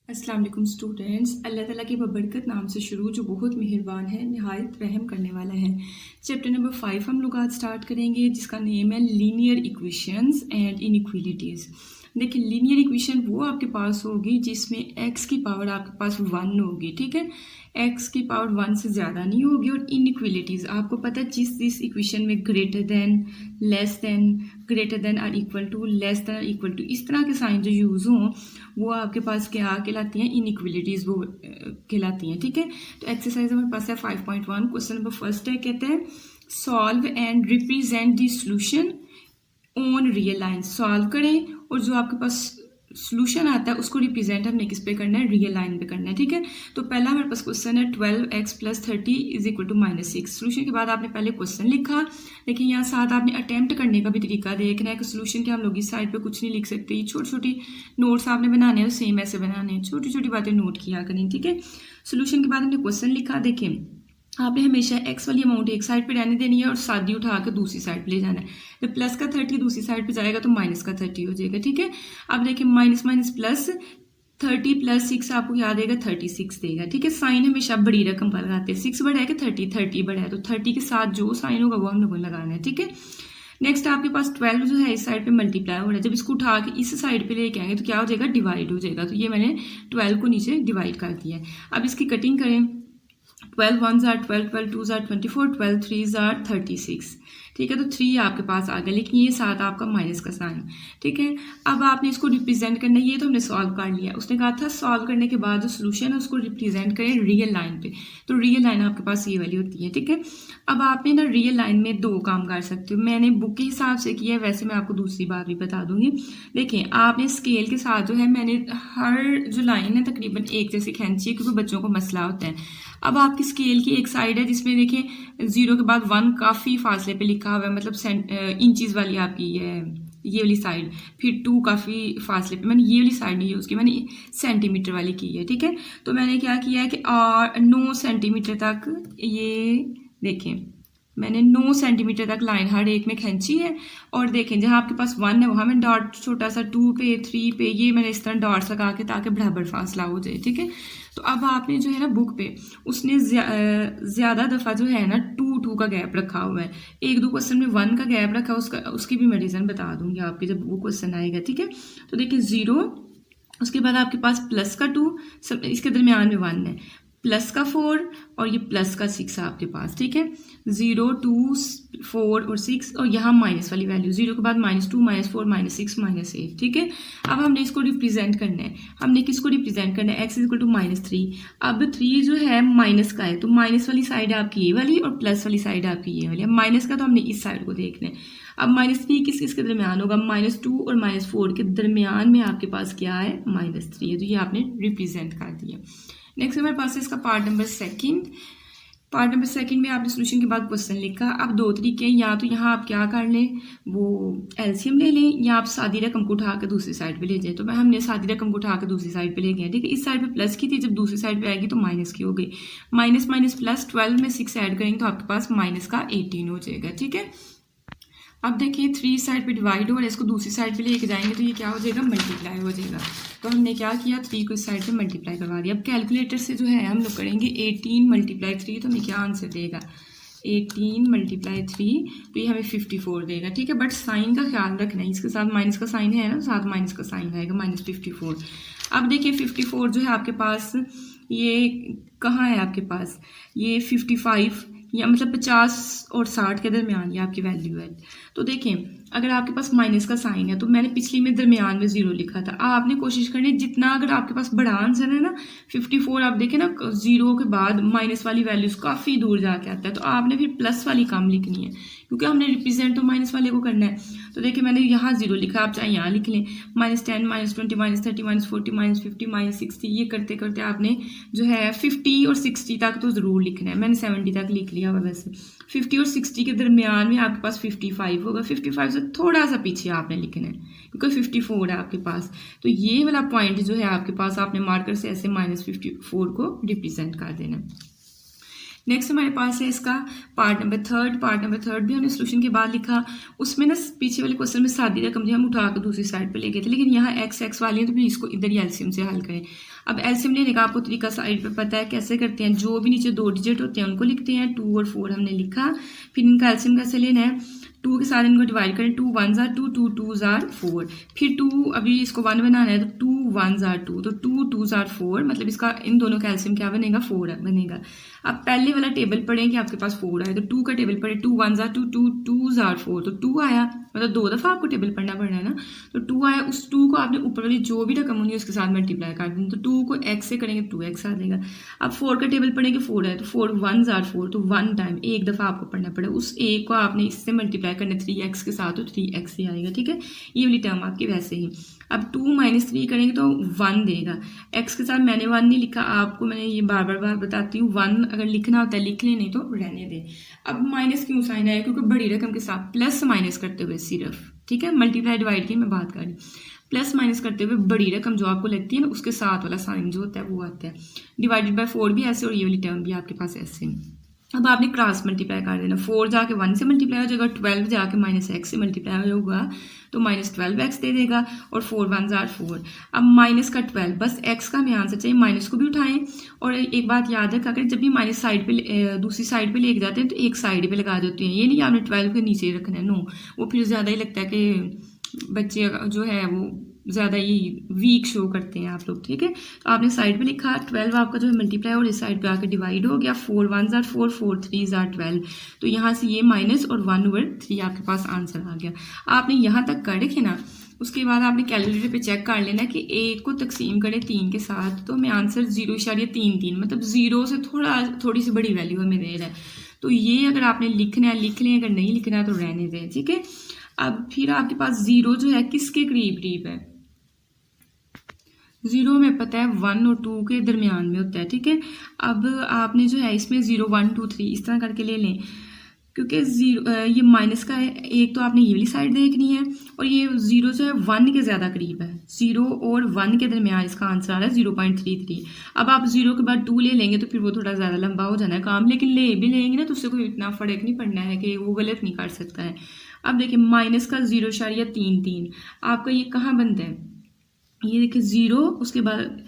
अस्सलाम वालेकुम स्टूडेंट्स। अल्लाह ताला की बबरकत नाम से शुरू जो बहुत मेहरबान है, नहायत रहम करने वाला है। चैप्टर नंबर 5 हम लोग आज स्टार्ट करेंगे, जिसका नेम है लीनियर इक्वेशंस एंड इनइक्वालिटीज़। देखिए, लीनियर इक्वेशन वो आपके पास होगी जिसमें x की पावर आपके पास 1 होगी, ठीक है। x की पावर 1 से ज़्यादा नहीं होगी। और इनइक्वालिटीज़ आपको पता है, जिस इक्वेशन में greater than, less than, greater than और इक्वल टू, लेस देन और इक्वल टू, इस तरह के साइन जो यूज़ हों वो आपके पास क्या कहलाती हैं, इनइक्वालिटीज़ वो कहलाती हैं, ठीक है। तो एक्सरसाइज हमारे पास है 5.1। क्वेश्चन नंबर फर्स्ट है, कहते हैं solve and represent the solution on real line. Solve करें और जो आपके पास सॉल्यूशन आता है उसको रिप्रेजेंट हमने किस पे करना है, रियल लाइन पे करना है, ठीक है। तो पहला हमारे पास क्वेश्चन है 12x + 30 = -6। सॉल्यूशन के बाद आपने पहले क्वेश्चन लिखा। देखिए यहाँ साथ आपने अटेम्प्ट करने का भी तरीका देखना है कि सॉल्यूशन के हम लोग इस साइड पे कुछ नहीं लिख सकते। छोटी छोटी नोट्स आपने बनाने हैं, सेम ऐसे बनाने हैं, छोटी छोटी बातें नोट किया करें, ठीक है। सॉल्यूशन के बाद हमने क्वेश्चन लिखा। देखें, आपने हमेशा x वाली अमाउंट एक साइड पे रहने देनी है और सादी उठा के दूसरी साइड पे ले जाना है। जब प्लस का 30 दूसरी साइड पे जाएगा तो माइनस का 30 हो जाएगा, ठीक है। अब देखिए माइनस माइनस प्लस, 30 + 6 आपको याद देगा 36 देगा, ठीक है। साइन हमेशा बड़ी रकम पर लगाते हैं। 6 बड़ा है कि 30 बड़ा है, तो 30 के साथ जो साइन होगा वो हम लोगों को लगाना है, ठीक है। नेक्स्ट आपके पास 12 जो है इस साइड पे मल्टीप्लाई हो रहा है। जब इसको उठा के इस साइड पे लेके आएंगे तो क्या हो जाएगा, डिवाइड हो जाएगा। तो ये मैंने 12 को नीचे डिवाइड कर दिया है। अब इसकी कटिंग करें। 12 1s are 12, 12 2s are 24, 12 3s are 36, ठीक है। तो 3 आपके पास आ गया, लेकिन ये साथ आपका माइनस का साइन, ठीक है। अब आपने इसको रिप्रेजेंट करना है। ये तो हमने सॉल्व कर लिया। उसने कहा था सॉल्व करने के बाद जो सोल्यूशन है उसको रिप्रेजेंट करें रियल लाइन पे। तो रियल लाइन आपके पास ये वाली होती है, ठीक है। अब आपने ना रियल लाइन में 2 काम कर सकते हो। मैंने बुक के हिसाब से किया है, वैसे मैं आपको दूसरी बात भी बता दूंगी। देखिए, आपने स्केल के साथ जो है, मैंने हर जो लाइन है तकरीबन एक जैसी खींची है, क्योंकि बच्चों को मसला होता है। अब आपकी स्केल की एक साइड है जिसमें देखिए 0 के बाद 1 काफ़ी फासले पे लिखा हुआ है, मतलब इंचज़ वाली आपकी ये वाली साइड। फिर 2 काफ़ी फासले पे, मैंने ये वाली साइड नहीं यूज़ की, मैंने सेंटीमीटर वाली की है, ठीक है। तो मैंने क्या किया है कि 9 सेंटीमीटर तक, ये देखें मैंने 9 सेंटीमीटर तक लाइन हर एक में खींची है। और देखें जहाँ आपके पास 1 है वहाँ मैं डॉट छोटा सा 2 पे 3 पे ये मैंने इस तरह डॉट्स लगा के, ताकि बराबर फासला हो जाए, ठीक है। तो अब आपने जो है ना बुक पे उसने ज़्यादा दफ़ा जो है ना 2 का गैप रखा हुआ है। 1-2 क्वेश्चन में 1 का गैप रखा, उसकी भी मैं रीज़न बता दूंगी आपके जब वो क्वेश्चन आएगा, ठीक है। तो देखिए 0, उसके बाद आपके पास प्लस का 2, सब इसके दरमियान में 1 है, प्लस का 4 और ये प्लस का 6 है आपके पास, ठीक है। 0 2 4 और 6, और यहाँ माइनस वाली वैल्यू 0 के बाद -2 -4 -6 -8, ठीक है। अब हमने इसको रिप्रेजेंट करना है। हमने किसको रिप्रेजेंट करना है, x = -3। अब 3 जो है माइनस का है, तो माइनस वाली साइड आपकी ये वाली और प्लस वाली साइड आपकी ये वाली। अब माइनस का तो हमने इस साइड को देखना है। अब -3 किस किसके दरमियान होगा, -2 और -4 के दरमियान में आपके पास क्या है, -3 है। तो ये आपने रिप्रेजेंट कर दिया। नेक्स्ट हमारे पास है इसका part number second. Part number second में आपने सोल्यूशन के बाद क्वेश्चन लिखा। अब 2 तरीके हैं, या तो यहाँ आप क्या कर लें, वो एलसीएम ले लें, या आप सादी रकम को उठा के दूसरी साइड पे ले जाएं। तो हमने सादी रकम को उठा के दूसरी साइड पे ले गए, ठीक है। इस साइड पे प्लस की थी, जब दूसरी साइड पे आएगी तो माइनस की हो गई। माइनस माइनस प्लस, 12 में 6 ऐड करेंगे तो आपके पास माइनस का 18 हो जाएगा, ठीक है। अब देखिए 3 साइड पे डिवाइड हो रहा है, इसको दूसरी साइड पे लेके जाएंगे तो ये क्या हो जाएगा, मल्टीप्लाई हो जाएगा। तो हमने क्या किया, 3 को इस साइड पे मल्टीप्लाई करवा दिया। अब कैलकुलेटर से जो है हम लोग करेंगे 18 × 3, तो हमें क्या आंसर देगा, 18 × 3, तो ये हमें 54 देगा, ठीक है। बट साइन का ख्याल रखना है, इसके साथ माइनस का साइन है ना, साथ माइनस का साइन आएगा, -54। अब देखिए 54 जो है आपके पास, ये कहाँ है आपके पास, ये 55 या मतलब 50 और 60 के दरमियान ये आपकी वैल्यू है। तो देखें अगर आपके पास माइनस का साइन है, तो मैंने पिछली में दरमियान में 0 लिखा था। आपने कोशिश करनी जितना, अगर आपके पास बड़ा आंसर है ना 54, आप देखें ना 0 के बाद माइनस वाली वैल्यूज काफ़ी दूर जाके आता है, तो आपने फिर प्लस वाली कम लिखनी है, क्योंकि हमने रिप्रेजेंट तो माइनस वाले को करना है। तो देखिए मैंने यहाँ 0 लिखा, आप चाहे यहाँ लिख लें, -10 -20 -30 -40 -50 -60, ये करते करते आपने जो है 50 और 60 तक तो ज़रूर लिखना है। मैंने 70 तक लिख लिया हुआ, वैसे 50 और 60 के दरमियान में आपके पास 55 होगा। 55 से थोड़ा सा पीछे आपने लिखना है, क्योंकि 54 है आपके पास। तो ये वाला पॉइंट जो है आपके पास, आपने मार्कर से ऐसे -54 को रिप्रेजेंट कर देना। नेक्स्ट हमारे पास है इसका पार्ट नंबर थर्ड भी हमने सोल्यूशन के बाद लिखा। उसमें ना पीछे वाले क्वेश्चन में सादी रकम जो हम उठा कर दूसरी साइड पे ले गए थे, लेकिन यहाँ एक्स वाली है तो फिर इसको इधर ही एलसीएम से हल करें। अब एलसीएम लेने का आपको तरीका साइड पे पता है कैसे करते हैं। जो भी नीचे 2 डिजिट होते हैं उनको लिखते हैं, 2 और 4 हमने लिखा। फिर इनका एलसीएम कैसे लेना है, 2 के साथ इनको डिवाइड करें, 2 1s are 2, 2 2s are 4। फिर 2 अभी इसको 1 बनाना है तो 2 1s are 2, तो 2 2s are 4, मतलब इसका इन दोनों का एलसीएम क्या बनेगा, 4 बनेगा। अब पहले वाला टेबल पढ़ें कि आपके पास 4 आए, तो 2 का टेबल पढ़े, 2 1s are 2, 2 2s are 4, तो 2 आया, मतलब 2 दफ़ा आपको टेबल पढ़ना पड़ रहा है ना। तो 2 आया, उस 2 को आपने ऊपर वाली जो भी रकम होंगी उसके साथ मल्टीप्लाई कर दें, तो 2 को x से करेंगे 2x आ जाएगा। अब 4 का टेबल पढ़ेंगे, 4 है तो 4 1s are 4, तो 1 टाइम एक दफ़ा आपको पढ़ना पड़ा, उस एक को आपने इससे मल्टीप्लाई करना 3x के साथ, तो 3x ही आएगा, ठीक है। ये वाली टर्म आपकी वैसे ही। अब 2 - 3 करेंगे तो 1 देगा। x के साथ मैंने 1 नहीं लिखा, आपको मैंने ये बार बताती हूँ, 1 अगर लिखना होता है लिख लें, नहीं तो रहने दें। अब माइनस क्यों साइन आया, क्योंकि बड़ी रकम के साथ प्लस माइनस करते हुए सिर्फ, ठीक है, मल्टीप्लाई डिवाइड की मैं बात कर रही हूँ। प्लस माइनस करते हुए बड़ी रकम जो आपको लगती है ना उसके साथ वाला साइन जो होता है वो आता है। डिवाइडेड बाय 4 भी ऐसे और ये वाली टर्म भी आपके पास ऐसे। अब आपने क्रॉस मल्टीप्लाई कर देना, 4 जाके 1 से मल्टीप्लाई हो जाएगा, 12 जाके -x से मल्टीप्लाई होगा तो -12x दे देगा, और 4 1s are 4। अब माइनस का 12, बस x का हमें आंसर चाहिए, माइनस को भी उठाएं। और एक बात याद रखा करें, जब भी माइनस साइड पे दूसरी साइड पे लेके जाते हैं तो एक साइड पे लगा देते हैं, ये नहीं आपने 12 के नीचे रखना है, नो, वो फिर ज़्यादा ही लगता है कि बच्चे जो है वो ज़्यादा ही वीक शो करते हैं आप लोग, ठीक है। तो आपने साइड पे लिखा, 12 आपका जो है मल्टीप्लाई और इस साइड पे आकर डिवाइड हो गया, 4 1s are 4, 4 3s are 12, तो यहाँ से ये माइनस और 1/3 आपके पास आंसर आ गया। आपने यहाँ तक कर रखे ना, उसके बाद आपने कैलकुलेटर पे चेक कर लेना कि एक को तकसीम करें 3 के साथ, तो हमें आंसर 0.33, मतलब 0 से थोड़ी सी बड़ी वैल्यू हमें दे रहा है। तो ये अगर आपने लिखना है लिख लें, अगर नहीं लिखना है तो रहने दें, ठीक है। अब फिर आपके पास 0 जो है किसके करीब है, 0 में पता है 1 और 2 के दरमियान में होता है, ठीक है। अब आपने जो है इसमें 0 1 2 3 इस तरह करके ले लें, क्योंकि 0 ये माइनस का है, एक तो आपने ये वाली साइड देखनी है, और ये 0 जो है 1 के ज़्यादा करीब है, 0 और 1 के दरमियान इसका आंसर आ रहा है 0.33। अब आप 0 के बाद 2 ले लेंगे तो फिर वो थोड़ा ज़्यादा लंबा हो जाना है काम, लेकिन ले भी लेंगे ना तो उससे कोई इतना फ़र्क नहीं पड़ना है कि वो गलत नहीं कर सकता है। अब देखिए माइनस का 0.33 आपका ये कहाँ बनता है, ये देखिए 0, उसके बाद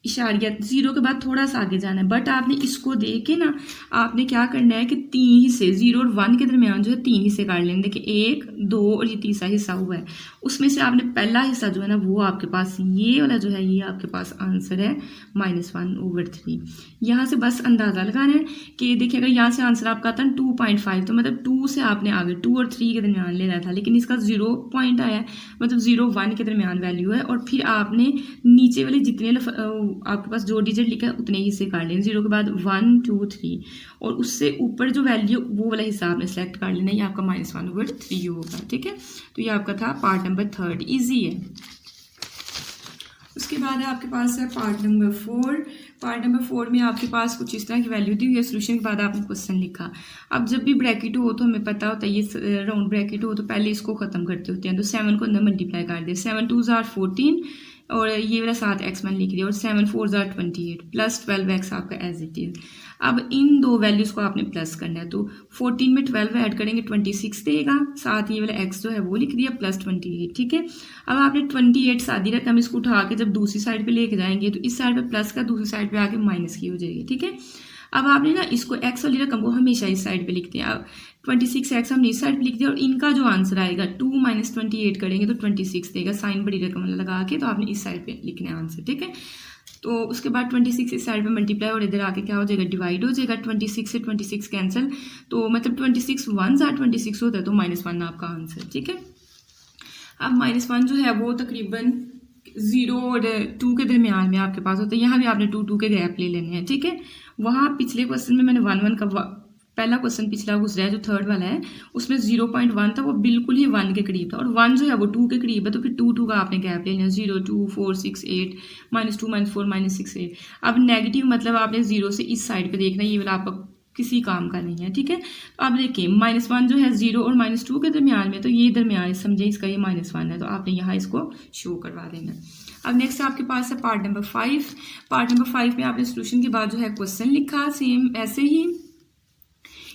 इशारिया, 0 के बाद थोड़ा सा आगे जाना है, बट आपने इसको देख के ना आपने क्या करना है कि 3 हिस्से 0 और 1 के दरमियान जो है 3 हिस्से काट लेने। देखिए 1 2 और ये तीसरा हिस्सा हुआ है, उसमें से आपने पहला हिस्सा जो है ना वो आपके पास ये वाला जो है ये आपके पास आंसर है -1/3। यहाँ से बस अंदाज़ा लगाना है कि देखिए अगर यहाँ से आंसर आपका आता है 2.5, तो मतलब 2 से आपने आगे 2 और 3 के दरमियान लेना था, लेकिन इसका 0 पॉइंट आया है, मतलब 0 1 के दरमियान वैल्यू है। और फिर आपने नीचे वाले जितने आपके पास जो डिजिट लिखा है उतने हिस्से काट लेने, 0 के बाद 1 2 3, और उससे ऊपर जो वैल्यू वो वाला हिस्सा आपने सेलेक्ट कर लेना, ये आपका -1/3 होगा, ठीक है। तो ये आपका था पार्ट नंबर 3, इजी है। उसके बाद है आपके पास है पार्ट नंबर 4। पार्ट नंबर 4 में आपके पास कुछ इस तरह की वैल्यू दी हुई है, सोल्यूशन के बाद आपने क्वेश्चन लिखा। अब जब भी ब्रैकेट हो तो हमें पता होता है ये राउंड ब्रैकेट हो तो पहले इसको खत्म करते होते हैं, तो 7 को अंदर मल्टीप्लाई कर दे, 7 2s are 14, और ये वाला 7 x1 लिख दिया, और 7 4s are 28 प्लस 12x आपका एज इट इज। अब इन दो वैल्यूज़ को आपने प्लस करना है, तो 14 में 12 ऐड करेंगे 26 देगा, साथ ये वाला x जो है वो लिख दिया प्लस 28, ठीक है। अब आपने 28 सादी रकम इसको उठा के जब दूसरी साइड पे लेके जाएंगे तो इस साइड पे प्लस का, दूसरी साइड पे आके माइनस की हो जाएगी, ठीक है। अब आपने ना इसको x वाली रकम को हमेशा इस साइड पे लिखते हैं। अब 26x हमने इस साइड पे लिख दिया, और इनका जो आंसर आएगा 2 - 28 करेंगे तो 26 देगा, साइन बड़ी रकम लगा के, तो आपने इस साइड पे लिखना है आंसर, ठीक है। तो उसके बाद 26 इस साइड पे मल्टीप्लाई और इधर आके क्या हो जाएगा, डिवाइड हो जाएगा, 26 से 26 कैंसिल, तो मतलब 26 1s are 26 होता है, तो -1 आपका आंसर, ठीक है। अब -1 जो है वो तकरीबन 0 और 2 के दरमियान में आपके पास होता है, यहाँ भी आपने 2 2 के गैप ले लेने हैं, ठीक है। वहाँ पिछले क्वेश्चन में मैंने 1 1 का पहला क्वेश्चन पिछला गुजरा है जो 3rd वाला है, उसमें 0.1 था, वो बिल्कुल ही 1 के करीब था, और 1 जो है वो 2 के करीब है, तो फिर 2 2 का आपने गैप लेना, 0 2 4 6 8 -2 -4 -6 8। अब नेगेटिव मतलब आपने 0 से इस साइड पे देखना, ये वाला आपका किसी काम का नहीं है, ठीक है। तो अब देखिए -1 जो है 0 और -2 के दरमियान में, तो ये दरमियान समझे इसका ये -1 है, तो आपने यहाँ इसको शो करवा देना। अब नेक्स्ट आपके पास है पार्ट नंबर 5। पार्ट नंबर 5 में आपने सोल्यूशन के बाद जो है क्वेश्चन लिखा, सेम ऐसे ही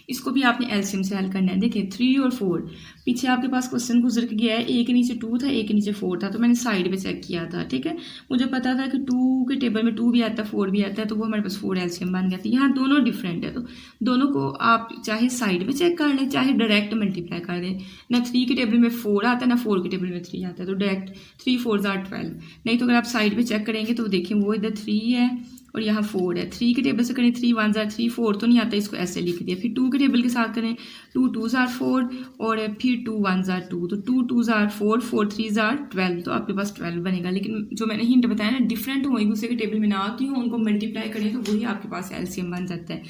इसको भी आपने एलसीएम से हल करना है। देखिए 3 और 4 पीछे आपके पास क्वेश्चन गुजर के गया है, ए के नीचे 2 था, ए के नीचे 4 था, तो मैंने साइड पे चेक किया था, ठीक है। मुझे पता था कि 2 के टेबल में 2 भी आता है, 4 भी आता है, तो वो हमारे पास 4 एलसीएम बन गया था। यहाँ दोनों डिफरेंट है, तो दोनों को आप चाहे साइड पे चेक कर लें, चाहे डायरेक्ट मल्टीप्लाई कर दें। ना 3 के टेबल में 4 आता है, ना 4 के टेबल में 3 आता है, तो डायरेक्ट 3 4 जार 12। नहीं तो अगर आप साइड पे चेक करेंगे तो देखिए वो इधर 3 है और यहाँ 4 है। 3 के टेबल से करें 3 1 जार 3, 4 तो नहीं आता, इसको ऐसे लिख दिया। फिर 2 के टेबल के साथ करें 2 2 जार 4 और फिर 2 1 जार 2, तो 2 2 जार 4, 4 3 जार 12, तो आपके पास 12 बनेगा। लेकिन जो मैंने हिंट बताया ना, डिफरेंट हो, एक दूसरे के टेबल में ना आती हो, उनको मल्टीप्लाई करें तो वही आपके पास एलसीएम बन जाता है।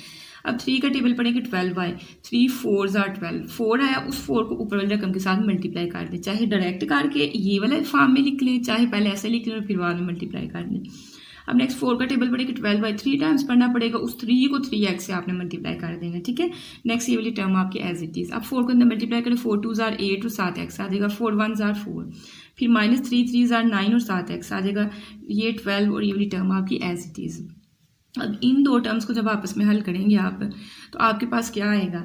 अब 3 का टेबल पढ़ेंगे 12 बाय 3 4 जार 12, 4 आया, उस 4 को ऊपर वाले रकम के साथ मल्टीप्लाई कर दें, चाहे डायरेक्ट करके ये वाला फॉर्म में लिख लें, चाहे पहले ऐसे लिख लें और फिर बाद में मल्टीप्लाई कर दें। अब नेक्स्ट 4 का टेबल पढ़ेगा 12 बाई 3 टाइम्स पढ़ना पड़ेगा, उस 3 को 3x से आपने मल्टीप्लाई कर देना, ठीक है। नेक्स्ट ये वाली टर्म आपकी एज इट इज। अब 4 को अंदर मल्टीप्लाई करें, 4 2 जार 8 और 7x आ जाएगा, 4 1 जार 4, फिर माइनस 3 3 जार 9 और 7x आ जाएगा, ये 12 और ये वाली टर्म आपकी एज इट इज। अब इन दो टर्म्स को जब आपस में हल करेंगे आप, तो आपके पास क्या आएगा,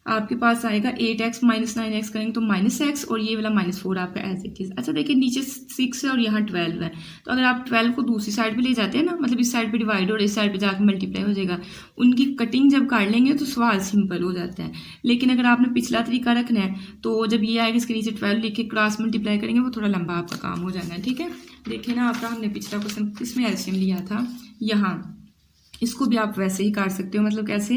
आपके पास आएगा 8x माइनस 9x करेंगे तो -x, और ये वाला -4 आपका एज इट इज। अच्छा देखिए नीचे 6 है और यहाँ 12 है, तो अगर आप 12 को दूसरी साइड पे ले जाते हैं ना, मतलब इस साइड पे डिवाइड और इस साइड पे जाकर मल्टीप्लाई हो जाएगा, उनकी कटिंग जब कर लेंगे तो सवाल सिंपल हो जाता है। लेकिन अगर आपने पिछला तरीका रखना है तो जब ये आएगा इसके नीचे 12 लिख के क्रॉस मल्टीप्लाई करेंगे, वो थोड़ा लंबा आपका काम हो जाना है, ठीक है। देखिए ना आपका हमने पिछला क्वेश्चन किसमें एलसीएम लिया था, यहाँ, इसको भी आप वैसे ही काट सकते हो, मतलब कैसे,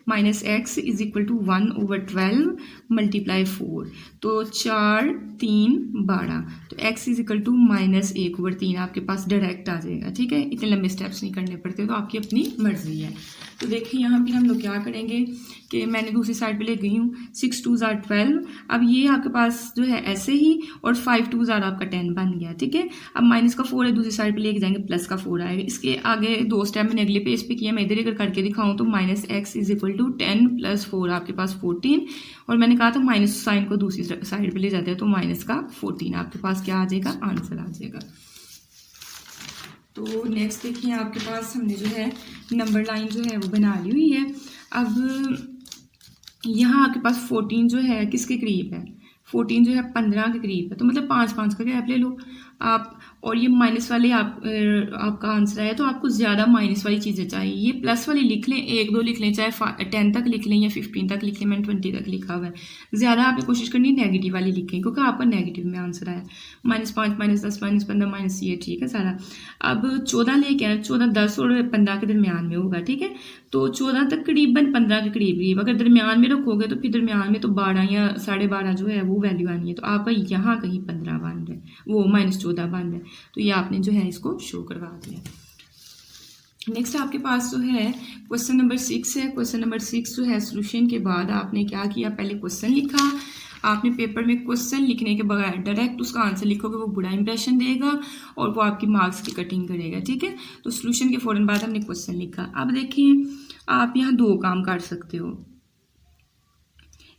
-x is equal to 1/12 multiply 4, तो 4 3 12, तो x इज इक्वल टू -1/3 आपके पास डायरेक्ट आ जाएगा, ठीक है। इतने लंबे स्टेप्स नहीं करने पड़ते, तो आपकी अपनी मर्जी है। तो देखिए यहाँ फिर हम लोग क्या करेंगे कि मैंने दूसरी साइड पे ले गई हूँ, 6 2 जार 12, अब ये आपके पास जो है ऐसे ही, और 5 2 जार आपका 10 बन गया, ठीक है। अब माइनस का 4 है, दूसरी साइड पे लेके जाएंगे, प्लस का 4 आएगा। इसके आगे 2 स्टेप मैंने अगले पेज पे किया, मैं इधर अगर करके दिखाऊँ तो -x इज इक्वल टू 10 + 4 आपके पास 14, और मैंने कहा था माइनस साइन को दूसरी साइड पे ले जाते हैं तो माइनस का 14 आपके पास क्या आ जाएगा, आंसर आ जाएगा। तो नेक्स्ट देखिए आपके पास हमने जो है नंबर लाइन जो है वो बना ली हुई है। अब यहाँ आपके पास 14 जो है किसके करीब है, 14 जो है 15 के करीब है, तो मतलब 5 5 का गैप ले लो आप, और ये माइनस वाले आपका आंसर है, तो आपको ज़्यादा माइनस वाली चीज़ें चाहिए। ये प्लस वाली लिख लें, 1 2 लिख लें, चाहे 10 तक लिख लें या 15 तक लिख लें, मैंने 20 तक लिखा हुआ है। ज़्यादा आपने कोशिश करनी है नेगेटिव वाली लिखें, क्योंकि आपका नेगेटिव में आंसर आया, -5 -10 -15 माइनस ये, ठीक है सारा। अब 14 लेके आए, 14 10 और 15 के दरमियान में होगा, ठीक है। तो 14 तक करीबन 15 के करीब, अगर दरमियान में रखोगे तो फिर दरमियान में तो 12 या 12.5 जो है वो वैल्यू आनी है, तो आपका यहाँ कहीं 15 बन रहा है, वो -14 बन रहा है, तो ये आपने जो है इसको शो करवा दिया। नेक्स्ट आपके पास जो है क्वेश्चन नंबर 6 है। क्वेश्चन नंबर 6 जो है सोल्यूशन के बाद आपने क्या किया, पहले क्वेश्चन लिखा। आपने पेपर में क्वेश्चन लिखने के बगैर डायरेक्ट उसका आंसर लिखोगे, वो बुरा इंप्रेशन देगा और वो आपकी मार्क्स की कटिंग करेगा, ठीक है। तो सोल्यूशन के फ़ौरन बाद हमने क्वेश्चन लिखा। अब देखिए आप यहाँ 2 काम कर सकते हो,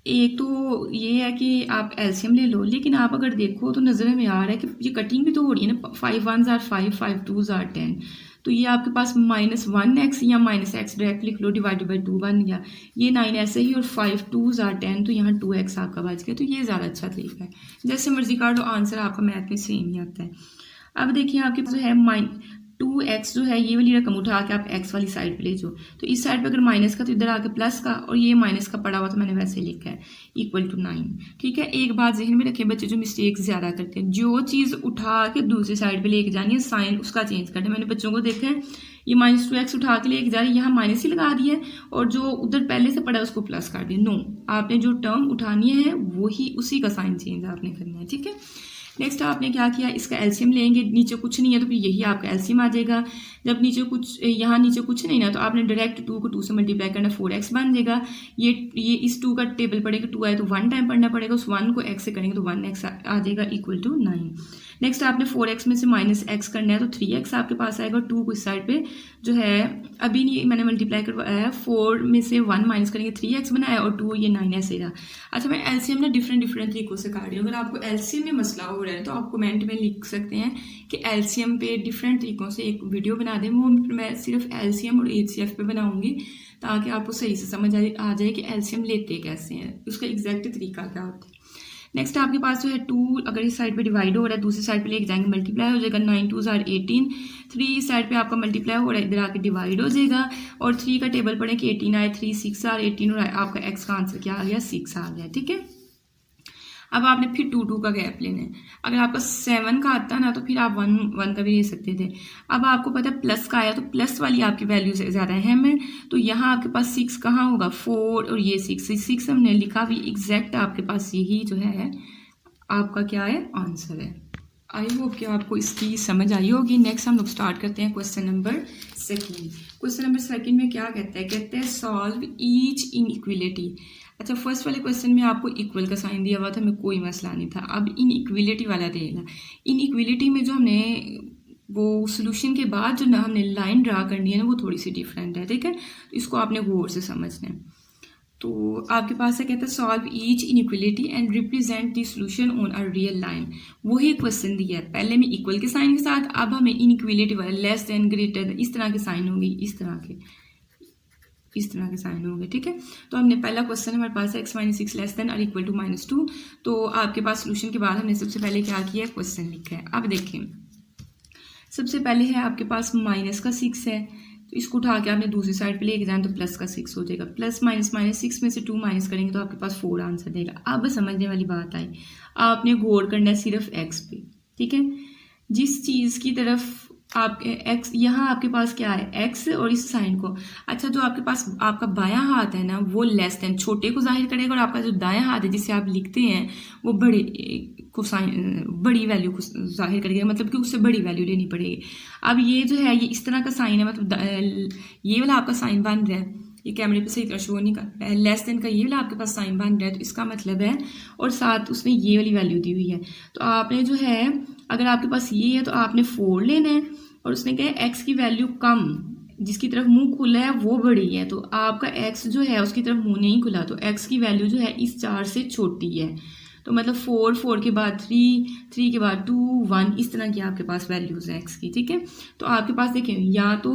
एक तो ये है कि आप एलसीएम ले लो, लेकिन आप अगर देखो तो नज़र में आ रहा है कि ये कटिंग भी तो हो रही है ना, 5 1 जार 5 5 2 जार 10, तो ये आपके पास -1x या -x डायरेक्ट लिख लो, डिवाइडेड बाई 2 बन गया, ये 9 ऐसे ही, और 5 2 जार 10, तो यहाँ 2x आपका बच गया, तो ये ज़्यादा अच्छा तरीका है। जैसे मर्जी काट लो, आंसर आपका मैथ में सेम ही आता है। अब देखिए आपके पास जो है 2x जो है, ये वाली रकम उठा के आप x वाली साइड पे ले जाओ, तो इस साइड पे अगर माइनस का तो इधर आके प्लस का, और ये माइनस का पड़ा हुआ तो मैंने वैसे लिखा है इक्वल टू 9, ठीक है। एक बात जहन में रखें बच्चे जो मिस्टेक ज़्यादा करते हैं, जो चीज़ उठा के दूसरी साइड पे लेके जानी है साइन उसका चेंज करना है। मैंने बच्चों को देखा है ये -2x उठा के लेके जा रही है, यहाँ माइनस ही लगा दिया है, और जो उधर पहले से पड़ा है उसको प्लस कर दिया। नो, आपने जो टर्म उठानी है वही उसी का साइन चेंज आपने करना है, ठीक है। नेक्स्ट आपने क्या किया, इसका एलसीएम लेंगे, नीचे कुछ नहीं है तो फिर यही आपका एलसीएम आ जाएगा। जब नीचे कुछ, यहाँ नीचे कुछ नहीं ना, तो आपने डायरेक्ट 2 को 2 से मल्टीप्लाई करना, 4x बन जाएगा। ये इस 2 का टेबल पड़ेगा, 2 आए तो 1 टाइम पढ़ना पड़ेगा, उस 1 को x से करेंगे तो 1x आ जाएगा इक्वल टू 9। नेक्स्ट आपने 4x में से माइनस एक्स करना है तो 3x आपके पास आएगा और 2 को इस साइड पे जो है अभी नहीं मैंने मल्टीप्लाई करवाया है, 4 में से 1 माइनस करेंगे 3x बनाया और 2 ये 9 ऐसे रहा। अच्छा मैं एलसीएम ना डिफरेंट तरीकों से काट रही हूँ। अगर आपको एलसीएम में मसला हो रहा है तो आप कमेंट में लिख सकते हैं कि एलसीएम पे डिफरेंट तरीकों से एक वीडियो बना दें, वो मैं सिर्फ एलसीएम और एचसीएफ पे बनाऊंगी ताकि आपको सही से समझ आ जाए कि एलसीएम लेते कैसे हैं, उसका एग्जैक्ट तरीका क्या होता है। नेक्स्ट आपके पास जो है 2 अगर इस साइड पे डिवाइड हो रहा है दूसरी साइड पे लेके जाएंगे मल्टीप्लाई हो जाएगा, 9 2 जार 18, 3 इस साइड पे आपका मल्टीप्लाई हो रहा है इधर आके डिवाइड हो जाएगा और 3 का टेबल पढ़े कि 18 आए, 3 6 आर 18 और आपका एक्स का आंसर क्या आ गया 6 आ गया। ठीक है, अब आपने फिर 2 2 का गैप लेना है। अगर आपका 7 का आता ना तो फिर आप 1 1 का भी ले सकते थे। अब आपको पता है प्लस का आया तो प्लस वाली आपकी वैल्यू से ज़्यादा अहम है, तो यहाँ आपके पास 6 कहाँ होगा 4 और ये 6 हमने लिखा भी एग्जैक्ट आपके पास यही जो है आपका क्या है आंसर है। आई होप कि आपको इसकी समझ आई होगी। नेक्स्ट हम लोग स्टार्ट करते हैं क्वेश्चन नंबर 2। क्वेश्चन नंबर 2 में क्या कहते हैं सॉल्व ईच इनइक्वलिटी। अच्छा फर्स्ट वाले क्वेश्चन में आपको इक्वल का साइन दिया हुआ था, हमें कोई मसला नहीं था। अब इनइक्वलिटी वाला देगा। इनइक्वलिटी में जो हमने वो सोल्यूशन के बाद जो ना हमने लाइन ड्रा करनी है ना वो थोड़ी सी डिफरेंट है। ठीक है, इसको आपने गौर से समझना है। तो आपके पास है कहता है solve each inequality and represent the solution on a real line. वही क्वेश्चन दिया है, पहले में इक्वल के साइन के साथ, अब हमें इनइक्वलिटी वाला लेस देन ग्रेटर इस तरह के साइन होंगे, इस तरह के साइन होंगे। ठीक है, तो हमने पहला क्वेश्चन हमारे पास है x - 6 लेस देन और इक्वल टू -2। तो आपके पास सॉल्यूशन के बाद हमने सबसे पहले क्या किया क्वेश्चन लिखा है। अब देखें सबसे पहले है आपके पास माइनस का 6 है, तो इसको उठा के आपने दूसरी साइड पे लेके जाना तो प्लस का 6 हो जाएगा। प्लस माइनस 6 में से 2 माइनस करेंगे तो आपके पास 4 आंसर देगा। अब समझने वाली बात आई, आपने गौर करना है सिर्फ x पे। ठीक है, जिस चीज़ की तरफ आपके x यहाँ आपके पास क्या है x और इस साइन को, अच्छा जो आपके पास आपका बायां हाथ है ना वो लेस देन छोटे को जाहिर करेगा और आपका जो दायां हाथ है जिसे आप लिखते हैं वो बड़े को साइन बड़ी वैल्यू को जाहिर करेगा, मतलब कि उससे बड़ी वैल्यू लेनी पड़ेगी। अब ये जो है ये इस तरह का साइन है, मतलब ये वाला आपका साइन बन रहा है, ये कैमरे पे सही तरह शो नहीं कर रहा है, लेस देन का ये वाला आपके पास साइन बन रहा है, तो इसका मतलब है और साथ उसने ये वाली वैल्यू दी हुई है। तो आपने जो है अगर आपके पास ये है तो आपने 4 लेना है और उसने कहा x की वैल्यू कम, जिसकी तरफ मुंह खुला है वो बड़ी है, तो आपका x जो है उसकी तरफ मुंह नहीं खुला, तो x की वैल्यू जो है इस 4 से छोटी है। तो मतलब 4 4 के बाद 3 3 के बाद 2 1 इस तरह की आपके पास वैल्यूज है x की। ठीक है, तो आपके पास देखें या तो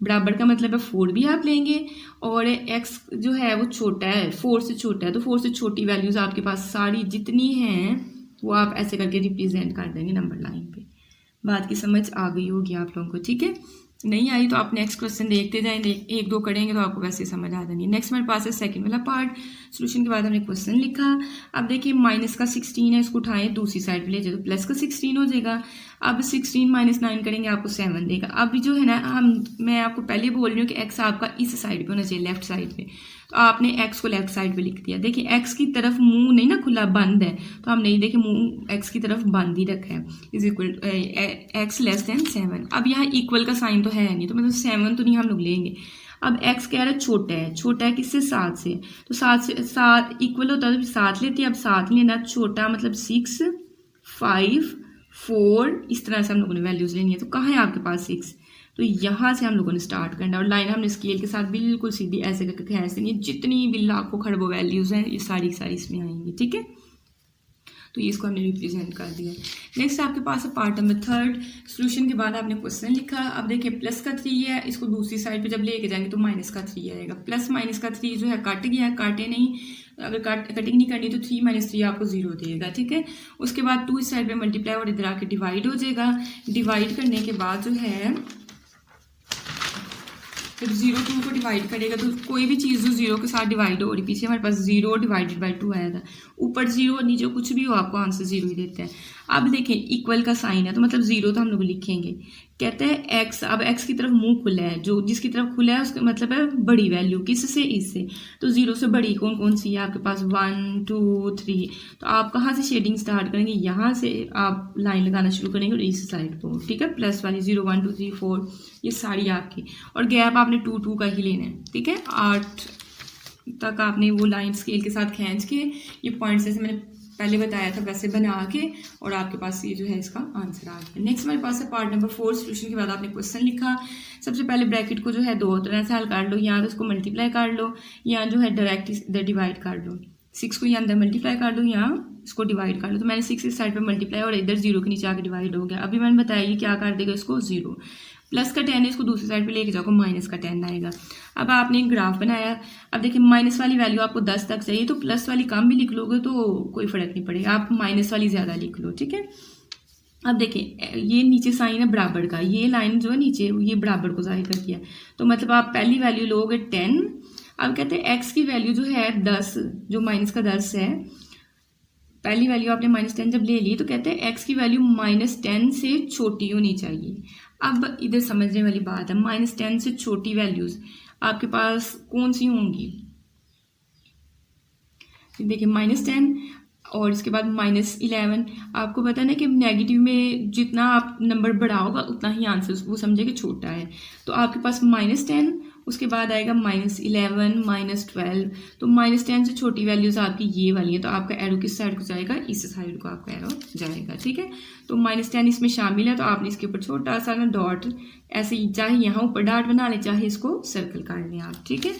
बराबर का मतलब है 4 भी आप लेंगे और x जो है वो छोटा है 4 से छोटा है, तो 4 से छोटी वैल्यूज आपके पास सारी जितनी हैं वो आप ऐसे करके रिप्रेजेंट कर देंगे नंबर लाइन पे। बात की समझ आ गई होगी आप लोगों को। ठीक है, नहीं आई तो आप नेक्स्ट क्वेश्चन देखते जाएंगे, 1 2 करेंगे तो आपको वैसे समझ आ जाएंगे। नेक्स्ट हमारे पास है सेकंड वाला पार्ट। सॉल्यूशन के बाद हमने क्वेश्चन लिखा। अब देखिए माइनस का 16 है, इसको उठाएं दूसरी साइड पे ले जाए तो प्लस का 16 हो जाएगा। अब 16 - 9 करेंगे आपको 7 देगा। अब जो है ना मैं आपको पहले बोल रही हूँ कि x आपका इस साइड पे होना चाहिए लेफ्ट साइड पे, तो आपने x को लेफ्ट साइड पे लिख दिया। देखिए x की तरफ मुंह नहीं ना खुला, बंद है, तो हमने ये देखिए मुंह x की तरफ बंद ही रखा है, is equal x less than 7। अब यहाँ इक्वल का साइन तो है नहीं, तो मतलब 7 तो नहीं हम लोग लेंगे। अब x कह रहा है छोटा है किससे 7 से, तो 7 इक्वल होता है तो 7 लेते हैं। अब 7 लेना छोटा मतलब 6 5 4 इस तरह से हम लोगों ने वैल्यूज लेनी है। तो कहाँ है आपके पास 6, तो यहाँ से हम लोगों ने स्टार्ट करना है और लाइन हमने स्केल के साथ बिल्कुल सीधी ऐसे करके खींच देनी है। जितनी भी लाखों खरबों वैल्यूज हैं ये सारी इसमें आएंगी। ठीक है, तो इसको हमने रिप्रेजेंट कर दिया। नेक्स्ट आपके पास है पार्ट नंबर 3। सॉल्यूशन के बाद आपने क्वेश्चन लिखा। अब देखिए प्लस का 3 है, इसको दूसरी साइड पे जब लेके जाएंगे तो माइनस का 3 आएगा। प्लस माइनस का 3 जो है कट गया, काटे नहीं, अगर कटिंग नहीं करनी तो 3 - 3 आपको 0 देगा। ठीक है, उसके बाद 2 इस साइड पे मल्टीप्लाई और इधर आके डिवाइड हो जाएगा। डिवाइड करने के बाद जो है जब 0 2 को डिवाइड करेगा तो कोई भी चीज़ जो 0 के साथ डिवाइड हो रही, पीछे हमारे पास 0 डिवाइडेड बाई 2 आया था, ऊपर 0 और नीचे कुछ भी हो आपको आंसर 0 ही देता है। अब देखें इक्वल का साइन है तो मतलब 0 तो हम लोग लिखेंगे। कहते हैं x, अब x की तरफ मुंह खुला है, जो जिसकी तरफ खुला है उसका मतलब है बड़ी वैल्यू, किससे इससे, तो 0 से बड़ी कौन कौन सी है आपके पास 1 2 3। तो आप कहाँ से शेडिंग स्टार्ट करेंगे, यहाँ से आप लाइन लगाना शुरू करेंगे और इस साइड को। ठीक है, प्लस वाली 0 1 2 3 4 ये सारी आपकी, और गैप आपने 2 2 का ही लेना है। ठीक है, 8 तक आपने वो लाइन स्केल के साथ खींच के ये पॉइंट्स जैसे मैंने पहले बताया था वैसे बना के, और आपके पास ये जो है इसका आंसर आ गया। नेक्स्ट हमारे पास है पार्ट नंबर 4। सोल्यूशन के बाद आपने क्वेश्चन लिखा। सबसे पहले ब्रैकेट को जो है दो तरह से हल कर लो, या तो इसको मल्टीप्लाई कर लो या जो है डायरेक्ट इधर डिवाइड कर लो। 6 को यहाँ अंदर मल्टीप्लाई कर दो या इसको डिवाइड कर लो। तो मैंने 6 इस साइड पर मल्टीप्लाई और इधर 0 के नीचे आके डिवाइड हो गया। अभी मैंने बताया ये क्या कर देगा इसको 0, प्लस का 10 है इसको दूसरी साइड पे लेके जाओ, माइनस का 10 आएगा। अब आपने एक ग्राफ बनाया। अब देखिए माइनस वाली वैल्यू आपको 10 तक चाहिए, तो प्लस वाली कम भी लिख लोगे तो कोई फर्क नहीं पड़ेगा, आप माइनस वाली ज़्यादा लिख लो, ठीक है। अब देखिए ये नीचे साइन है बराबर का, ये लाइन जो है नीचे ये बराबर को जाहिर कर दिया, तो मतलब आप पहली वैल्यू लोगे 10। अब कहते हैं एक्स की वैल्यू जो है 10, जो माइनस का 10 है, पहली वैल्यू आपने -10 जब ले ली तो कहते हैं एक्स की वैल्यू -10 से छोटी होनी चाहिए। अब इधर समझने वाली बात है, -10 से छोटी वैल्यूज आपके पास कौन सी होंगी। देखिए -10 और इसके बाद -11। आपको पता है ना कि नेगेटिव में जितना आप नंबर बढ़ाओगा उतना ही आंसर वो समझे कि छोटा है। तो आपके पास -10, उसके बाद आएगा -11, -12। तो -10 से छोटी वैल्यूज आपकी ये वाली है, तो आपका एरो किस साइड को जाएगा, इस साइड को आपका एरो जाएगा, ठीक है। तो -10 इसमें शामिल है, तो आपने इसके ऊपर छोटा सा ना डॉट, ऐसे चाहे यहाँ ऊपर डॉट बना लें चाहे इसको सर्कल कर लें आप, ठीक है।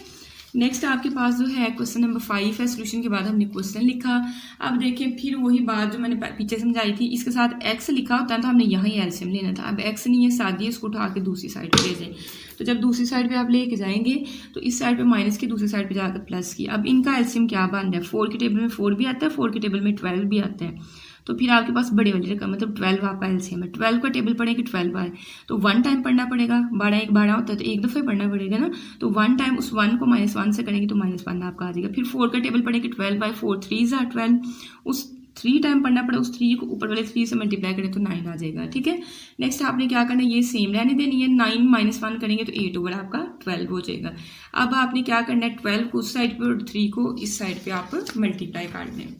नेक्स्ट आपके पास जो है क्वेश्चन नंबर 5 है। सोल्यूशन के बाद हमने क्वेश्चन लिखा। अब देखिए फिर वही बात जो मैंने पीछे समझाई थी, इसके साथ एक्स लिखा होता है तो हमने यहाँ ही एलसीएम लेना था। अब एक्स नहीं है, सादी है, इसको उठा के दूसरी साइड पे ले जाए। तो जब दूसरी साइड पे आप लेके जाएंगे तो इस साइड पे माइनस की, दूसरी साइड पे जाकर प्लस की। अब इनका एलसीएम क्या बन रहा है, 4 के टेबल में 4 भी आता है, 4 के टेबल में 12 भी आता है। तो फिर आपके पास बड़ी वाली रकम मतलब 12 आपका एलसीएम है। 12 का टेबल पढ़ेंगे 12 आए तो 1 टाइम पढ़ना पड़ेगा, 12 एक 12 होता है तो एक दफ़े पढ़ना पड़ेगा ना। तो 1 टाइम उस 1 को -1 से करेंगे तो -1 आपका आ जाएगा। फिर 4 का टेबल पढ़ेंगे 12/4, 3 are 12, उस 3 टाइम पढ़ना पड़ेगा, उस 3 को ऊपर वाले 3 से मल्टीप्लाई करें तो 9 आ जाएगा, ठीक है। नेक्स्ट आपने क्या करना है, ये सेम रहने देनी है। 9 -1 करेंगे तो 8 ओवर आपका 12 हो जाएगा। अब आपने क्या करना है, 12 को उस साइड पर और 3 को इस साइड पर आप मल्टीप्लाई कर दें,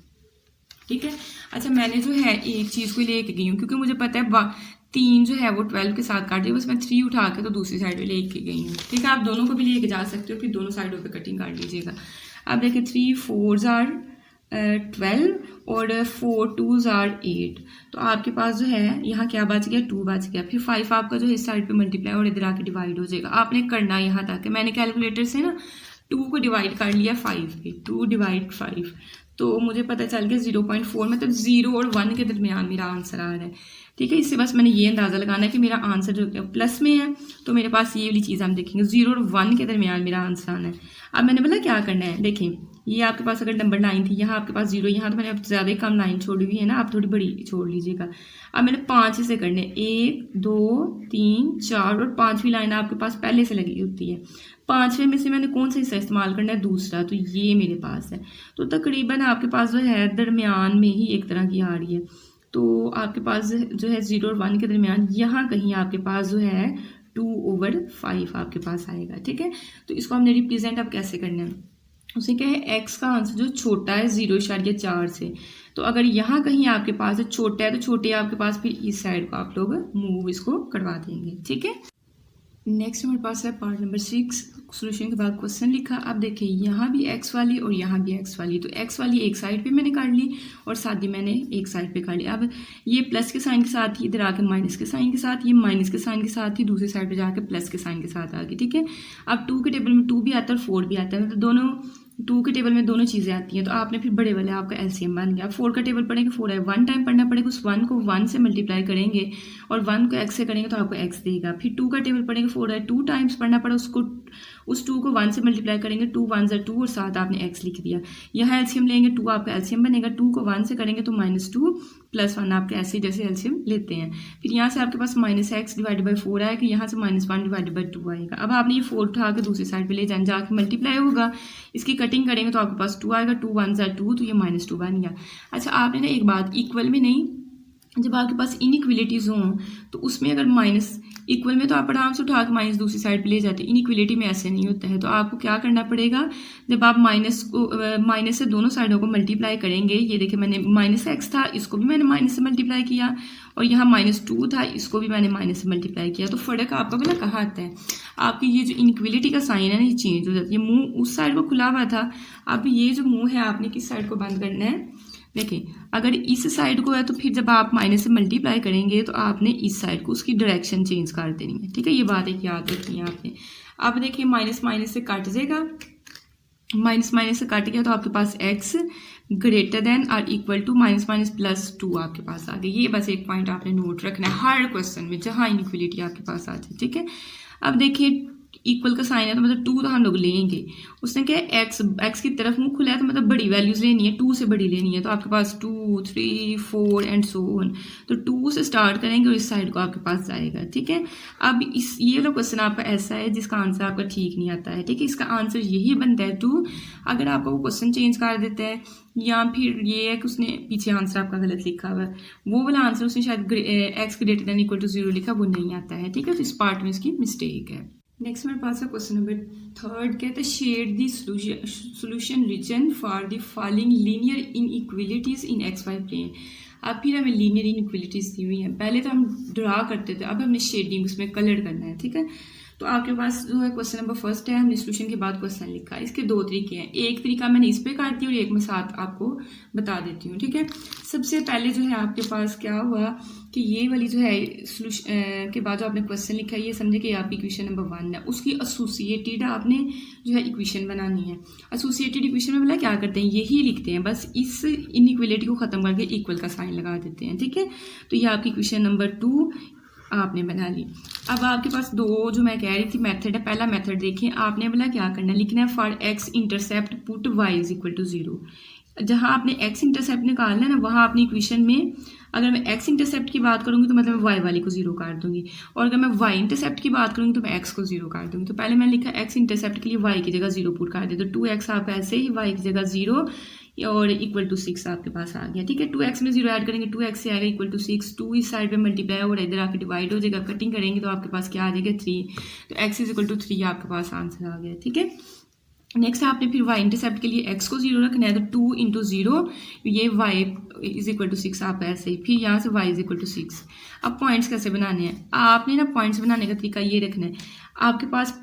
ठीक है। अच्छा मैंने जो है एक चीज़ को लेके गई हूँ क्योंकि मुझे पता है 3 जो है वो 12 के साथ काट दिया, बस मैं 3 उठा के तो दूसरी साइड पे लेके गई हूँ, ठीक है। आप दोनों को भी लेके जा सकते हो, फिर दोनों साइडों पे कटिंग कर लीजिएगा। अब देखिए 3 4s are 12 और 4 2s are 8। तो आपके पास जो है यहाँ क्या बच गया, 2 बच गया। फिर 5 आपका जो है इस साइड पे मल्टीप्लाई और इधर आके डिवाइड हो जाएगा। आपने करना यहाँ तक, मैंने कैलकुलेटर से ना 2 को डिवाइड कर लिया 5 पे, 2 डिवाइड 5, तो मुझे पता चल गया 0.4, मतलब 0 और 1 के दरमियान मेरा आंसर आ रहा है, ठीक है। इससे बस मैंने ये अंदाज़ा लगाना है कि मेरा आंसर जो प्लस में है तो मेरे पास ये वाली चीज़ हम देखेंगे, 0 और 1 के दरमियान मेरा आंसर आना है। अब मैंने बोला क्या करना है, देखें ये आपके पास अगर नंबर 9 थी, यहाँ आपके पास 0, यहाँ तो मैंने अब ज़्यादा ही कम लाइन छोड़ी हुई है ना, आप थोड़ी बड़ी छोड़ लीजिएगा। अब मैंने 5 से करने, 1 2 3 4 और 5वीं लाइन आपके पास पहले से लगी होती है। 5वें में से मैंने कौन सा हिस्सा इस्तेमाल करना है, दूसरा, तो ये मेरे पास है। तो तकरीबन आपके पास जो है दरमियान में ही एक तरह की आ रही है। तो आपके पास जो है 0 और 1 के दरमियान यहाँ कहीं आपके पास जो है 2/5 आपके पास आएगा, ठीक है। तो इसको हमने रिप्रेजेंट अब कैसे करना है, उसे क्या है, एक्स का आंसर जो छोटा है 0.4 से, तो अगर यहाँ कहीं आपके पास छोटा है तो छोटे आपके पास फिर इस साइड को आप लोग मूव इसको करवा देंगे, ठीक है। नेक्स्ट हमारे पास है पार्ट नंबर 6। सोल्यूशन के बाद क्वेश्चन लिखा। अब देखिए यहाँ भी एक्स वाली और यहाँ भी एक्स वाली, तो एक्स वाली एक साइड पे मैंने काट ली और साथ ही मैंने एक साइड पे काट ली। अब ये प्लस के साइन के साथ ही इधर आके माइनस के साइन के साथ, ये माइनस के साइन के साथ ही दूसरी साइड पे जाके प्लस के साइन के साथ आ गई, ठीक है। अब 2 के टेबल में 2 भी आता है और 4 भी आता है, मतलब दोनों 2 के टेबल में दोनों चीज़ें आती हैं, तो आपने फिर बड़े वाले आपका एलसीएम बन गया। 4 का टेबल पढ़ेंगे 4 है, 1 टाइम पढ़ना पड़ेगा, उस 1 को 1 से मल्टीप्लाई करेंगे और 1 को एक्स से करेंगे तो आपको एक्स देगा। फिर 2 का टेबल पढ़ेंगे 4 है, 2 टाइम्स पढ़ना पड़ा, उसको उस 2 को 1 से मल्टीप्लाई करेंगे, 2 1s are 2 और साथ आपने एक्स लिख दिया। यहाँ एलसीएम लेंगे, 2 आपका एलसीएम बनेगा, 2 को 1 से करेंगे तो -2 + 1 आपके ऐसे जैसे एलसीएम लेते हैं। फिर यहाँ से आपके पास -x / 4 आएगा, यहाँ से -1 / 2 आएगा। अब आपने ये 4 उठा के दूसरी साइड पे ले जाना, जाके मल्टीप्लाई होगा, इसकी कटिंग करेंगे तो आपके पास 2 आएगा, 2 1s are 2, तो ये -2 बन गया। अच्छा आपने ना एक बात, इक्वल में नहीं, जब आपके पास इनइक्वलिटीज़ हों तो उसमें अगर माइनस, इक्वल में तो आप आराम से उठा के माइनस दूसरी साइड पे ले जाते हैं, इनइक्वलिटी में ऐसे नहीं होता है। तो आपको क्या करना पड़ेगा, जब आप माइनस से दोनों साइडों को मल्टीप्लाई करेंगे, ये देखिए मैंने -x था, इसको भी मैंने माइनस से मल्टीप्लाई किया, और यहाँ -2 था, इसको भी मैंने माइनस से मल्टीप्लाई किया। तो फ़र्क आपका बोला कहाँ आता है, आपकी ये जो इनइक्वलिटी का साइन है ना, ये चेंज हो जाता है। ये मुँह उस साइड को खुला हुआ था, अब ये जो मुँह है आपने किस साइड को बंद करना है, देखें अगर इस साइड को है तो फिर जब आप माइनस से मल्टीप्लाई करेंगे तो आपने इस साइड को उसकी डायरेक्शन चेंज कर देनी है, ठीक है। ये बात एक याद रखनी है आपने। अब देखिए माइनस माइनस से कट जाएगा, माइनस माइनस से कट गया तो आपके पास x ग्रेटर देन और equal to minus minus plus 2 आपके पास आ गया। ये बस एक पॉइंट आपने नोट रखना है हर क्वेश्चन में जहाँ इनइक्वलिटी आपके पास आ जाए, ठीक है। अब देखिए इक्वल का साइन है तो मतलब 2 तो हम लोग लेंगे, उसने क्या x की तरफ मुंह खुला है तो मतलब बड़ी वैल्यूज लेनी है, 2 से बड़ी लेनी है। तो आपके पास 2 3 4 एंड सो ऑन, तो 2 से स्टार्ट करेंगे और इस साइड को आपके पास जाएगा, ठीक है। अब इस ये वाला क्वेश्चन आपका ऐसा है जिसका आंसर आपका ठीक नहीं आता है, ठीक है। इसका आंसर यही बनता है 2। अगर आपका वो क्वेश्चन चेंज कर देता है या फिर ये है कि उसने पीछे आंसर आपका गलत लिखा हुआ है, वो वाला आंसर उसने शायद x greater than equal to 0 लिखा, वो नहीं आता है, ठीक है। तो इस पार्ट में इसकी मिस्टेक है। नेक्स्ट मेरे पास है क्वेश्चन नंबर 3, कहते हैं shade the solution region for the following linear inequalities in XY plane. अब फिर हमें लीनियर इनइक्वालिटीज दी हुई हैं, पहले तो हम ड्रा करते थे, अब हमने शेडिंग उसमें कलर करना है, ठीक है। तो आपके पास जो है क्वेश्चन नंबर 1 है, हमने सोल्यूशन के बाद क्वेश्चन लिखा है। इसके 2 तरीके हैं, एक तरीका मैंने इस पे करती हूँ और एक मैं साथ आपको बता देती हूँ, ठीक है। सबसे पहले जो है आपके पास क्या हुआ कि ये वाली जो है सोल्यूशन के बाद जो आपने क्वेश्चन लिखा है, ये समझे कि आपकी इक्वेशन नंबर 1 है, उसकी एसोसिएटेड आपने जो है इक्वेशन बनानी है। एसोसिएटेड इक्वेशन में बोला क्या करते हैं, यही लिखते हैं, बस इस इनइक्वालिटी को खत्म करके इक्वल का साइन लगा देते हैं, ठीक है। तो ये आपकी इक्वेशन नंबर 2 आपने बना ली। अब आपके पास 2 जो मैं कह रही थी मेथड है, पहला मेथड देखिए, आपने बोला क्या करना है, लिखना है for x intercept put y is equal to 0। जहाँ आपने x इंटरसेप्ट निकालना है ना, वहाँ अपनी इक्वेशन में अगर मैं x इंटरसेप्ट की बात करूँगी तो मतलब मैं y वाली को 0 कर दूंगी, और अगर मैं y इंटरसेप्ट की बात करूँगी तो मैं x को 0 कर दूंगी। तो पहले मैंने लिखा x इंटरसेप्ट के लिए y की जगह 0 पुट कर दिया, तो 2x आप ऐसे ही y की जगह 0 और इक्वल टू 6 आपके पास आ गया, ठीक है। 2x में 0 ऐड करेंगे, 2x से आएगा इक्वल टू 6, 2 इस साइड पे मल्टीप्लाई और इधर आके डिवाइड हो जाएगा, कटिंग करेंगे तो आपके पास क्या आ जाएगा 3, तो x इज इक्वल टू 3 आपके पास आंसर आ गया, ठीक है। नेक्स्ट आपने फिर y इंटरसेप्ट के लिए x को 0 रखना है, तो 2 इंटू 0 ये y इज इक्वल टू 6 आप ऐसे ही, फिर यहाँ से y इज इक्वल टू 6। अब पॉइंट्स कैसे बनाने हैं, आपने ना पॉइंट्स बनाने का तरीका ये रखना है, आपके पास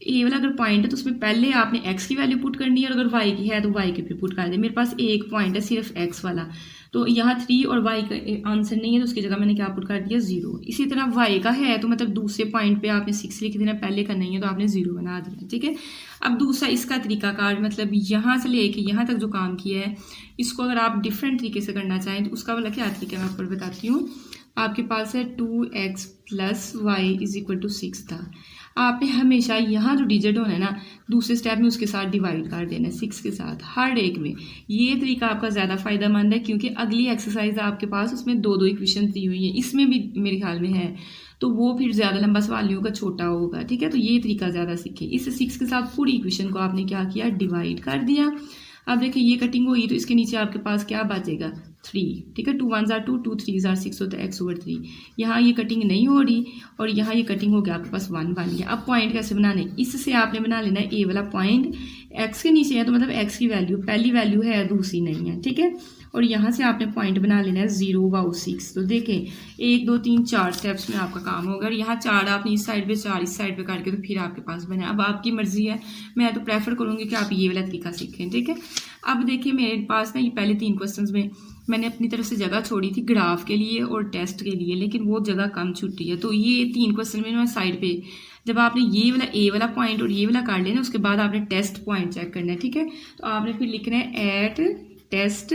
ए वाला अगर पॉइंट है तो उसमें पहले आपने x की वैल्यू पुट करनी है, और अगर y की है तो y की फिर पुट कर दे। मेरे पास एक पॉइंट है सिर्फ x वाला, तो यहाँ 3 और y का आंसर नहीं है, तो उसकी जगह मैंने क्या पुट कर दिया 0। इसी तरह y का है तो मतलब दूसरे पॉइंट पे आपने 6 लिख देना, पहले का नहीं है तो आपने 0 बना दिया, ठीक है। अब दूसरा इसका तरीकाकार, मतलब यहाँ से लेके यहाँ तक जो काम किया है, इसको अगर आप डिफरेंट तरीके से करना चाहें तो उसका वाला क्या तरीका मैं आपको बताती हूँ। आपके पास है 2x plus y is equal to 6 था, आपने हमेशा यहाँ जो डिजिट होना है ना, दूसरे स्टेप में उसके साथ डिवाइड कर देना है 6 के साथ हर एक में। ये तरीका आपका ज़्यादा फायदेमंद है, क्योंकि अगली एक्सरसाइज आपके पास उसमें 2 इक्वेशन दी हुई है, इसमें भी मेरे ख्याल में है, तो वो फिर ज़्यादा लंबा सवाल नहीं होगा, छोटा होगा, ठीक है। तो ये तरीका ज़्यादा सीखें। इस 6 के साथ पूरी इक्वेशन को आपने क्या किया, डिवाइड कर दिया। अब देखिए ये कटिंग हुई तो इसके नीचे आपके पास क्या बचेगा 3, ठीक है। 2 1 2 2 3 6 होता है x/3। यहाँ ये कटिंग नहीं हो रही और यहाँ ये कटिंग हो गया, आपके पास 1 बन गया। अब पॉइंट कैसे बनाने, इससे आपने बना लेना है ए वाला पॉइंट, x के नीचे है तो मतलब x की वैल्यू पहली वैल्यू है, दूसरी नहीं है, ठीक है। और यहाँ से आपने पॉइंट बना लेना है 0 वाओ 6। तो देखें 1 2 3 4 स्टेप्स में आपका काम होगा, और यहाँ 4 आपने इस साइड पे 4 इस साइड पे करके तो फिर आपके पास बना। अब आपकी मर्जी है, मैं तो प्रेफर करूँगी कि आप ये वाला तरीका सीखें, ठीक है। अब देखिए मेरे पास ना ये पहले 3 क्वेश्चंस में मैंने अपनी तरफ से जगह छोड़ी थी ग्राफ के लिए और टेस्ट के लिए, लेकिन वो जगह कम छुट्टी है, तो ये 3 क्वेश्चन में मैं साइड पे जब आपने ये वाला ए वाला पॉइंट और ये वाला कर लेना, उसके बाद आपने टेस्ट पॉइंट चेक करना है, ठीक है। तो आपने फिर लिखना है एट टेस्ट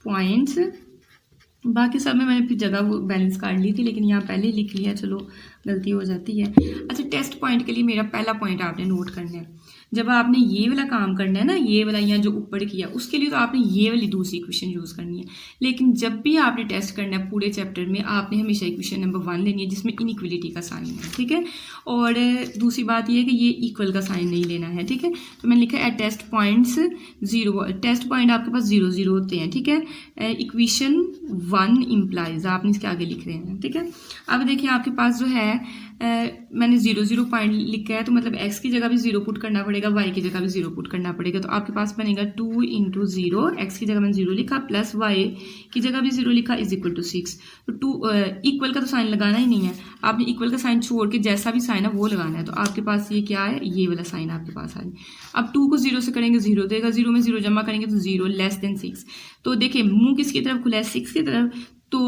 पॉइंट्स, बाकी सब में मैंने फिर जगह वो बैलेंस कर ली थी, लेकिन यहाँ पहले लिख लिया, चलो गलती हो जाती है। अच्छा, टेस्ट पॉइंट के लिए मेरा पहला पॉइंट आपने नोट करना है, जब आपने ये वाला काम करना है ना, ये वाला यहाँ जो ऊपर किया, उसके लिए तो आपने ये वाली दूसरी इक्वेशन यूज़ करनी है। लेकिन जब भी आपने टेस्ट करना है पूरे चैप्टर में, आपने हमेशा इक्वेशन नंबर 1 लेनी है जिसमें इनइक्वलिटी का साइन है, ठीक है। और दूसरी बात ये है कि ये इक्वल का साइन नहीं लेना है, ठीक है। तो मैंने लिखा है टेस्ट पॉइंट्स 0, टेस्ट पॉइंट आपके पास 0 0 होते हैं, ठीक है। इक्वेशन 1 इम्प्लाइज आपने इसके आगे लिख रहे हैं, ठीक है। अब देखिए आपके पास जो है मैंने 0 0 पॉइंट लिखा है, तो मतलब x की जगह भी 0 पुट करना पड़ेगा, y की जगह भी 0 पुट करना पड़ेगा। तो आपके पास बनेगा 2 इंटू 0, एक्स की जगह मैंने 0 लिखा, प्लस y की जगह भी 0 लिखा, इज इक्वल टू 6। तो 2 इक्वल का तो साइन लगाना ही नहीं है, आपने इक्वल का साइन छोड़ के जैसा भी साइन है वो लगाना है। तो आपके पास ये क्या है, ये वाला साइन आपके पास आ गया। अब 2 को 0 से करेंगे 0 देगा, 0 में 0 जमा करेंगे तो 0 लेस देन 6। तो देखिए मुंह किसकी तरफ खुला है, 6 की तरफ। तो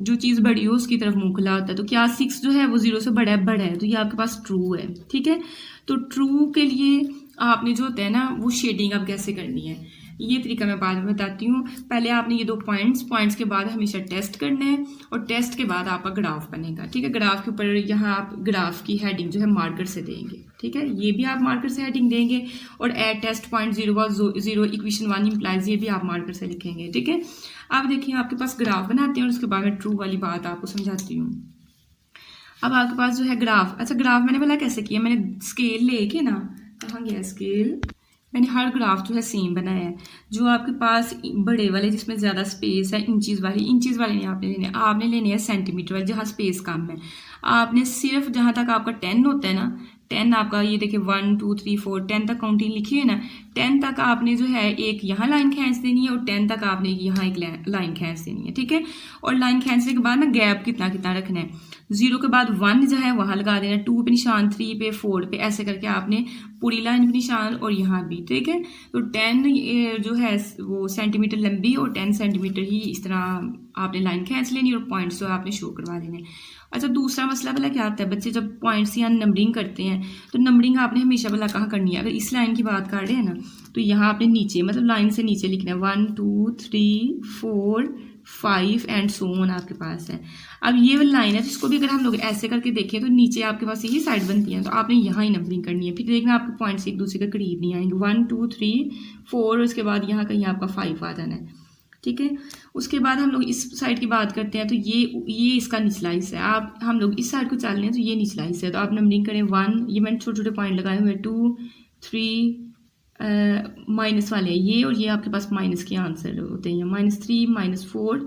जो चीज़ बड़ी हो उसकी तरफ मुंह खुला होता है। तो क्या 6 जो है वो 0 से बड़ा है, तो ये आपके पास ट्रू है। ठीक है, तो ट्रू के लिए आपने जो होता है ना वो शेडिंग अब कैसे करनी है, ये तरीका मैं बाद में बताती हूँ। पहले आपने ये 2 पॉइंट्स के बाद हमेशा टेस्ट करना है, और टेस्ट के बाद आपका ग्राफ बनेगा। ठीक है, ग्राफ के ऊपर यहाँ आप ग्राफ की हेडिंग जो है मार्कर से देंगे। ठीक है, ये भी आप मार्कर से हेडिंग देंगे, और at test point 0 equation 1 implies, ये भी आप मार्कर से लिखेंगे। ठीक है, अब देखिए आपके पास ग्राफ बनाते हैं और उसके बाद मैं ट्रू वाली बात आपको समझाती हूँ। अब आपके पास जो है ग्राफ, अच्छा ग्राफ मैंने बोला कैसे किया, मैंने स्केल लेके ना, कहाँ गया स्केल, मैंने हर ग्राफ जो है सेम बनाया है। जो आपके पास बड़े वाले जिसमें ज़्यादा स्पेस है, इंचज़ वाले नहीं आपने लेने हैं सेंटीमीटर वाले, जहाँ स्पेस कम है। आपने सिर्फ जहाँ तक आपका 10 होता है ना, 10 आपका ये देखिए 1 2 3 4 10 तक काउंटिंग लिखी है ना, 10 तक आपने जो है एक यहाँ लाइन खींच देनी है, और 10 तक आपने यहाँ एक लाइन खींच देनी है। ठीक है, और लाइन खींचने के बाद ना गैप कितना कितना रखना है, 0 के बाद 1 जो है वहाँ लगा देना, 2 पे निशान, 3 पे, 4 पे, ऐसे करके आपने पूरी लाइन पे निशान, और यहाँ भी। ठीक है, तो 10 जो है वो सेंटीमीटर लंबी और 10 सेंटीमीटर ही इस तरह आपने लाइन खींच लेनी, और पॉइंट्स जो आपने शो करवा देने। अच्छा दूसरा मसला भला क्या आता है, बच्चे जब पॉइंट्स या नंबरिंग करते हैं, तो नंबरिंग आपने हमेशा भला कहाँ करनी है, अगर इस लाइन की बात कर रहे हैं ना, तो यहाँ आपने नीचे मतलब लाइन से नीचे लिखना है, 1 2 3 4 5 एंड सो ऑन आपके पास है। अब ये वाली लाइन है जिसको भी अगर हम लोग ऐसे करके देखें तो नीचे आपके पास यही साइड बनती है, तो आपने यहाँ ही नंबरिंग करनी है। फिर देखना आपके पॉइंट्स एक दूसरे के करीब नहीं आएंगे, 1 2 3 4, उसके बाद यहाँ कहीं आपका 5 आ जाना है। ठीक है, उसके बाद हम लोग इस साइड की बात करते हैं, तो ये इसका निचला हिस्सा है। आप हम लोग इस साइड को चल रहे हैं तो ये निचला हिस्सा है, तो आप नंबरिंग करें 1, ये मैंने छोटे छोटे पॉइंट लगाए हुए, 2 3 माइनस वाले हैं ये, और ये आपके पास माइनस के आंसर होते हैं, -3 -4,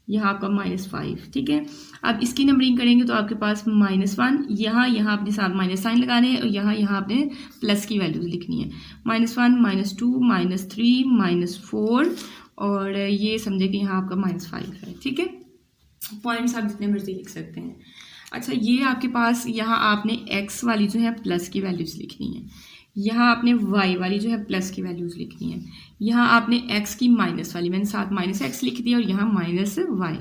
यहाँ आपका -5। ठीक है, अब इसकी नंबरिंग करेंगे तो आपके पास -1, यहाँ अपने साथ माइनस साइन लगाने हैं, और यहाँ आपने प्लस की वैल्यूज लिखनी है, -1 -2 -3 -4, और ये समझे कि यहाँ आपका -5 है। ठीक है, पॉइंट्स आप जितने मर्जी लिख सकते हैं। अच्छा ये आपके पास यहाँ आपने x वाली जो है प्लस की वैल्यूज लिखनी है, यहाँ आपने y वाली जो है प्लस की वैल्यूज लिखनी है, यहाँ आपने x की माइनस वाली, मैंने साथ -x लिख दिया, और यहाँ -y,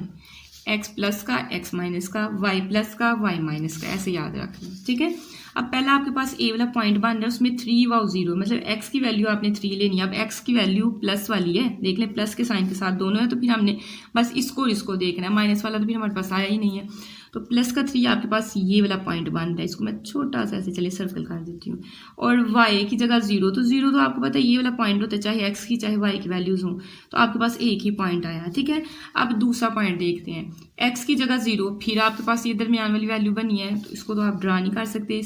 x प्लस का, x माइनस का, y प्लस का, y माइनस का, ऐसे याद रखना। ठीक है, अब पहला आपके पास ए वाला पॉइंट बन रहा है, उसमें 3 व 0, मतलब x की वैल्यू आपने 3 लेनी है। अब x की वैल्यू प्लस वाली है, देख लें प्लस के साइन के साथ दोनों है, तो फिर हमने बस इसको देखना है, माइनस वाला तो फिर हमारे पास आया ही नहीं है। तो प्लस का 3 आपके पास ये वाला पॉइंट बन रहा है, इसको मैं छोटा सा ऐसे चलिए सर्कल कर देती हूँ, और y की जगह 0, तो 0 तो आपको पता है ये वाला पॉइंट होता है, चाहे x की चाहे y की वैल्यूज हों, तो आपके पास एक ही पॉइंट आया। ठीक है, अब दूसरा पॉइंट देखते हैं, x की जगह 0, फिर आपके पास ये दरमियान वाली वैल्यू बनी है, तो इसको तो आप ड्रा नहीं कर सकते,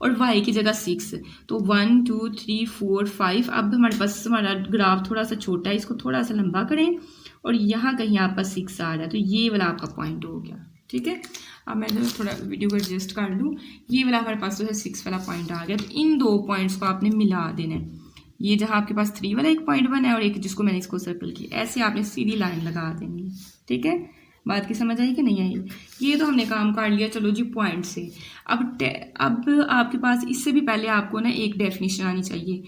और y की जगह 6, तो 1 2 3 4 5। अब हमारे पास हमारा ग्राफ थोड़ा सा छोटा है, इसको थोड़ा सा लंबा करें, और यहाँ कहीं आपका 6 आ रहा है, तो ये वाला आपका पॉइंट हो गया। ठीक है, अब मैं जो थोड़ा वीडियो को एडजस्ट कर लूँ, ये वाला हमारे पास जो है 6 वाला पॉइंट आ गया। तो इन 2 पॉइंट्स को आपने मिला देना है, ये जहाँ आपके पास 3 वाला एक पॉइंट बना है, और एक जिसको मैंने इसको सर्कल किया, ऐसे आपने सीधी लाइन लगा देनी है। ठीक है, बात की समझ आई कि नहीं आई? ये तो हमने काम कर लिया, चलो जी पॉइंट से। अब आपके पास इससे भी पहले आपको ना एक डेफिनेशन आनी चाहिए,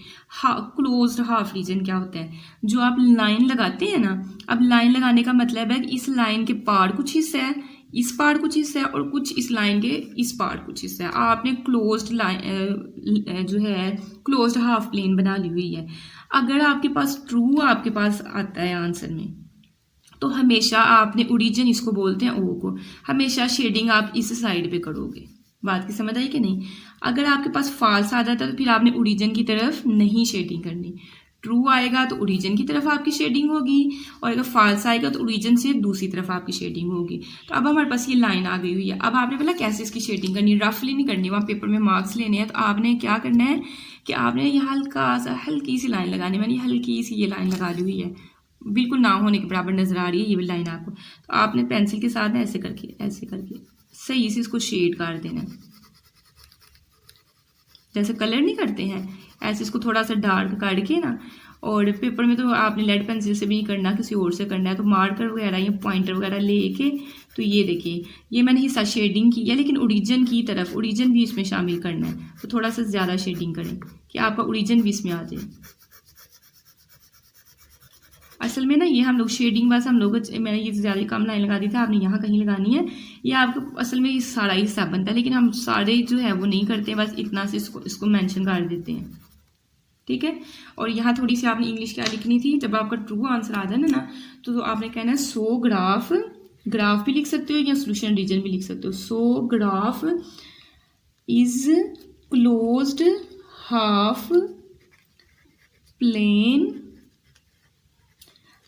क्लोज्ड हाफ रीजन क्या होता है। जो आप लाइन लगाते हैं ना, अब लाइन लगाने का मतलब है कि इस लाइन के पार कुछ हिस्सा है, इस पार कुछ हिस्सा है, और कुछ इस लाइन के इस पार कुछ हिस्सा है। आपने क्लोज्ड लाइन जो है क्लोज्ड हाफ प्लेन बना ली हुई है। अगर आपके पास ट्रू आपके पास आता है आंसर में, तो हमेशा आपने ओरिजिन, इसको बोलते हैं ओ को, हमेशा शेडिंग आप इस साइड पे करोगे। बात की समझ आई कि नहीं? अगर आपके पास फॉल्स आ जाता है तो फिर आपने ओरिजिन की तरफ नहीं शेडिंग करनी, ट्रू आएगा तो ओरिजिन की तरफ आपकी शेडिंग होगी, और अगर फॉल्स आएगा तो ओरिजिन से दूसरी तरफ आपकी शेडिंग होगी। तो अब हमारे पास ये लाइन आ गई हुई है। अब आपने बोला कैसे इसकी शेडिंग करनी, रफली नहीं करनी, वहाँ पेपर में मार्क्स लेने हैं। तो आपने क्या करना है कि आपने ये हल्की सी लाइन लगानी, मैंने हल्की सी ये लाइन लगा ली हुई है, बिल्कुल ना होने के बराबर नजर आ रही है ये लाइन आपको। तो आपने पेंसिल के साथ ऐसे करके सही से इसको शेड कर देना है। जैसे कलर नहीं करते हैं ऐसे इसको थोड़ा सा डार्क करके ना, और पेपर में तो आपने लेड पेंसिल से भी नहीं करना, किसी और से करना है, तो मार्कर वगैरह या पॉइंटर वगैरह लेके, तो ये देखिए ये मैंने हिस्सा शेडिंग की है, लेकिन ओरिजिन की तरफ, ओरिजिन भी इसमें शामिल करना है, तो थोड़ा सा ज़्यादा शेडिंग करें कि आपका ओरिजिन भी इसमें आ जाए। असल में ना ये हम लोग शेडिंग बस हम लोग, मैंने ये ज़्यादा कम लाइन लगा दी थी, आपने यहाँ कहीं लगानी है, ये आपको असल में ये सारा हिस्सा बनता है, लेकिन हम सारे जो है वो नहीं करते, बस इतना से इसको मेंशन कर देते हैं, ठीक है। और यहाँ थोड़ी सी आपने इंग्लिश क्या लिखनी थी, जब आपका ट्रू आंसर आ जाए ना तो आपने कहना है सो ग्राफ, ग्राफ भी लिख सकते हो या सोल्यूशन रीजन भी लिख सकते हो। So graph is closed half plane.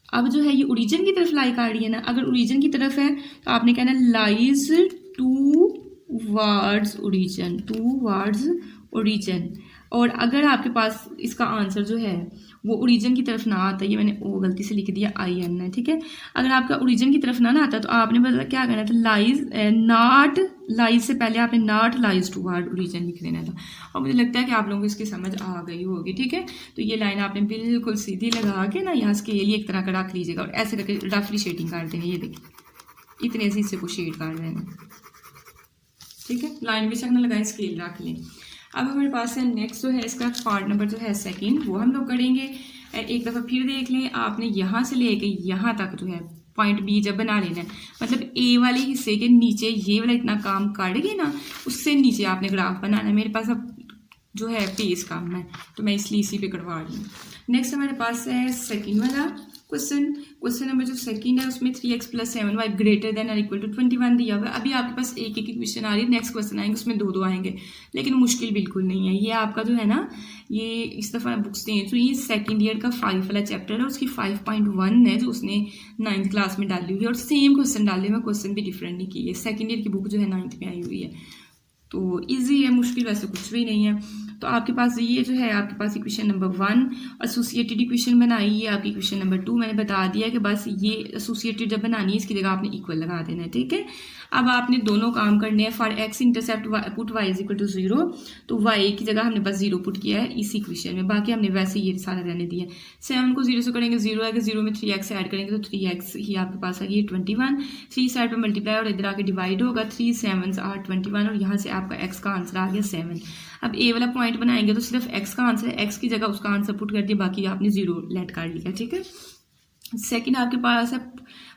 अब जो है ये ओरिजिन की तरफ लाई कर रही है ना, अगर ओरिजिन की तरफ है तो आपने कहना lies towards origin, towards origin. और अगर आपके पास इसका आंसर जो है वो ओरिजिन की तरफ ना आता, ये मैंने ओ गलती से लिख दिया IN है, ठीक है। अगर आपका ओरिजिन की तरफ ना आता तो आपने मतलब क्या करना था, लाइज नॉट, लाइज से पहले आपने not lies toward origin लिख देना था। और मुझे लगता है कि आप लोगों को इसकी समझ आ गई होगी, ठीक है। तो ये लाइन आपने बिल्कुल सीधी लगा के ना यहाँ स्केल ही एक तरह का रख लीजिएगा और ऐसे करके रफली शेडिंग कर देंगे, ये देखिए इतने से हिस्से को शेड कर देना, ठीक है। लाइन भी सकना लगाए, स्केल रख लें। अब हमारे पास है नेक्स्ट जो है इसका पार्ट नंबर जो है सेकंड, वो हम लोग करेंगे। एक दफ़ा फिर देख लें, आपने यहाँ से लेके यहाँ तक जो है पॉइंट बी जब बना लेना है, मतलब ए वाले हिस्से के नीचे ये वाला इतना काम काट गए ना, उससे नीचे आपने ग्राफ बनाना है। मेरे पास अब जो है पेज काम है तो मैं इसलिए इसी पे करवा रही हूँ। नेक्स्ट हमारे पास है सेकंड वाला क्वेश्चन। क्वेश्चन नंबर जो सेकंड है उसमें 3x + 7y ग्रेटर देन और इक्वल टू 21 दिया हुआ है। अभी आपके पास एक एक क्वेश्चन आ रही है, नेक्स्ट क्वेश्चन आएंगे उसमें दो दो आएंगे, लेकिन मुश्किल बिल्कुल नहीं है। ये आपका जो है ना, ये इस दफ़ा बुक्स चेंज हुई, ये सेकंड ईयर का 5 वाला चैप्टर है, उसकी 5.1 है जो उसने 9th क्लास में डाली हुई है, और सेम क्वेश्चन डाले हुए, क्वेश्चन भी डिफरेंट नहीं किए। सेकंड ईयर की बुक जो है 9th में आई हुई है, तो ईजी है, मुश्किल वैसे कुछ भी नहीं है। तो आपके पास ये जो है, आपके पास इक्वेशन नंबर 1 एसोसिएटेड इक्वेशन बनाई है, आपकी इक्वेशन नंबर 2 मैंने बता दिया कि बस ये एसोसिएटेड जब बनानी है इसकी जगह आपने इक्वल लगा देना है, ठीक है। अब आपने दोनों काम करने हैं। For x intercept put y is equal to 0, तो y की जगह हमने बस 0 पुट किया है इस इक्वेशन में, बाकी हमने वैसे ये सारा रहने दिया। 7 को 0 से करेंगे 0 आएगा, 0 में 3x ऐड करेंगे तो 3x ही आपके पास आ गई 21। 3 साइड पर मल्टीप्लाई और इधर आके डिवाइड होगा, 3 7 are 21 और यहाँ से आपका x का आंसर आ गया 7। अब ए वाला पॉइंट बनाएंगे तो सिर्फ x का आंसर है, x की जगह उसका आंसर पुट कर दिया, बाकी आपने 0 लेट कर लिया, ठीक है। सेकंड आपके पास है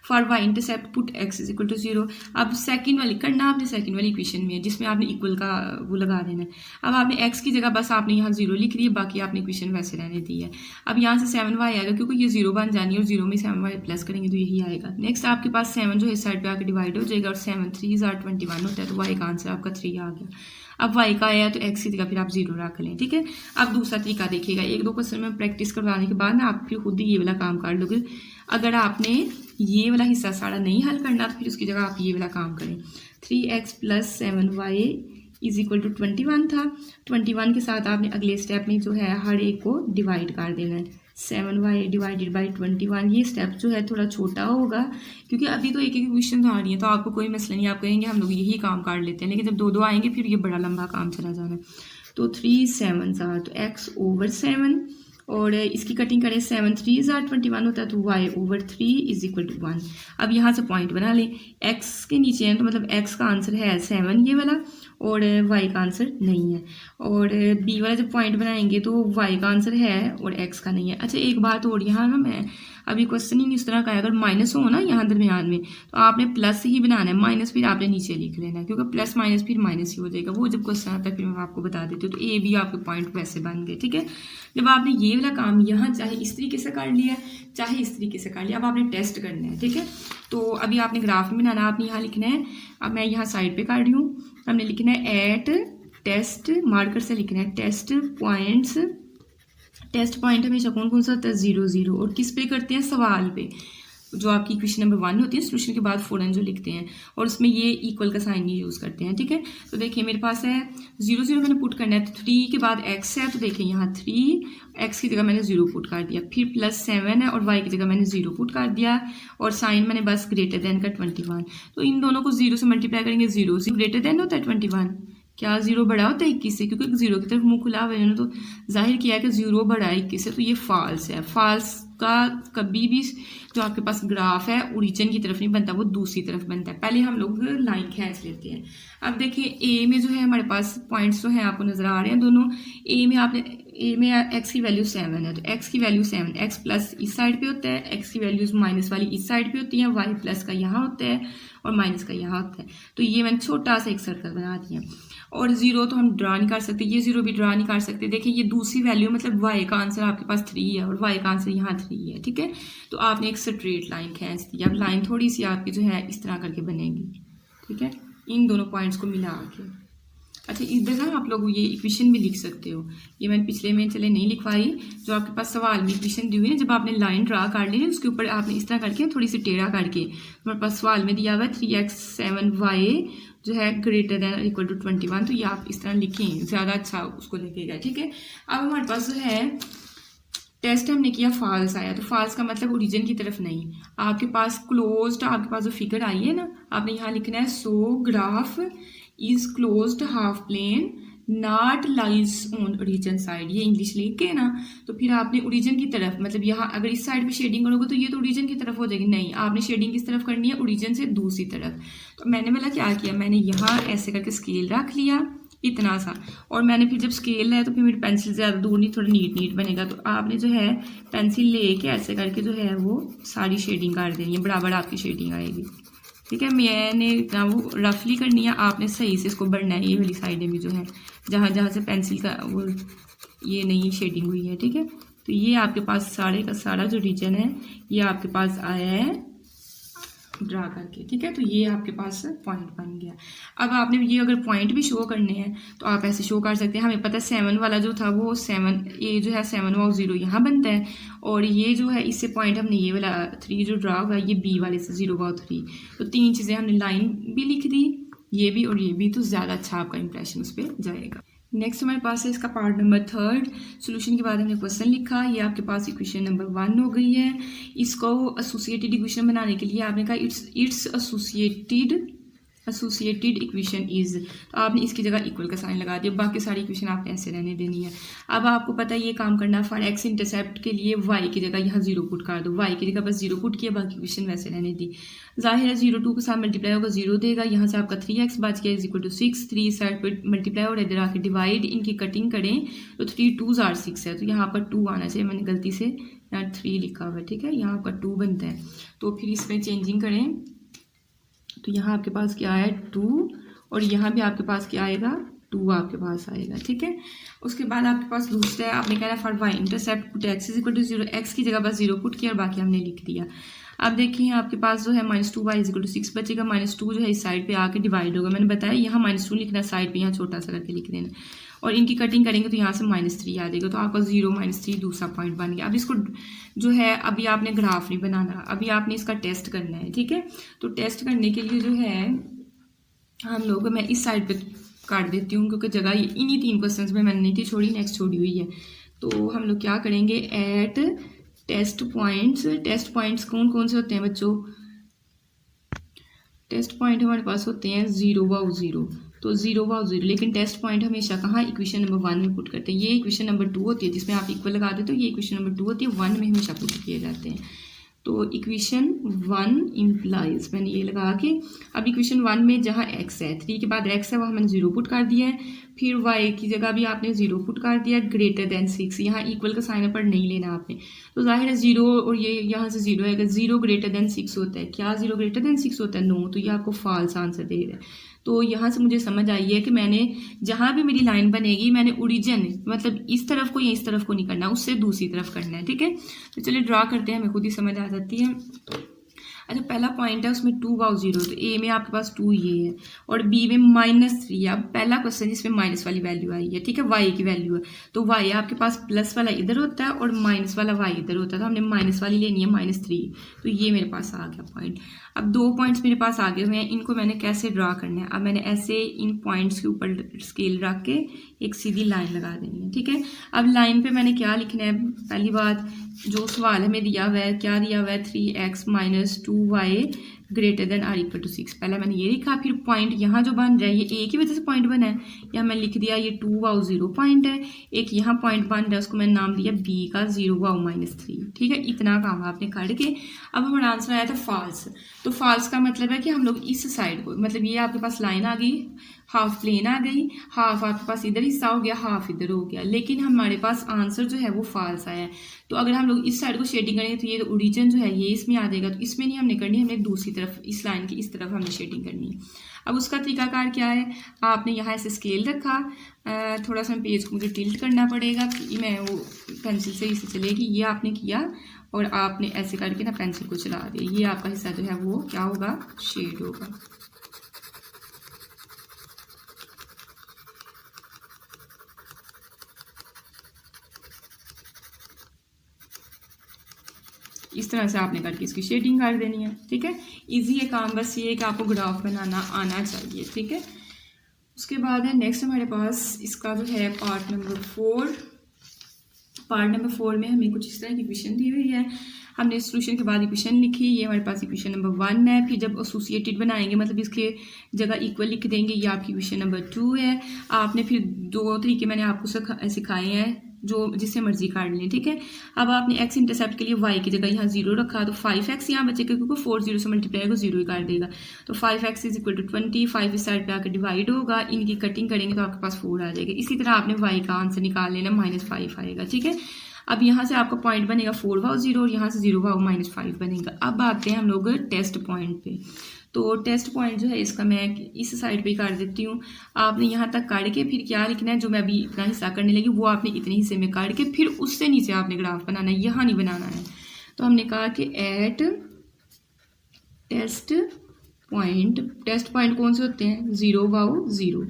for y intercept put x is equal to 0। अब सेकंड वाली करना आपने सेकंड वाली इक्वेशन में, जिसमें आपने इक्वल का वो लगा देना है। अब आपने x की जगह बस आपने यहाँ 0 लिख लिया, बाकी आपने इक्वेशन वैसे रहने दी है। अब यहाँ से 7y आएगा क्योंकि ये 0 बन जानी है, और 0 में 7y प्लस करेंगे तो यही आएगा। नेक्स्ट आपके पास 7 जो है इस साइड पे आकर डिवाइड हो जाएगा, और 7 3 are 21 होता है, तो y का आंसर आपका 3 आ गया। अब y का आया तो x की जगह फिर आप 0 रख लें, ठीक है। अब दूसरा तरीका देखिएगा, एक दो क्वेश्चन में प्रैक्टिस करवाने के बाद ना आप फिर खुद ही ये वाला काम कर लोगे। अगर आपने ये वाला हिस्सा सारा नहीं हल करना तो फिर उसकी जगह आप ये वाला काम करें। 3x + 7y is equal to 21 था, 21 के साथ आपने अगले स्टेप में जो है हर एक को डिवाइड कर देना है। 7y डिवाइडेड बाई 21, ये स्टेप जो है थोड़ा छोटा होगा क्योंकि अभी तो एक एक क्वेश्चन आ रही है, तो आपको कोई मसला नहीं, आप कहेंगे हम लोग यही काम कर लेते हैं, लेकिन जब दो दो आएंगे फिर ये बड़ा लंबा काम चला जाना है। तो 3 7 are तो x/7, और इसकी कटिंग करें 7 3 are 21 होता है, तो y/3 इज इक्वल टू 1। अब यहाँ से पॉइंट बना लें, x के नीचे है तो मतलब x का आंसर है 7 ये वाला, और y का आंसर नहीं है। और b वाला जब पॉइंट बनाएंगे तो y का आंसर है और x का नहीं है। अच्छा एक बात और, यहाँ ना मैं अभी क्वेश्चन ही इस तरह का है, अगर माइनस हो ना यहाँ दरमियान में तो आपने प्लस ही बनाना है, माइनस फिर आपने नीचे लिख लेना है, क्योंकि प्लस माइनस फिर माइनस ही हो जाएगा। वो जब क्वेश्चन आता है फिर मैं आपको बता देती हूँ। तो ए बी आपके पॉइंट वैसे बन गए, ठीक है। जब आपने ये वाला काम यहाँ चाहे इस तरीके से कर लिया चाहे इस तरीके से कर लिया, अब आपने टेस्ट करना है, ठीक है। तो अभी आपने ग्राफ में बनाना, आपने यहाँ लिखना है, अब मैं यहाँ साइड पे कर रही हूँ, हमने लिखना है एट टेस्ट, मार्कर से लिखना है टेस्ट पॉइंट्स। टेस्ट पॉइंट हमेशा कौन कौन सा होता है, 0 0, और किस पे करते हैं, सवाल पे। जो आपकी इक्वेशन नंबर 1 होती है सोल्यूशन के बाद फौरन जो लिखते हैं, और उसमें ये इक्वल का साइन नहीं यूज़ करते हैं, ठीक है। तो देखिए मेरे पास है 0 0 मैंने पुट करना है, तो 3 के बाद x है, तो देखिए यहाँ 3x की जगह मैंने 0 पुट कर दिया, फिर +7 है और y की जगह मैंने 0 पुट कर दिया, और साइन मैंने बस ग्रेटर देन का 21। तो इन दोनों को 0 से मल्टीप्लाई करेंगे, 0 से ग्रेटर देन होता है 21, क्या 0 बड़ा होता है 21 से? क्योंकि 0 की तरफ मुंह खुला हुआ है, इन्होंने तो जाहिर किया है कि 0 बड़ा है 21 से, तो ये फॉल्स है। फॉल्स का कभी भी जो आपके पास ग्राफ है ओरिजिन की तरफ नहीं बनता, वो दूसरी तरफ बनता है। पहले हम लोग लाइन खींच लेते हैं। अब देखिए ए में जो है हमारे पास पॉइंट्स जो हैं आपको नजर आ रहे हैं दोनों। ए में एक्स की वैल्यू 7 है, तो एक्स की वैल्यू 7, एक्स प्लस इस साइड पे होता है, एक्स की वैल्यूज माइनस वाली इस साइड पे होती है, वाई प्लस का यहाँ होता है और माइनस का यहाँ होता है। तो ये मैंने छोटा सा एक सर्कल बना दिया। और 0 तो हम ड्रा नहीं कर सकते, ये 0 भी ड्रा नहीं कर सकते। देखिए ये दूसरी वैल्यू मतलब y का आंसर आपके पास 3 है और y का आंसर यहाँ 3 है, ठीक है। तो आपने एक स्ट्रेट लाइन खींच दी। अब लाइन थोड़ी सी आपकी जो है इस तरह करके बनेगी, ठीक है, इन दोनों पॉइंट्स को मिला के। अच्छा इधर ना आप लोग ये इक्वेशन भी लिख सकते हो, ये मैंने पिछले में चले नहीं लिखवाई, जो आपके पास सवाल में इक्वेशन दी हुई है, जब आपने लाइन ड्रा कर ली उसके ऊपर आपने इस तरह करके थोड़ी सी टेढ़ा करके, हमारे पास सवाल में दिया हुआ है 3x7y जो है ग्रेटर देन इक्वल टू 21, तो ये आप इस तरह लिखें, ज़्यादा अच्छा उसको लगेगा, ठीक है। अब हमारे पास जो है टेस्ट हमने किया फॉल्स आया, तो फॉल्स का मतलब ओरिजिन की तरफ नहीं, आपके पास क्लोज्ड, आपके पास जो फिगर आई है ना, आपने यहाँ लिखना है so graph is closed half plane not lies on origin side. ये इंग्लिश लिख के ना, तो फिर आपने ओरिजिन की तरफ, मतलब यहाँ अगर इस साइड पे शेडिंग करोगे तो ये तो ओरिजिन की तरफ हो जाएगी, नहीं आपने शेडिंग किस तरफ करनी है, ओरिजिन से दूसरी तरफ। तो मैंने मतलब क्या किया, मैंने यहाँ ऐसे करके स्केल रख लिया इतना सा, और मैंने फिर जब स्केल है तो फिर मेरी पेंसिल ज़्यादा दूर नहीं, थोड़ा नीट बनेगा, तो आपने जो है पेंसिल लेके ऐसे करके जो है वो सारी शेडिंग कर देनी है, बराबर आपकी शेडिंग आएगी, ठीक है। मैंने ना वो रफली करनी है, आपने सही से इसको बढ़ना है, ये वाली साइडें भी जो है जहाँ जहाँ से पेंसिल का वो ये नहीं शेडिंग हुई है, ठीक है। तो ये आपके पास सारे का सारा जो रीजन है ये आपके पास आया है ड्रा करके, ठीक है। तो ये आपके पास पॉइंट बन गया। अब आपने ये अगर पॉइंट भी शो करने हैं तो आप ऐसे शो कर सकते हैं। हमें पता है 7 वाला जो था वो 7, ये जो है 7 वाउ 0 यहाँ बनता है, और ये जो है इससे पॉइंट हमने ये वाला 3 जो ड्रा हुआ है ये बी वाले से 0 वाउ 3, तो 3 चीज़ें हमने लाइन भी लिख दी, ये भी और ये भी, तो ज़्यादा अच्छा आपका इंप्रेशन उस पर जाएगा। नेक्स्ट हमारे पास है इसका पार्ट नंबर 3, सोल्यूशन के बाद हमने क्वेश्चन लिखा, ये आपके पास इक्वेशन नंबर 1 हो गई है। इसको एसोसिएटेड इक्वेशन बनाने के लिए आपने कहा इट्स एसोसिएटेड इक्वेशन इज, तो आपने इसकी जगह इक्वल का साइन लगा दिया, बाकी सारी इक्वेशन आपने ऐसे रहने देनी है। अब आपको पता है ये काम करना, फॉर एक्स इंटरसेप्ट के लिए y की जगह यहाँ 0 पुट कर दो, y की जगह बस 0 पुट किया, बाकी इक्वेशन वैसे रहने दी। जाहिर है 0 2 के साथ मल्टीप्लाई होगा 0 देगा, यहाँ से आपका 3x बच गया इज इक्वल टू 6, 3 साइड पर मल्टीप्लाई और इधर आके डिवाइड, इनकी कटिंग करें तो 3 2s are 6 है, तो यहाँ पर 2 आना चाहिए, मैंने गलती से यहाँ 3 लिखा हुआ है, ठीक है, यहाँ आपका 2 बनता है। तो फिर इसमें चेंजिंग करें तो यहाँ आपके पास क्या है 2, और यहाँ भी आपके पास क्या आएगा 2 आपके पास आएगा, ठीक है। उसके बाद आपके पास दूसरा है, आपने कहा for y intercept put x is equal to 0, x की जगह बस 0 पुट किया और बाकी हमने लिख दिया। अब देखिए आपके पास जो है -2y इज इक्वल टू 6 बचेगा, -2 जो है इस साइड पे आके डिवाइड होगा, मैंने बताया यहाँ -2 लिखना साइड पे, यहाँ छोटा सा करके लिख देना, और इनकी कटिंग करेंगे तो यहाँ से -3 आ जाएगा, तो आपका 0 -3 दूसरा पॉइंट बन गया। अब इसको जो है अभी आपने ग्राफ नहीं बनाना, अभी आपने इसका टेस्ट करना है, ठीक है। तो टेस्ट करने के लिए जो है हम लोग, मैं इस साइड पे काट देती हूँ क्योंकि जगह इन्हीं 3 क्वेश्चंस में मैंने नहीं थी छोड़ी, नेक्स्ट छोड़ी हुई है। तो हम लोग क्या करेंगे, एट टेस्ट पॉइंट्स कौन कौन से होते हैं बच्चों, टेस्ट पॉइंट हमारे पास होते हैं 0 वाउ 0, तो 0 वाउ 0, लेकिन टेस्ट पॉइंट हमेशा कहाँ इक्वेशन नंबर 1 में पुट करते हैं। ये इक्वेशन नंबर 2 होती है जिसमें आप इक्वल लगा देते हो, ये इक्वेशन नंबर 2 होती है, 1 में हमेशा पुट किए जाते हैं। तो इक्वेशन 1 इम्प्लाइज, मैंने ये लगा के, अब इक्वेशन 1 में जहाँ x है, 3 के बाद x है वहाँ मैंने 0 पुट कर दिया है, फिर y की जगह भी आपने 0 पुट कर दिया, ग्रेटर देन 6, यहाँ इक्वल का साइन पर नहीं लेना आपने, तो जाहिर है 0 और ये यहाँ से 0 आएगा, 0 ग्रेटर देन 6 होता है, क्या 0 ग्रेटर देन 6 होता है, नो, तो ये आपको फॉल्स आंसर दे रहा है। तो यहाँ से मुझे समझ आई है कि मैंने जहाँ भी मेरी लाइन बनेगी मैंने ओरिजिन मतलब इस तरफ को या इस तरफ को नहीं करना, उससे दूसरी तरफ करना है, ठीक है। तो चलिए ड्रा करते हैं, हमें खुद ही समझ आ जाती है। अच्छा पहला पॉइंट है उसमें 2 वाउ 0, तो ए में आपके पास 2 ये है और बी में -3। अब पहला क्वेश्चन जिसमें माइनस वाली वैल्यू आई है, ठीक है, वाई की वैल्यू है, तो वाई आपके पास प्लस वाला इधर होता है और माइनस वाला वाई इधर होता है, तो हमने माइनस वाली लेनी है -3, तो ये मेरे पास आ गया पॉइंट। अब 2 पॉइंट्स मेरे पास आ गए हुए हैं, इनको मैंने कैसे ड्रा करना है, अब मैंने ऐसे इन पॉइंट्स के ऊपर स्केल रख के एक सीधी लाइन लगा देनी है। ठीक है, अब लाइन पे मैंने क्या लिखना है, पहली बात जो सवाल हमें दिया हुआ है, क्या दिया हुआ है 3x - 2y greater than or equal to 6। पहले मैंने ये लिखा, फिर पॉइंट यहाँ जो बन रहा है ये ए की वजह से पॉइंट बना है, यहाँ मैंने लिख दिया ये 2 वाओ 0 पॉइंट है। एक यहाँ पॉइंट बन रहा है, उसको मैंने नाम दिया b का 0 वाओ -3। ठीक है, इतना काम आपने करके अब हमारा आंसर आया था फॉल्स। तो फॉल्स का मतलब है कि हम लोग इस साइड को, मतलब ये आपके पास लाइन आ गई, हाफ प्लेन आ गई, हाफ आपके पास इधर हिस्सा हो गया, हाफ इधर हो गया, लेकिन हमारे पास आंसर जो है वो फॉल्स आया है। तो अगर हम लोग इस साइड को शेडिंग करेंगे तो ये ओरिजिन जो है ये इसमें आ जाएगा, तो इसमें नहीं हमने करनी, हमने दूसरी तरफ इस लाइन की इस तरफ हमने शेडिंग करनी है। अब उसका तरीकाकार क्या है, आपने यहाँ ऐसे स्केल रखा, थोड़ा सा पेज को मुझे टिल्ट करना पड़ेगा कि मैं वो पेंसिल से इसे चलेगी, ये आपने किया और आपने ऐसे करके ना पेंसिल को चला दिया, ये आपका हिस्सा जो है वो क्या होगा, शेड होगा। इस तरह से आपने करके इसकी शेडिंग कर देनी है। ठीक है, इजी है काम, बस ये है कि आपको ग्राफ बनाना आना चाहिए। ठीक है, उसके बाद है नेक्स्ट हमारे पास इसका जो है पार्ट नंबर 4। पार्ट नंबर 4 में हमें कुछ इस तरह की इक्वेशन दी हुई है, हमने सोल्यूशन के बाद इक्वेशन लिखी, ये हमारे पास इक्वेशन नंबर 1 है। फिर जब एसोसिएटेड बनाएंगे मतलब इसके जगह इक्वल लिख देंगे, ये आपकी इक्वेशन नंबर 2 है। आपने फिर दो तरीके मैंने आपको सिखाए हैं जो जिससे मर्जी काट लें। ठीक है, अब आपने x इंटरसेप्ट के लिए y की जगह यहाँ 0 रखा, तो 5x यहाँ बचेगा क्योंकि 4 0 से मल्टीप्लाई को 0 ही काट देगा, तो 5x = 20। 5 इस साइड पे आकर डिवाइड होगा, इनकी कटिंग करेंगे तो आपके पास 4 आ जाएगा। इसी तरह आपने y का आंसर निकाल लेना, -5 आएगा। ठीक है, अब यहाँ से आपका पॉइंट बनेगा 4 वाओ 0 और यहाँ से 0 वाओ -5 बनेगा। अब आते हैं हम लोग टेस्ट पॉइंट पे, तो टेस्ट पॉइंट जो है इसका मैं इस साइड पे कर देती हूँ। आपने यहाँ तक काट के फिर क्या लिखना है, जो मैं अभी इतना हिस्सा करने लगी वो आपने इतने हिस्से में काट के फिर उससे नीचे आपने ग्राफ बनाना है, यहाँ नहीं बनाना है। तो हमने कहा कि एट टेस्ट पॉइंट कौन से होते हैं, 0 वाओ 0।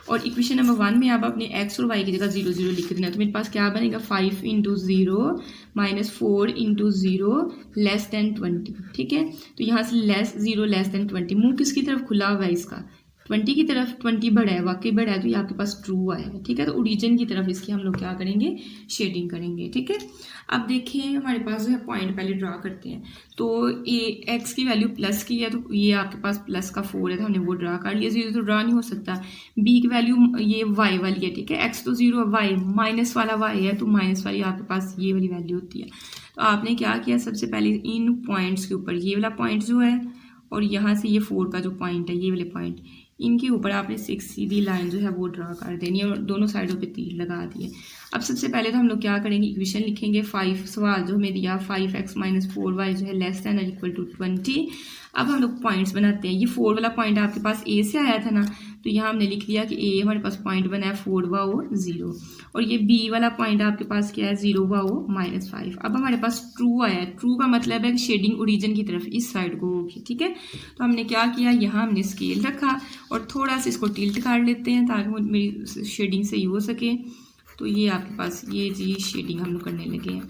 और इक्वेशन नंबर 1 में अब अपने x और y की जगह 0 0 लिख देना, तो मेरे पास क्या बनेगा 5 × 0 - 4 × 0 < 20। ठीक है, तो यहाँ से 0 < 20, मुंह किसकी तरफ खुला हुआ है इसका, 20 की तरफ। 20 बड़ा है, वाकई बड़ा है, तो ये आपके पास ट्रू आया है। ठीक है, तो ओरिजिन की तरफ इसकी हम लोग क्या करेंगे, शेडिंग करेंगे। ठीक है, अब देखिए हमारे पास जो है पॉइंट पहले ड्रा करते हैं। तो x की वैल्यू प्लस की है, तो ये आपके पास प्लस का 4 है, तो हमने वो ड्रा कर लिया। 0 तो ड्रा नहीं हो सकता। b की वैल्यू ये y वाली है। ठीक है, x तो 0 है, y माइनस वाला y है, तो माइनस वाली आपके पास ये वाली वैल्यू होती है। तो आपने क्या किया, सबसे पहले इन पॉइंट्स के ऊपर ये वाला पॉइंट जो है और यहाँ से ये 4 का जो पॉइंट है, ये वाले पॉइंट, इनके ऊपर आपने 6 सीधी लाइन जो है वो ड्रा कर देनी है और दोनों साइडों पे तीर लगा दिए। अब सबसे पहले तो हम लोग क्या करेंगे, इक्वेशन लिखेंगे। 5 सवाल जो हमें दिया 5x - 4y जो है < 20। अब हम लोग पॉइंट्स बनाते हैं। ये 4 वाला पॉइंट आपके पास ए से आया था ना, तो यहाँ हमने लिख दिया कि ए हमारे पास पॉइंट बना है 4 वाओ 0, और ये बी वाला पॉइंट आपके पास क्या है 0 वाओ -5। अब हमारे पास ट्रू आया है। ट्रू का मतलब है कि शेडिंग ओरिजिन की तरफ इस साइड को होगी। ठीक है, तो हमने क्या किया, यहाँ हमने स्केल रखा और थोड़ा सा इसको टिल्ट कर लेते हैं ताकि मेरी शेडिंग सही हो सके। तो ये आपके पास ये जी शेडिंग हम लोग करने लगे हैं।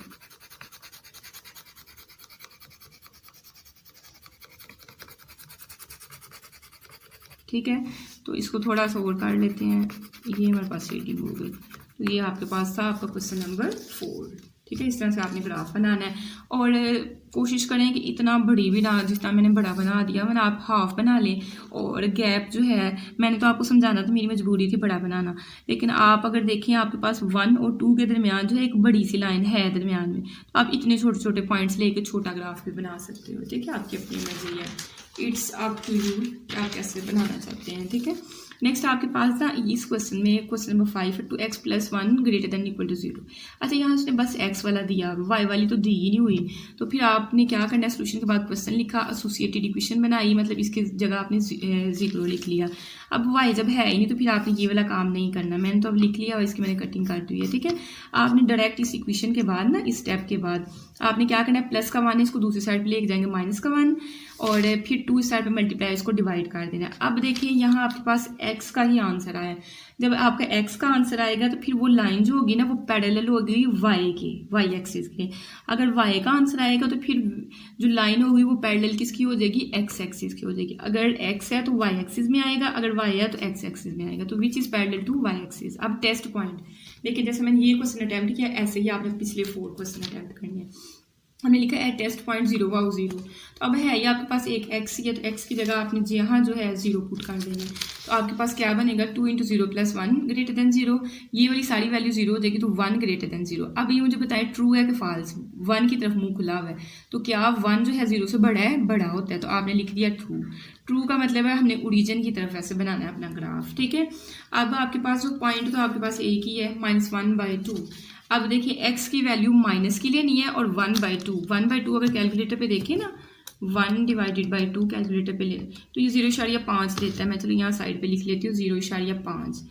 ठीक है, तो इसको थोड़ा सा और कर लेते हैं, ये हमारे पास शेडिंग हो गई। तो ये आपके पास था आपका क्वेश्चन नंबर 4। ठीक है, इस तरह से आपने ग्राफ बनाना है और कोशिश करें कि इतना बड़ी भी ना, जितना मैंने बड़ा बना दिया वरना आप हाफ बना लें। और गैप जो है, मैंने तो आपको समझाना था, मेरी मजबूरी थी बड़ा बनाना, लेकिन आप अगर देखें आपके पास 1 और 2 के दरमियान जो है एक बड़ी सी लाइन है दरमियान में, तो आप इतने छोटे छोटे पॉइंट्स लेके छोटा ग्राफ भी बना सकते हो। ठीक है, आपकी अपनी मर्जी है, इट्स अप टू यू कि आप कैसे बनाना चाहते हैं। ठीक है, नेक्स्ट आपके पास था इस क्वेश्चन में क्वेश्चन नंबर 5 2x + 1 > 0। अच्छा, यहाँ उसने बस x वाला दिया, y वाली तो दी ही नहीं हुई। तो फिर आपने क्या करना है, सोल्यूशन के बाद क्वेश्चन लिखा, एसोसिएटेड इक्वेशन बनाई, मतलब इसके जगह आपने 0 लिख लिया। अब y जब है ही नहीं तो फिर आपने ये वाला काम नहीं करना, मैंने तो अब लिख लिया और इसकी मैंने कटिंग कर दी है। ठीक है, आपने डायरेक्ट इस इक्वेशन के बाद ना, इस स्टेप के बाद आपने क्या करना है, प्लस का 1 इसको दूसरी साइड पे लेके जाएंगे माइनस का 1 और फिर 2 इस साइड पे मल्टीप्लाई इसको डिवाइड कर देना है। अब देखिए यहाँ आपके पास x का ही आंसर आया है, जब आपका एक्स का आंसर आएगा तो फिर वो लाइन जो होगी ना वो पैरेलल होगी वाई एक्सिस के। अगर वाई का आंसर आएगा तो फिर जो लाइन होगी वो पैरेलल किसकी हो जाएगी, एक्स एक्सिस की हो जाएगी। अगर एक्स है तो वाई एक्सिस में आएगा, अगर वाई है तो एक्स एक्सिस में आएगा। तो which is parallel to y axis. अब टेस्ट पॉइंट देखिए, जैसे मैंने ये क्वेश्चन अटैम्प्ट किया, ऐसे ही आपने पिछले 4 क्वेश्चन अटैम्प्ट करने हैं। हमने लिखा है टेस्ट पॉइंट 0 वाउ 0, तो अब है ये आपके पास एक एक्स ही है, तो एक्स की जगह आपने यहाँ जो है 0 पुट कर देना है। तो आपके पास क्या बनेगा, 2 × 0 + 1 ग्रेटर देन 0। ये वाली सारी वैल्यू 0 हो जाएगी, तो 1 ग्रेटर देन 0। अब ये मुझे बताए ट्रू है कि फॉल्स। 1 की तरफ मुंह खुला हुआ है, तो क्या 1 जो है 0 से बड़ा है, बड़ा होता है, तो आपने लिख दिया ट्रू। ट्रू का मतलब है हमने ओरिजिन की तरफ ऐसे बनाना है अपना ग्राफ, ठीक है। अब आपके पास जो पॉइंट तो आपके पास एक ही है, -1/2। अब देखिए एक्स की वैल्यू माइनस की लेनी है और 1/2। 1/2 अगर कैलकुलेटर पे देखें ना, 1/2 कैलकुलेटर पे ले तो ये 0.5 देता है। मैं चलो यहाँ साइड पे लिख लेती हूँ 0.5।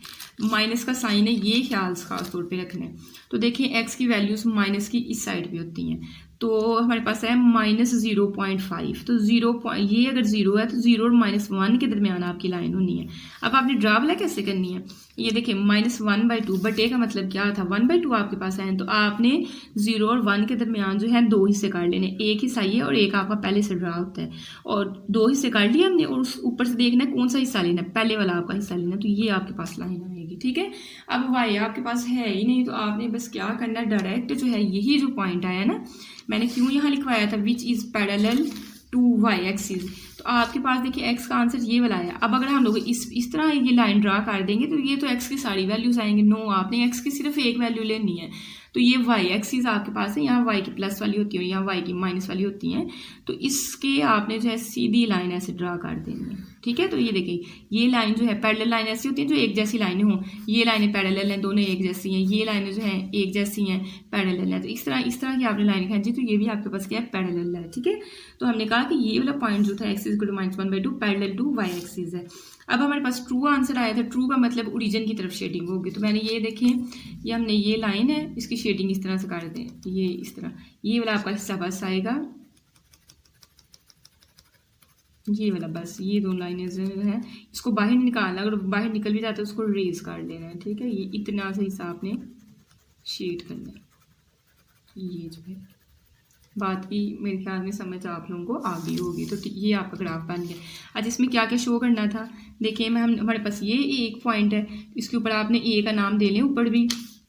माइनस का साइन है, ये ख्याल खास तौर पे रखना है। तो देखिए एक्स की वैल्यूज माइनस की इस साइड पे होती हैं, तो हमारे पास है -0.5। तो ये अगर 0 है तो 0 और -1 के दरमियान आपकी लाइन होनी है। अब आपने ड्रा वाला कैसे करनी है, ये देखिए -1/2 बटे का मतलब क्या था, 1/2 आपके पास है, तो आपने 0 और 1 के दरमियान जो है 2 हिस्से काट लेने। एक हिस्सा ये और एक आपका पहले से ड्रा होता है, और 2 हिस्से काट लिए हमने, और उस ऊपर से देखना है कौन सा हिस्सा लेना है, पहले वाला आपका हिस्सा लेना है। तो ये आपके पास लाइन आएगी, ठीक है। अब वाई आपके पास है ही नहीं, तो आपने बस क्या करना है, डायरेक्ट जो है यही जो पॉइंट आया ना, मैंने क्यों यहाँ लिखवाया था which is parallel to y axis, तो आपके पास देखिए एक्स का आंसर ये वाला आया। अब अगर हम लोग इस तरह ये लाइन ड्रा कर देंगे तो ये तो एक्स की सारी वैल्यूज आएंगे। नो, आपने एक्स की सिर्फ एक वैल्यू लेनी है। तो ये वाई एक्सिस आपके पास है, यहाँ वाई की प्लस वाली होती है, यहाँ वाई की माइनस वाली होती हैं। तो इसके आपने जो है सीधी लाइन ऐसे ड्रा कर देनी है, ठीक है। तो ये देखिए ये लाइन जो है पैरेलल लाइन ऐसी होती है जो एक जैसी लाइनें हों, ये लाइनें पैरेलल हैं, दोनों एक जैसी हैं, ये लाइनें जो हैं एक जैसी हैं, पैरेलल हैं। तो इस तरह की आपने लाइन खींची, तो ये भी आपके पास क्या है, पैरेलल है, ठीक है। तो हमने कहा कि ये वाला पॉइंट जो था x is equal to -1/2 parallel to y axis है। अब हमारे पास ट्रू आंसर आया था। ट्रू का मतलब ओरिजिन की तरफ शेडिंग होगी, तो मैंने ये देखें, ये हमने ये लाइन है, इसकी शेडिंग इस तरह से कर दें, ये इस तरह, ये वाला आपका हिस्सा बस आएगा, ये वाला बस, ये 2 लाइनें जो है इसको बाहर निकालना, अगर बाहर निकल भी जाता है उसको रेज कर देना है, ठीक है। ये इतना सा हिस्सा आपने शेड करना है, ये जो है बात की मेरे ख्याल में समझ आप लोगों को आ गई होगी। तो ये आपका ग्राफ बन गया। आज इसमें क्या क्या शो करना था, देखिए हमारे पास ये एक पॉइंट है, इसके ऊपर आपने ए का नाम दे लें, ऊपर भी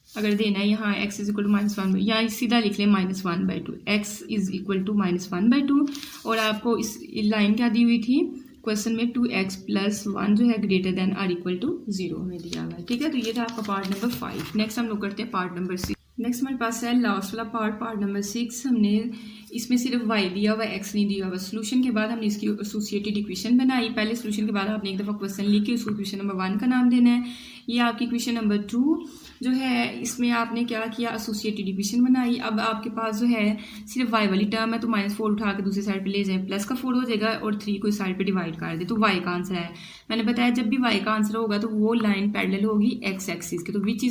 अगर देना है, यहाँ x इज इक्वल टू -1, या सीधा लिख लें -1/2, x इज इक्वल टू -1/2। और आपको इस लाइन क्या दी हुई थी क्वेश्चन में, 2x + 1 जो है ग्रेटर देन और इक्वल टू 0 हमें दिया हुआ है, ठीक है। तो ये था आपका पार्ट नंबर 5। नेक्स्ट हम लोग करते हैं पार्ट नंबर 6। नेक्स्ट हमारे पास है लास्ट वाला पार्ट नंबर 6। हमने इसमें सिर्फ y दिया हुआ, x नहीं दिया हुआ। सोल्यूशन के बाद हमने इसकी एसोसिएटेड इक्वेशन बनाई। पहले सोल्यूशन के बाद आपने एक दफ़ा क्वेश्चन लिख के उसको इक्वेशन नंबर 1 का नाम देना है। ये आपकी इक्वेशन नंबर 2 जो है, इसमें आपने क्या किया, एसोसिएटेड इक्वेशन बनाई। अब आपके पास जो है सिर्फ y वाली टर्म है, तो -4 उठा के दूसरी साइड पे ले जाए, प्लस का 4 हो जाएगा, और 3 को इस साइड पे डिवाइड कर दे, तो y का आंसर है। मैंने बताया जब भी y का आंसर होगा तो वो लाइन पैरेलल होगी x एक्सिस के, तो which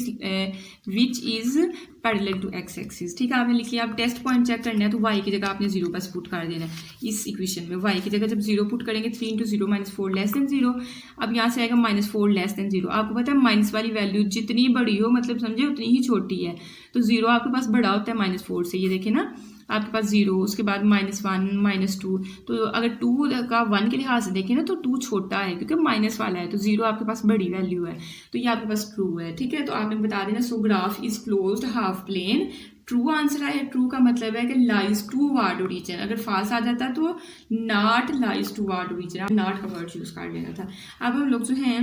is parallel to x axis, ठीक है। आपने लिख लिया। अब टेस्ट पॉइंट चेक करना है, तो y की जगह आपने 0 बस पुट कर देना है इस इक्वेशन में। y की जगह जब 0 पुट करेंगे, 3 × 0 -4 < 0। अब यहाँ से आएगा -4 < 0। आपको पता है माइनस वाली वैल्यू जितनी बड़ी हो, मतलब समझे उतनी ही छोटी है, तो 0 आपके पास बड़ा होता है -4 से। ये देखें ना, आपके पास 0, उसके बाद -1 -2, तो अगर 2 का 1 के लिहाज से देखें ना, तो 2 छोटा है क्योंकि माइनस वाला है, तो 0 आपके पास बड़ी वैल्यू है, तो ये आपके पास ट्रू है, ठीक है। तो आपने बता देना so graph is closed half plane. True answer आया। ट्रू का मतलब है कि लाइज टूवर्ड ओरिजिन। अगर फाल्स आ जाता तो not lies toward origin, not का वर्ड यूज कर लेना था। अब हम लोग जो हैं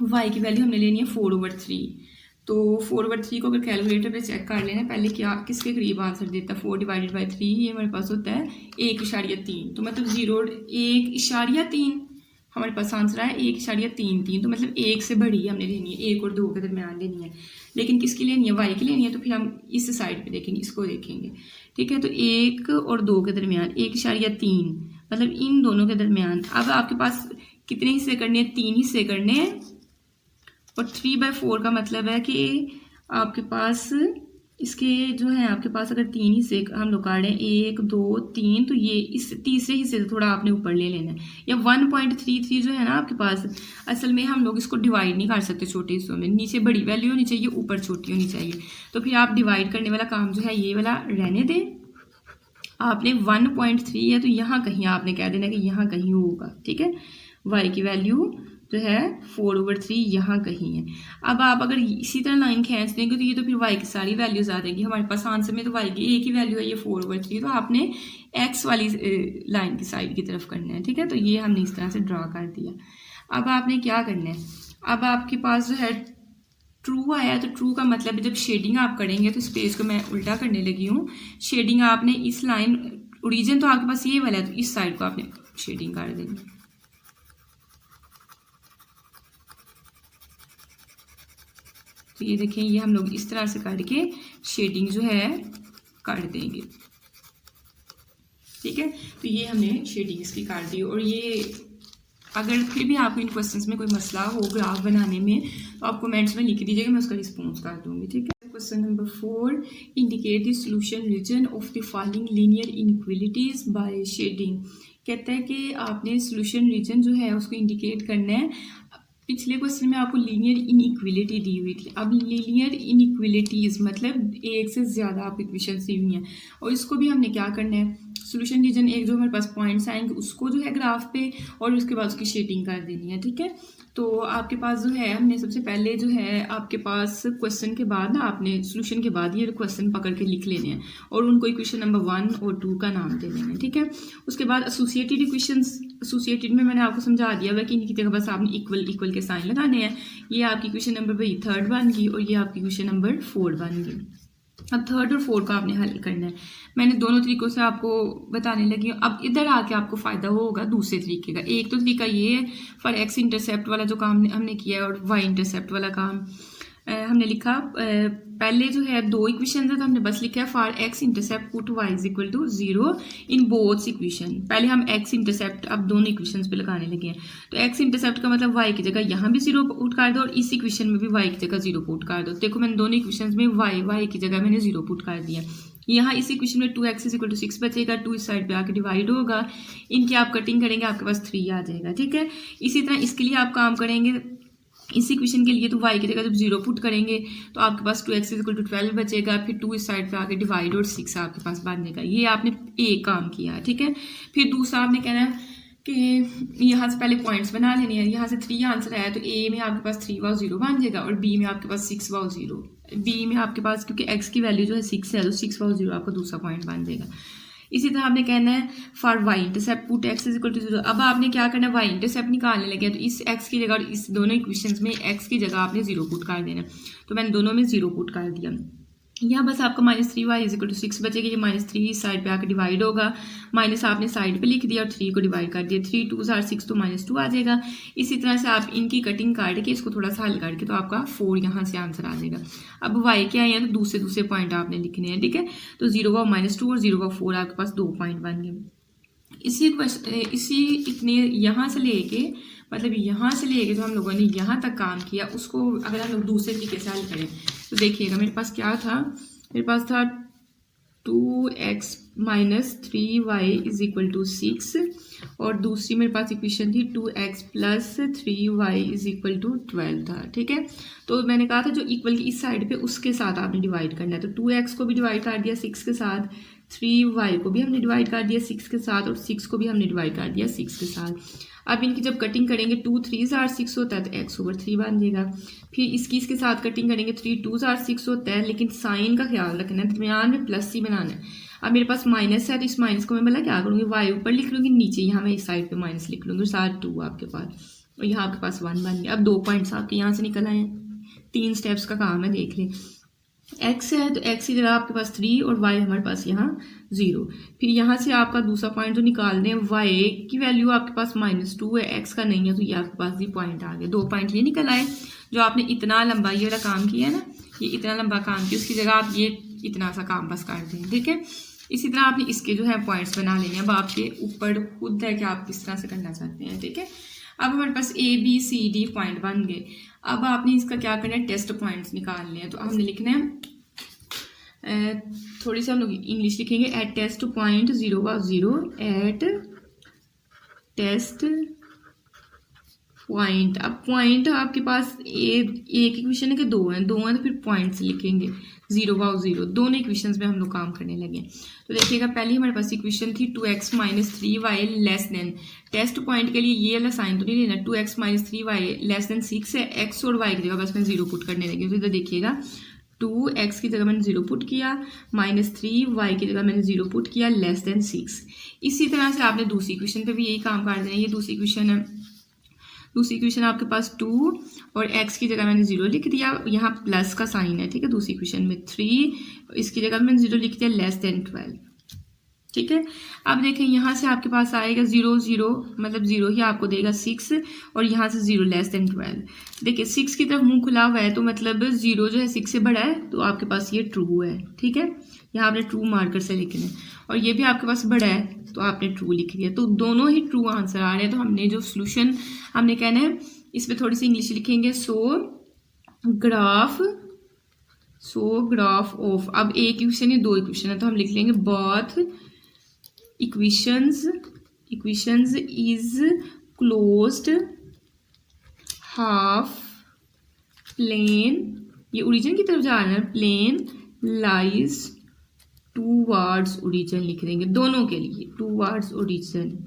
y की वैल्यू हमने लेनी है 4/3। तो 4/3 को अगर कैलकुलेटर पे चेक कर लेना, पहले क्या किसके करीब आंसर देता है, 4 / 3, ये हमारे पास होता है 1.3, तो मतलब 1.3 हमारे पास आंसर आया 1.33, तो मतलब 1 से बड़ी हमने लेनी है, 1 और 2 के दरमियान लेनी है। लेकिन किसकी लेनी है, y की लेनी है, तो फिर हम इस साइड पे देखेंगे, इसको देखेंगे, ठीक है। तो 1 और 2 के दरमियान 1.3, मतलब इन दोनों के दरमियान। अब आपके पास कितने हिस्से करने हैं, 3 हिस्से करने हैं, और 3/4 का मतलब है कि आपके पास इसके जो है आपके पास अगर 3 हिस्से हम लोग काट रहे हैं 1 2 3, तो ये इस तीसरे हिस्से से थोड़ा आपने ऊपर ले लेना है। या 1.33 जो है ना आपके पास, असल में हम लोग इसको डिवाइड नहीं कर सकते छोटे हिस्सों में, नीचे बड़ी वैल्यू होनी चाहिए, ऊपर छोटी होनी चाहिए। तो फिर आप डिवाइड करने वाला काम जो है ये वाला रहने दें। आपने 1.3 है तो यहाँ कहीं आपने कह देना कि यहाँ कहीं होगा, ठीक है। y की वैल्यू जो है 4/3 यहाँ कहीं है। अब आप अगर इसी तरह लाइन खींच देंगे तो ये तो फिर y की सारी वैल्यूज आ जाएंगी हमारे पास। आंसर में तो y की एक ही वैल्यू है, ये 4/3, तो आपने x वाली लाइन की साइड की तरफ करना है, ठीक है। तो ये हमने इस तरह से ड्रा कर दिया। अब आपने क्या करना है, अब आपके पास जो है ट्रू आया, तो ट्रू का मतलब जब शेडिंग आप करेंगे, तो इस पेज को मैं उल्टा करने लगी हूँ। शेडिंग आपने इस लाइन, ओरिजिन तो आपके पास ये वाला है, तो इस साइड को आपने शेडिंग कर देनी। तो ये देखें, ये हम लोग इस तरह से करके शेडिंग जो है कर देंगे, ठीक है। तो ये हमने शेडिंग इसकी कर दी। और ये अगर फिर भी आपको इन क्वेश्चंस में कोई मसला हो ग्राफ बनाने में, तो आप कमेंट्स में लिख दीजिएगा, मैं उसका रिस्पॉन्स कर दूंगी, ठीक है। Question number 4, indicate the solution region of the following linear inequalities by shading. कहता है कि आपने सॉल्यूशन रीजन जो है उसको इंडिकेट करना है। पिछले क्वेश्चन में आपको लीनियर इनइक्वालिटी दी हुई थी, अब लीनियर इनइक्वालिटीज मतलब एक से ज़्यादा आप इक्वेशंस दी हुई हैं, और इसको भी हमने क्या करना है, सॉल्यूशन रीजन एक जो हमारे पास पॉइंट्स आएंगे उसको जो है ग्राफ पे, और उसके बाद उसकी शेडिंग कर देनी है, ठीक है। तो आपके पास जो है, हमने सबसे पहले जो है आपके पास क्वेश्चन के बाद ना आपने सॉल्यूशन के बाद ये क्वेश्चन पकड़ के लिख लेने हैं और उनको इक्वेशन नंबर 1 और 2 का नाम दे देना है, ठीक है। उसके बाद एसोसिएटेड इक्वेशंस, एसोसिएटेड में मैंने आपको समझा दिया हुआ कि इनकी जगह बस आपने इक्वल इक्वल के साइन लगाने हैं। ये आपकी क्वेश्चन नंबर 3 बन गई और ये आपकी क्वेश्चन नंबर 4 बन गई। अब 3 और 4 का आपने हल करना है। मैंने दोनों तरीकों से आपको बताने लगी हूँ। अब इधर आके आपको फ़ायदा होगा दूसरे तरीके का। एक तो तरीका ये है, फॉर एक्स इंटरसेप्ट वाला जो काम हमने किया है और वाई इंटरसेप्ट वाला काम हमने लिखा। पहले जो है 2 इक्वेशन है, तो हमने बस लिखा है for x intercept put y is equal to 0 in both equation. पहले हम एक्स इंटरसेप्ट अब दोनों इक्वेशन पे लगाने लगे हैं। तो एक्स इंटरसेप्ट का मतलब y की जगह यहाँ भी 0 पुट कर दो और इस इक्वेशन में भी y की जगह 0 पुट कर दो। देखो मैंने दोनों इक्वेशन में y की जगह मैंने 0 पुट कर दिया। यहाँ इस इक्वेशन में 2x इज इक्वल टू 6 बचेगा, 2 इस साइड पे आके डिवाइड होगा, इनकी आप कटिंग करेंगे आपके पास 3 आ जाएगा, ठीक है। इसी तरह इसके लिए आप काम करेंगे, इस इक्वेशन के लिए तो y की जगह जब 0 पुट करेंगे तो आपके पास 2x इज इक्वल टू 12 बचेगा, फिर 2 इस साइड पे आके डिवाइड और 6 आपके पास बन जाएगा। ये आपने एक काम किया, ठीक है। फिर दूसरा आपने कहना है कि यहाँ से पहले पॉइंट्स बना लेने हैं। यहाँ से 3 आंसर आया तो a में आपके पास 3 वाव 0 बन जाएगा और b में आपके पास 6 वाव 0। b में आपके पास क्योंकि x की वैल्यू जो है 6 है तो 6 वाव 0 आपका दूसरा पॉइंट बन जाएगा। इसी तरह आपने कहना है for y intercept put x is equal to 0। अब आपने क्या करना है, y इंटरसेप्ट निकालने लगे तो इस x की जगह और इस दोनों इक्वेशंस में x की जगह आपने 0 पुट कर देना। तो मैंने दोनों में 0 पुट कर दिया। यहाँ बस आपका -3y इज इक्वल टू 6 बचेगा। ये -3 इस साइड पे आकर डिवाइड होगा, माइनस आपने साइड पे लिख दिया और 3 को डिवाइड कर दिया। 3 2 आर 6 तो -2 आ जाएगा। इसी तरह से आप इनकी कटिंग काट के इसको थोड़ा सा हल करके तो आपका 4 यहाँ से आंसर आ जाएगा। अब y क्या है तो दूसरे पॉइंट आपने लिखने हैं, ठीक है। तो 0 वाव -2 और 0 वाव 4 आपके पास 2 पॉइंट बन गए। इसी इतने यहाँ से लेके मतलब यहाँ से लेके जो हम लोगों ने यहाँ तक काम किया उसको अगर हम लोग दूसरे तरीके से हल करें तो देखिएगा मेरे पास क्या था, मेरे पास था 2x - 3y is equal to 6 और दूसरी मेरे पास इक्वेशन थी 2x + 3y is equal to 12 था, ठीक है। तो मैंने कहा था जो इक्वल की इस साइड पे उसके साथ आपने डिवाइड करना है। तो 2x को भी डिवाइड कर दिया 6 के साथ, 3y को भी हमने डिवाइड कर दिया 6 के साथ और 6 को भी हमने डिवाइड कर दिया 6 के साथ। अब इनकी जब कटिंग करेंगे 2 3 आर 6 होता है तो x/3 बन जाएगा। फिर इसके साथ कटिंग करेंगे 3 2 आर 6 होता है, लेकिन साइन का ख्याल रखना है, दरमियान में प्लस ही बनाना है। अब मेरे पास माइनस है तो इस माइनस को मैं मतलब क्या करूँगी, y ऊपर लिख लूँगी, नीचे यहाँ मैं इस साइड पे माइनस लिख लूँगी, साथ 2 आपके पास और यहाँ आपके पास 1 बन गया। अब 2 पॉइंट्स आपके यहाँ से निकल आए हैं। 3 स्टेप्स का काम है, देख लें। x है तो x की जगह आपके पास 3 और y हमारे पास यहाँ 0। फिर यहाँ से आपका दूसरा पॉइंट जो निकालने हैं y की वैल्यू आपके पास -2 है, x का नहीं है तो ये आपके पास भी पॉइंट आ गया। 2 पॉइंट ये निकल आए। जो आपने इतना लंबा ये वाला काम किया है ना, ये इतना लंबा काम किया, उसकी जगह आप ये इतना सा काम बस कर दें, ठीक है। इसी तरह आपने इसके जो है पॉइंट्स बना लेने हैं। अब आपके ऊपर खुद है कि आप किस तरह से करना चाहते हैं, ठीक है। अब हमारे पास ABCD पॉइंट बन गए। अब आपने इसका क्या करना है, टेस्ट पॉइंट्स निकालने हैं। तो हमने लिखना है थोड़ी सी हम लोग इंग्लिश लिखेंगे, at test point 0 at test point. अब पॉइंट आपके पास एक इक्वेशन है कि दो हैं तो फिर पॉइंट से लिखेंगे 0 दोनों इक्वेशंस में हम लोग काम करने लगे। तो देखिएगा पहले हमारे पास इक्वेशन थी 2x - 3y less then, test point के लिए ये वाला साइन तो नहीं लेना, 2x - 3y लेस देन 6 है, x और y की जगह बस मैं 0 पुट करने लगी। तो इधर देखिएगा 2x की जगह मैंने 0 पुट किया, -3y की जगह मैंने 0 पुट किया, लेस देन 6। इसी तरह से आपने दूसरी इक्वेशन पे भी यही काम कर देना। ये दूसरी इक्वेशन है, दूसरी इक्वेशन आपके पास 2 और x की जगह मैंने 0 लिख दिया, यहाँ प्लस का साइन है, ठीक है। दूसरी इक्वेशन में 3 इसकी जगह मैंने 0 लिख दिया, लेस देन 12, ठीक है। अब देखें यहाँ से आपके पास आएगा 0 मतलब 0 ही आपको देगा 6 और यहाँ से 0 लेस देन 12। देखिए 6 की तरफ मुंह खुला हुआ है तो मतलब 0 जो है 6 से बड़ा है तो आपके पास ये ट्रू है, ठीक है। यहाँ आपने ट्रू मार्कर से लिखना है और ये भी आपके पास बड़ा है तो आपने ट्रू लिख दिया, तो दोनों ही ट्रू आंसर आ रहे हैं। तो हमने जो सोल्यूशन हमने कहना है इस पर थोड़ी सी इंग्लिश लिखेंगे, सो ग्राफ ऑफ। अब एक इक्वेशन है, दो इक्वेशन है तो हम लिख लेंगे both equations is closed half plane, ये ओरिजिन की तरफ जा रहा है, प्लेन लाइज टूवर्ड्स ओरिजिन लिख देंगे दोनों के लिए, टूवर्ड्स ओरिजिन।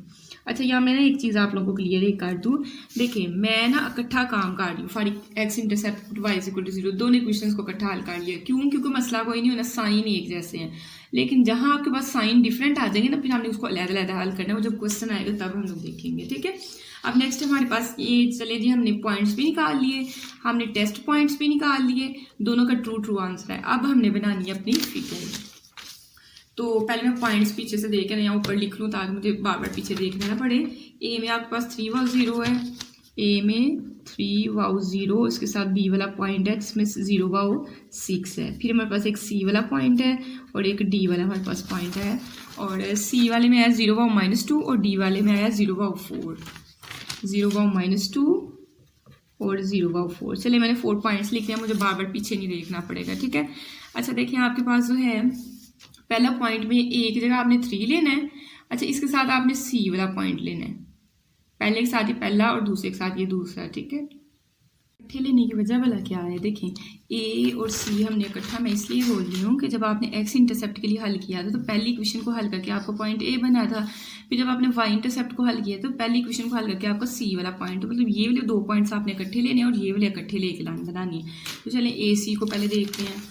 अच्छा यहाँ मैं ना एक चीज़ आप लोगों को क्लियर कर दूँ, देखिए मैं ना इकट्ठा काम कर रही हूँ फॉर एक्स इंटरसेप्ट y = 0, दोनों इक्वेशंस को इकट्ठा हल कर लिया। क्यों? क्योंकि मसला कोई नहीं होना, साइन ही एक जैसे हैं, लेकिन जहाँ आपके पास साइन डिफरेंट आ जाएंगे ना फिर हमने उसको अलग-अलग हल करना है, वो जब क्वेश्चन आएगा तब हम लोग देखेंगे, ठीक है। अब नेक्स्ट हमारे पास ये चले जी, हमने पॉइंट्स भी निकाल लिए, हमने टेस्ट पॉइंट्स भी निकाल लिए, दोनों का ट्रू आंसर है। अब हमने बनानी है अपनी फिगर। तो पहले मैं पॉइंट्स पीछे से देख रहे हैं, ऊपर लिख लूँ ताकि मुझे बार बार पीछे देखना ना पड़े। ए में आपके पास 3 वाउ 0 है, ए में 3 वाउ 0, इसके साथ बी वाला पॉइंट है जिसमें 0 वाउ 6 है। फिर हमारे पास एक सी वाला पॉइंट है और एक डी वाला हमारे पास पॉइंट है, और सी वाले में आया 0 वाउ -2 और डी वाले में आया 0 वाउ 4, 0 वाउ -2 और 0 वाउ 4। चलिए मैंने 4 पॉइंट्स लिखे हैं, मुझे बार बार पीछे नहीं देखना पड़ेगा, ठीक है। अच्छा देखिए आपके पास जो है पहला पॉइंट में ए की जगह आपने 3 लेना है, अच्छा इसके साथ आपने सी वाला पॉइंट लेना है, पहले के साथ ये पहला और दूसरे के साथ ये दूसरा, ठीक है। इकट्ठे लेने की वजह वाला क्या है, देखें ए और सी हमने इकट्ठा मैं इसलिए बोल रही हूँ कि जब आपने एक्स इंटरसेप्ट के लिए हल किया था तो पहली इक्वेशन को हल करके आपको पॉइंट ए बना था, फिर जब आपने वाई इंटरसेप्ट को हल किया तो पहली इक्वेशन को हल करके आपको सी वाला पॉइंट, तो मतलब ये वाले 2 पॉइंट्स आपने इकट्ठे लेने और ये वाले इकट्ठे लेके लाइन बनानी है। तो चलिए ए सी को पहले देखते हैं।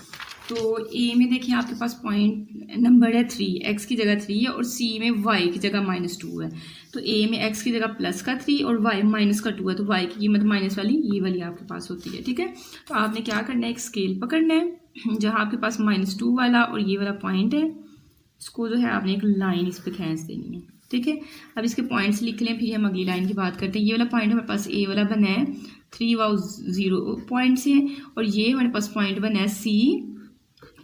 तो ए में देखिए आपके पास पॉइंट नंबर है 3, एक्स की जगह 3 है और सी में वाई की जगह -2 है। तो ए में एक्स की जगह प्लस का 3 और वाई माइनस का 2 है, तो वाई की कीमत माइनस वाली ये वाली आपके पास होती है, ठीक है। तो आपने क्या करना है, एक स्केल पकड़ना है जहाँ आपके पास -2 वाला और ये वाला पॉइंट है, इसको जो है आपने एक लाइन इस पर खींच देनी है, ठीक है। अब इसके पॉइंट्स लिख लें, फिर हम अगली लाइन की बात करते हैं। ये वाला पॉइंट हमारे पास ए वाला बना है 3 वाउ 0 पॉइंट से, और ये हमारे पास पॉइंट बना है सी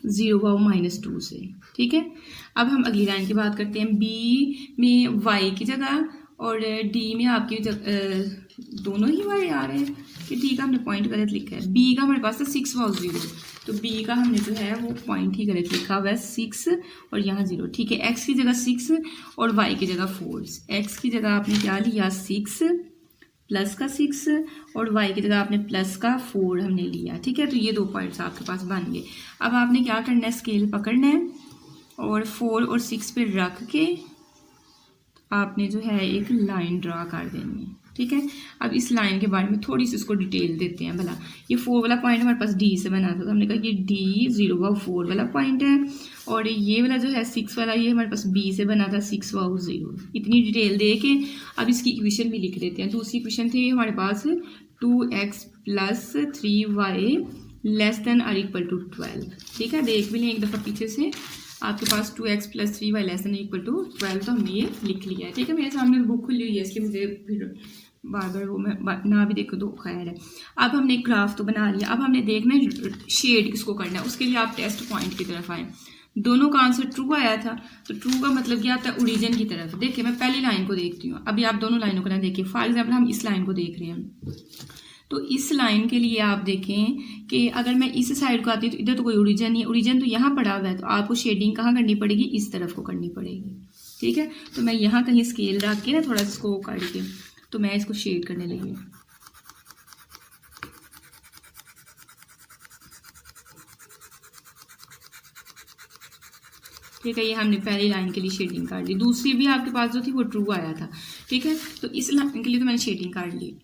0 वाउ -2 से, ठीक है। अब हम अगली लाइन की बात करते हैं। बी में वाई की जगह और डी में आपकी दोनों ही वाई आ रहे हैं कि डी का हमने पॉइंट गलत लिखा है। बी का हमारे पास है 6 वाउ 0, तो बी का हमने जो है वो पॉइंट ही गलत लिखा हुआ है 6 और यहाँ 0, ठीक है। एक्स की जगह 6 और वाई की जगह 4, एक्स की जगह आपने क्या लिया 6 प्लस का 6 और y की जगह आपने प्लस का 4 हमने लिया, ठीक है। तो ये 2 पॉइंट्स आपके पास बन गए। अब आपने क्या करना है, स्केल पकड़ना है और 4 और 6 पे रख के आपने जो है एक लाइन ड्रा कर देनी है, ठीक है। अब इस लाइन के बारे में थोड़ी सी इसको डिटेल देते हैं। भला ये 4 वाला पॉइंट हमारे पास डी से बना था, तो हमने कहा कि डी 0 वाउ 4 वाला पॉइंट है, और ये वाला जो है 6 वाला ये हमारे पास बी से बना था 6 वाउ 0। इतनी डिटेल दे के अब इसकी इक्वेशन भी लिख देते हैं। दूसरी इक्वेशन थी हमारे पास 2x + 3y लेस देन और इक्वल टू 12, ठीक है। देख भी लें एक दफ़ा पीछे से, आपके पास 2x + 3y less than equal to 12, तो हमने ये लिख लिया है, ठीक है। मेरे सामने बुक खुली हुई है इसलिए मुझे फिर बार बार वो मैं ना भी देखो तो खैर है। अब हमने एक ग्राफ तो बना लिया, अब हमने देखना है शेड किसको करना है। उसके लिए आप टेस्ट पॉइंट की तरफ आए, दोनों का आंसर ट्रू आया था, तो ट्रू का मतलब क्या आता है, ओरिजिन की तरफ। देखिए मैं पहली लाइन को देखती हूँ, अभी आप दोनों लाइनों को ना देखिए। फॉर एग्जाम्पल हम इस लाइन को देख रहे हैं, तो इस लाइन के लिए आप देखें कि अगर मैं इस साइड को आती हूँ तो इधर तो कोई ओरिजिन नहीं है, ओरिजिन तो यहाँ पड़ा हुआ है, तो आपको शेडिंग कहाँ करनी पड़ेगी, इस तरफ को करनी पड़ेगी। ठीक है, तो मैं यहाँ कहीं स्केल रख के ना थोड़ा सा इसको काट के तो मैं इसको शेड करने लगी। ठीक है, ये हमने पहली लाइन के लिए शेडिंग काट ली, दूसरी भी आपके पास जो थी वो ट्रू आया था। ठीक है, तो इस लाइन के लिए तो मैंने शेडिंग काट ली।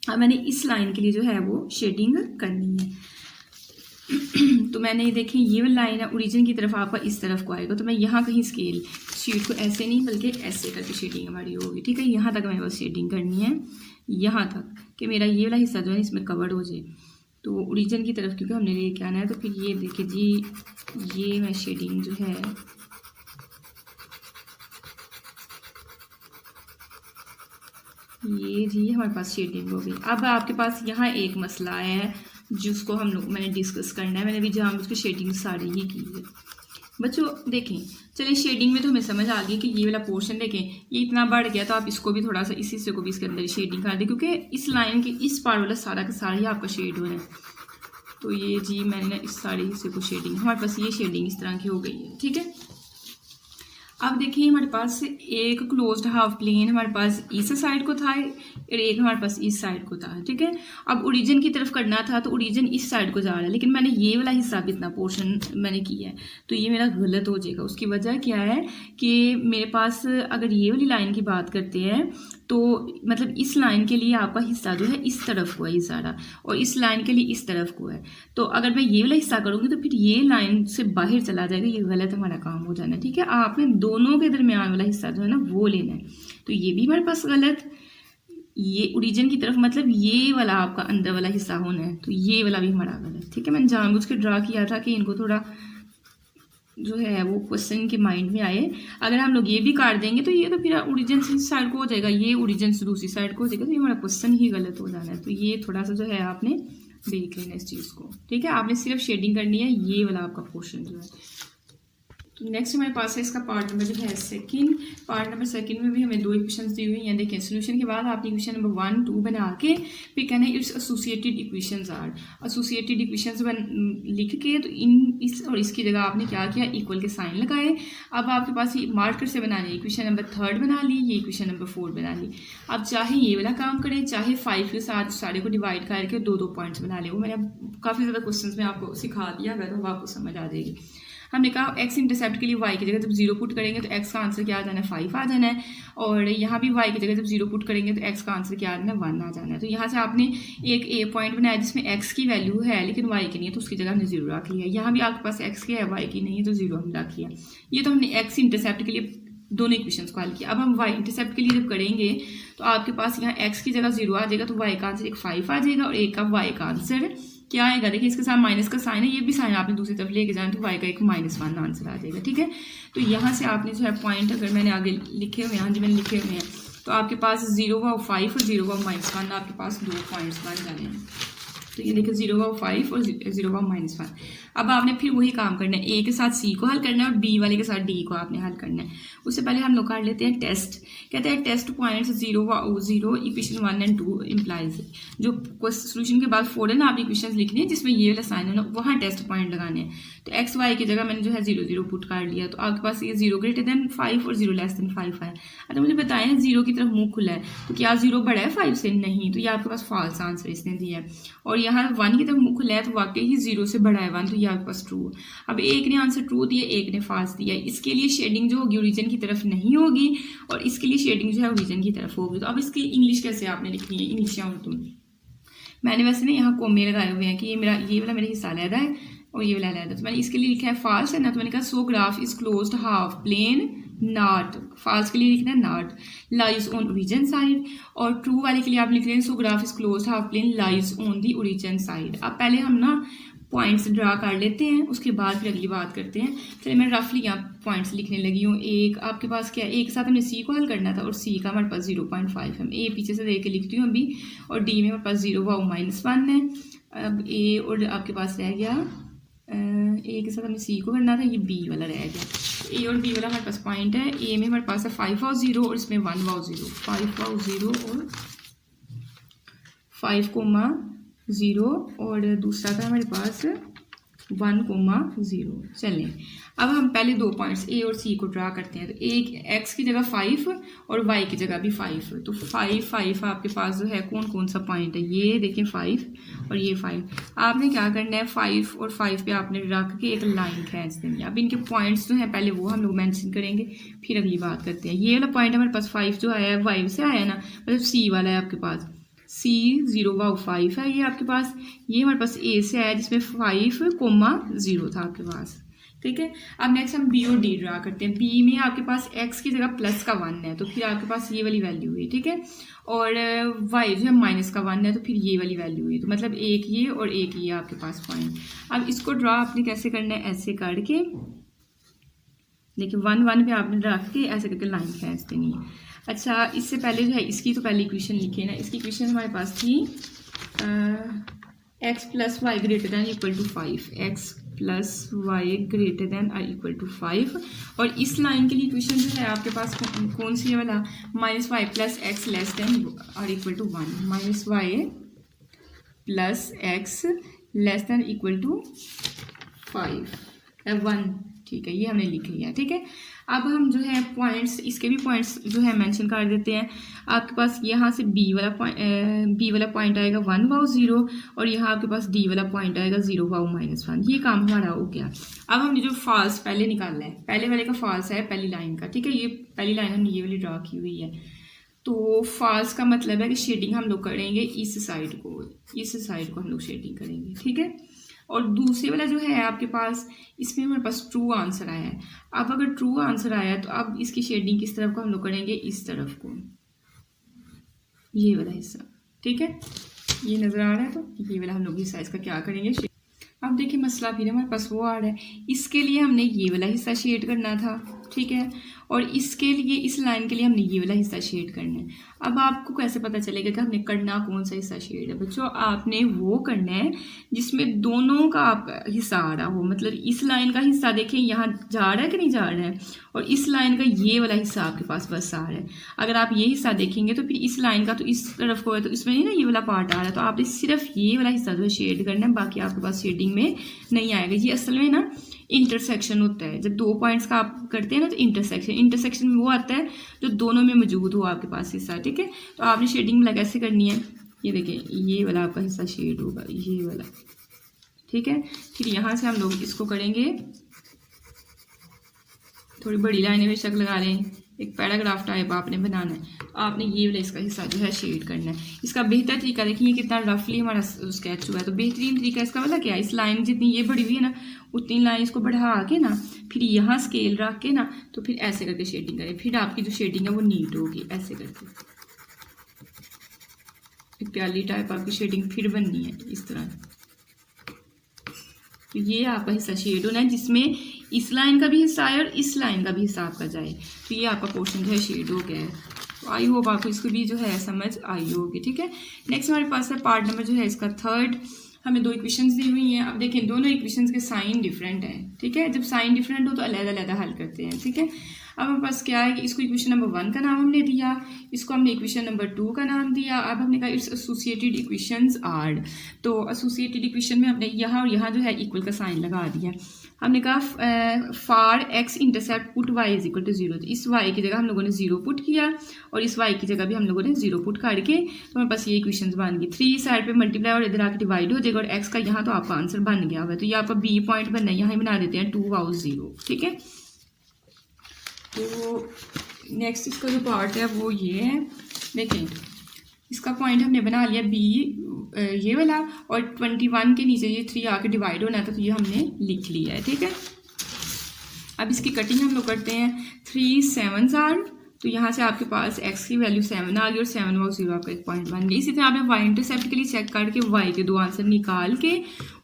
अब मैंने इस लाइन के लिए जो है वो शेडिंग करनी है। तो मैंने देखें ये वाली लाइन है, ओरिजिन की तरफ आपका इस तरफ को आएगा, तो मैं यहाँ कहीं स्केल शीट को ऐसे नहीं बल्कि ऐसे करके शेडिंग हमारी होगी। ठीक है, यहाँ तक मेरे पास शेडिंग करनी है, यहाँ तक कि मेरा ये वाला हिस्सा जो है इसमें कवर्ड हो जाए। तो ओरिजिन की तरफ क्योंकि हमने लेके आना है, तो फिर ये देखिए जी, ये मैं शेडिंग जो है ये जी हमारे पास शेडिंग हो गई। अब आपके पास यहाँ एक मसला है जिसको हम लोग मैंने डिस्कस करना है। मैंने भी जहाँ उसकी शेडिंग सारी ही की है बच्चों। देखें, चलिए शेडिंग में तो हमें समझ आ गई कि ये वाला पोर्शन देखें ये इतना बढ़ गया, तो आप इसको भी थोड़ा सा इस हिस्से को भी इसके अंदर शेडिंग कर दें, क्योंकि इस लाइन के इस पार्ट वाला सारा का सारा ही आपका शेड हो रहा है। तो ये जी मैंने इस सारे हिस्से को शेडिंग, हमारे पास ये शेडिंग इस तरह की हो गई है। ठीक है, अब देखिए हमारे पास एक क्लोज्ड हाफ प्लेन हमारे पास इस साइड को था और एक हमारे पास इस साइड को था। ठीक है, अब ओरिजिन की तरफ करना था तो ओरिजिन इस साइड को जा रहा है, लेकिन मैंने ये वाला हिस्सा कितना पोर्शन मैंने किया है, तो ये मेरा गलत हो जाएगा। उसकी वजह क्या है कि मेरे पास अगर ये वाली लाइन की बात करते हैं तो मतलब इस लाइन के लिए आपका हिस्सा जो है इस तरफ को है ये सारा, और इस लाइन के लिए इस तरफ को है। तो अगर मैं ये वाला हिस्सा करूँगी तो फिर ये लाइन से बाहर चला जाएगा, ये गलत हमारा काम हो जाना है। ठीक है, आपने दोनों के दरमियान वाला हिस्सा जो है ना वो लेना है। तो ये भी हमारे पास गलत, ये ओरिजिन की तरफ मतलब ये वाला आपका अंदर वाला हिस्सा होना है, तो ये वाला भी हमारा गलत। ठीक है, मैंने जानबूझ के ड्रा किया था कि इनको थोड़ा जो है वो क्वेश्चन के माइंड में आए। अगर हम लोग ये भी काट देंगे तो ये तो फिर ओरिजिन से साइड को हो जाएगा, ये ओरिजिन से दूसरी साइड को हो जाएगा, तो ये हमारा क्वेश्चन ही गलत हो जाना है। तो ये थोड़ा सा जो है आपने देख लेना इस चीज़ को। ठीक है, आपने सिर्फ शेडिंग करनी है ये वाला आपका पोर्शन जो है। तो नेक्स्ट हमारे पास है इसका पार्ट नंबर जो है सेकंड। पार्ट नंबर सेकंड में भी हमें दो इक्वेशंस दी हुई हैं। देखिए, सोल्यूशन के बाद आपने इक्वेशन नंबर 1, 2 बना के फिर कहना है it's associated equations are. Associated equations लिख के तो इन इस और इसकी जगह आपने क्या किया, इक्वल के साइन लगाए। अब आपके पास ये मार्कर से बनाने, इक्वेशन नंबर 3 बना ली, ये इक्वेशन नंबर 4 बना ली। अब चाहे ये वाला काम करें, चाहे 5 के साथ सारे को डिवाइड करके दो पॉइंट्स बना ले। वो मैंने काफ़ी ज़्यादा क्वेश्चन में आपको सिखा दिया है, तो आपको समझ आ जाएगी। हमने कहा एक्स इंटरसेप्ट के लिए वाई की जगह जब 0 पुट करेंगे तो एक्स का आंसर क्या आ जाना है, 5 आ जाना है। और यहाँ भी वाई की जगह जब 0 पुट करेंगे तो एक्स का आंसर क्या आ जाना है, 1 आ जाना है। तो यहाँ से आपने एक ए पॉइंट बनाया जिसमें एक्स की वैल्यू है लेकिन वाई की नहीं है, तो उसकी जगह हमने 0 रख लिया। यहाँ भी आपके पास एक्स की है, वाई की नहीं है, तो 0 हमने रख लिया। ये तो हमने एक्स इंटरसेप्ट के लिए दोनों इक्वेशंस को हल किया। अब हम वाई इंटरसेप्ट के लिए जब करेंगे तो आपके पास यहाँ एक्स की जगह 0 आ जाएगा, तो वाई का आंसर एक 5 आ जाएगा और एक का वाई का आंसर क्या आएगा। देखिए, इसके साथ माइनस का साइन है, ये भी साइन आपने दूसरी तरफ लेके जाना, तो वाई का एक -1 आंसर आ जाएगा। ठीक है, तो यहाँ से आपने जो है पॉइंट अगर मैंने आगे लिखे हुए हैं, हाँ जी मैंने लिखे हुए हैं, तो आपके पास 0/5 और 0/-1 आपके पास 2 पॉइंट्स बन जाने हैं। तो ये देखिए 0/5 और 0/-1। अब आपने फिर वही काम करना है, ए के साथ सी को हल करना है और बी वाले के साथ डी को आपने हल करना है। उससे पहले हम लोग कर लेते हैं टेस्ट। कहते हैं टेस्ट पॉइंट्स 0 इक्वेशन 1 और 2 इम्प्लाइज। जो सोल्यूशन के बाद 4 है ना, आप इक्वेशन लिखनी है जिसमें ये वाला साइन है ना, वहाँ टेस्ट पॉइंट लगाने हैं। तो एक्स वाई की जगह मैंने जो है 0 पुट कर लिया, तो आपके पास ये 0 > 5 और 0 <5 है। अगर मुझे बताएं 0 की तरफ मुँह खुला है तो क्या 0 बड़ा है 5 से, नहीं, तो ये आपके पास फॉल्स आंसर इसने दिया है। और यहाँ 1 की तरफ मुँह खुला है तो वाकई ही 0 से बड़ा है 1, तो ये आपके पास ट्रू। अब एक ने आंसर ट्रू दिया, एक ने फॉल्स दिया। इसके लिए शेडिंग जो होगी ओरिजिन की तरफ नहीं होगी और इसके लिए शेडिंग जो है ओरिजिन की तरफ होगी। तो अब इसकी इंग्लिश कैसे आपने लिखनी है, इंग्लिश या उर्दू। मैंने वैसे ना यहाँ कोमे लगाए हुए हैं कि ये वाला मेरा हिस्सा अलग है और ये वाला अलग है, तो मैंने इसके लिए लिखा है फॉल्स है ना, तो मैंने कहा so graph is closed half plane not. False के लिए लिखना है not lies on origin side, और ट्रू वाले के लिए आप लिख रहे हैं so graph is closed half plane lies on the origin side. अब पहले हम ना पॉइंट्स ड्रा कर लेते हैं, उसके बाद फिर अगली बात करते हैं। चलिए मैं रफली यहाँ पॉइंट्स लिखने लगी हूँ। एक आपके पास क्या है, एक साथ हमने सी को हल करना था और सी का हमारे पास 0.5 है। ए पीछे से देख के लिखती हूँ अभी, और डी में हमारे पास 0/-1 है। अब ए और आपके पास रह गया, ए के साथ हमने सी को करना था, ये बी वाला रह गया। ए और बी वाला हमारे पास पॉइंट है। ए में हमारे पास है 5/0 और इसमें 1/0, 5/0 और 5,0 और दूसरा था हमारे पास 1,0। चलें, अब हम पहले दो पॉइंट्स ए और सी को ड्रा करते हैं। तो एक एक्स की जगह 5 और वाई की जगह भी 5, तो 5 आपके पास जो है कौन कौन सा पॉइंट है, ये देखें 5 और ये 5। आपने क्या करना है, 5 और 5 पे आपने रख के एक लाइन खींच देनी है। अब इनके पॉइंट्स जो हैं पहले वो हम लोग मेंशन करेंगे, फिर अगली बात करते हैं। ये वाला पॉइंट हमारे पास 5 जो आया है वाई से आया है ना, मतलब सी वाला है आपके पास, C0 वाओ 5 है ये आपके पास। ये हमारे पास ए से आया जिसमें 5,0 था आपके पास, ठीक है। अब नेक्स्ट हम बी और डी ड्रा करते हैं। बी में आपके पास एक्स की जगह प्लस का 1 है, तो फिर आपके पास ये वाली वैल्यू हुई, ठीक है। और वाई जो है माइनस का 1 है, तो फिर ये वाली वैल्यू हुई। तो मतलब एक ये और एक ये आपके पास पॉइंट। अब इसको ड्रा आपने कैसे करना है, ऐसे करके देखिए 1 1 पे आपने रख के ऐसे करके लाइन खींच देनी है। अच्छा, इससे पहले जो है इसकी तो पहले इक्वेशन लिखिए ना। इसकी इक्वेशन हमारे पास थी x plus y greater than equal to 5, x plus y greater than और इक्वल टू 5। और इस लाइन के लिए इक्वेशन जो है आपके पास कौन सी है वाला, minus Y plus X less than और equal to 1, minus Y plus X less than equal to 1, ठीक है। ये हमने लिख लिया, ठीक है। अब हम जो है पॉइंट्स, इसके भी पॉइंट्स जो है मेंशन कर देते हैं। आपके पास यहाँ से बी वाला पॉइंट आएगा 1 वाओ 0, और यहाँ आपके पास डी वाला पॉइंट आएगा 0 वाओ -1। ये काम हमारा हो गया। अब हमने जो फाल्स पहले निकालना है, पहले वाले का फाल्स है पहली लाइन का, ठीक है। ये पहली लाइन हमने ये वाली ड्रा की हुई है। तो फाल्स का मतलब है कि शेडिंग हम लोग करेंगे इस साइड को हम लोग शेडिंग करेंगे, ठीक है। और दूसरे वाला जो है आपके पास, इसमें हमारे पास ट्रू आंसर आया है। अब अगर ट्रू आंसर आया है तो अब इसकी शेडिंग किस तरफ को हम लोग करेंगे, इस तरफ को, ये वाला हिस्सा, ठीक है। ये नजर आ रहा है, तो ये वाला हम लोग हिस्सा इसका क्या करेंगे। अब देखिए मसला फिर हमारे पास वो आ रहा है, इसके लिए हमने ये वाला हिस्सा शेड करना था, ठीक है। और इसके लिए इस लाइन के लिए हमने ये वाला हिस्सा शेड करना है। अब आपको कैसे पता चलेगा कि हमने करना कौन सा हिस्सा शेड है बच्चों, आपने वो करना है जिसमें दोनों का आपका हिस्सा आ रहा हो। मतलब इस लाइन का हिस्सा देखें यहाँ जा रहा है कि नहीं जा रहा है, और इस लाइन का ये वाला हिस्सा आपके पास बस आ रहा है। अगर आप ये हिस्सा देखेंगे तो फिर इस लाइन का तो इस तरफ को है, तो इसमें नहीं ना ये वाला पार्ट आ रहा है, तो आपने सिर्फ ये वाला हिस्सा जो है शेड करना है, बाकी आपके पास शेडिंग में नहीं आएगा। ये असल में ना इंटरसेक्शन होता है, जब दो पॉइंट्स का आप करते हैं ना, तो इंटरसेक्शन में वो आता है जो दोनों में मौजूद हो आपके पास हिस्सा, ठीक है। तो आपने शेडिंग वाला कैसे करनी है, ये देखें ये वाला आपका हिस्सा शेड होगा, ये वाला, ठीक है। फिर यहाँ से हम लोग इसको करेंगे, थोड़ी बड़ी लाइनें बेशक लगा लें, एक पैराग्राफ टाइप आपने बनाना है। तो आपने ये वाला इसका हिस्सा जो है शेड करना है। इसका बेहतर तरीका देखिए कितना रफली हमारा स्केच हुआ है। तो बेहतरीन तरीका इसका वाला क्या है, इस लाइन जितनी ये बड़ी हुई है ना, उतनी लाइन इसको बढ़ा के ना, फिर यहाँ स्केल रख के ना, तो फिर ऐसे करके शेडिंग करें। फिर आपकी जो शेडिंग है वो नीट होगी, ऐसे करके एक प्याली टाइप आपकी शेडिंग फिर बननी है इस तरह। तो ये आपका हिस्सा शेड होना है जिसमें इस लाइन का भी हिस्सा आए और इस लाइन का भी हिस्सा आपका जाए। तो ये आपका पोर्शन जो है शेड हो गया है। तो आई होप आपको इसको भी जो है समझ आई होगी, ठीक है। नेक्स्ट हमारे पास है पार्ट नंबर जो है इसका 3rd। हमें दो इक्वेशंस दी हुई हैं। अब देखें दोनों इक्वेशंस के साइन डिफरेंट हैं, ठीक है। जब साइन डिफरेंट हो तो अलग-अलग हल करते हैं, ठीक है। अब हमारे पास क्या है कि इसको इक्वेशन नंबर 1 का नाम हमने दिया, इसको हमने इक्वेशन नंबर 2 का नाम दिया। अब हमने कहा इट्स एसोसिएटेड इक्वेशंस आर। तो एसोसिएटेड इक्वेशन में हमने यहाँ और यहाँ जो है इक्वल का साइन लगा दिया। हमने कहा for x intercept put y is equal to 0। तो इस वाई की जगह हम लोगों ने 0 पुट किया और इस वाई की जगह भी हम लोगों ने 0 पुट करके, तो हमारे पास ये इक्वेशंस बन गई। 3 साइड पे मल्टीप्लाई और इधर आके डिवाइड हो जाएगा, और एक्स का यहाँ तो आपका आंसर बन गया हुआ है। तो ये आपका बी पॉइंट बनना है, यहाँ ही बना देते हैं 2 वाओ 0, ठीक है। तो नेक्स्ट इसका जो पार्ट है वो ये है, देखें इसका पॉइंट हमने बना लिया बी ये वाला, और 21 के नीचे ये 3 आके डिवाइड होना था, तो ये हमने लिख लिया है, ठीक है। अब इसकी कटिंग हम लोग करते हैं। 3 7s आर, तो यहाँ से आपके पास x की वैल्यू 7 आ गई और 7 वाओ 0 आपका एक पॉइंट बन गया। इसी तरह आपने y इंटरसेप्ट के लिए चेक करके y के 2 आंसर निकाल के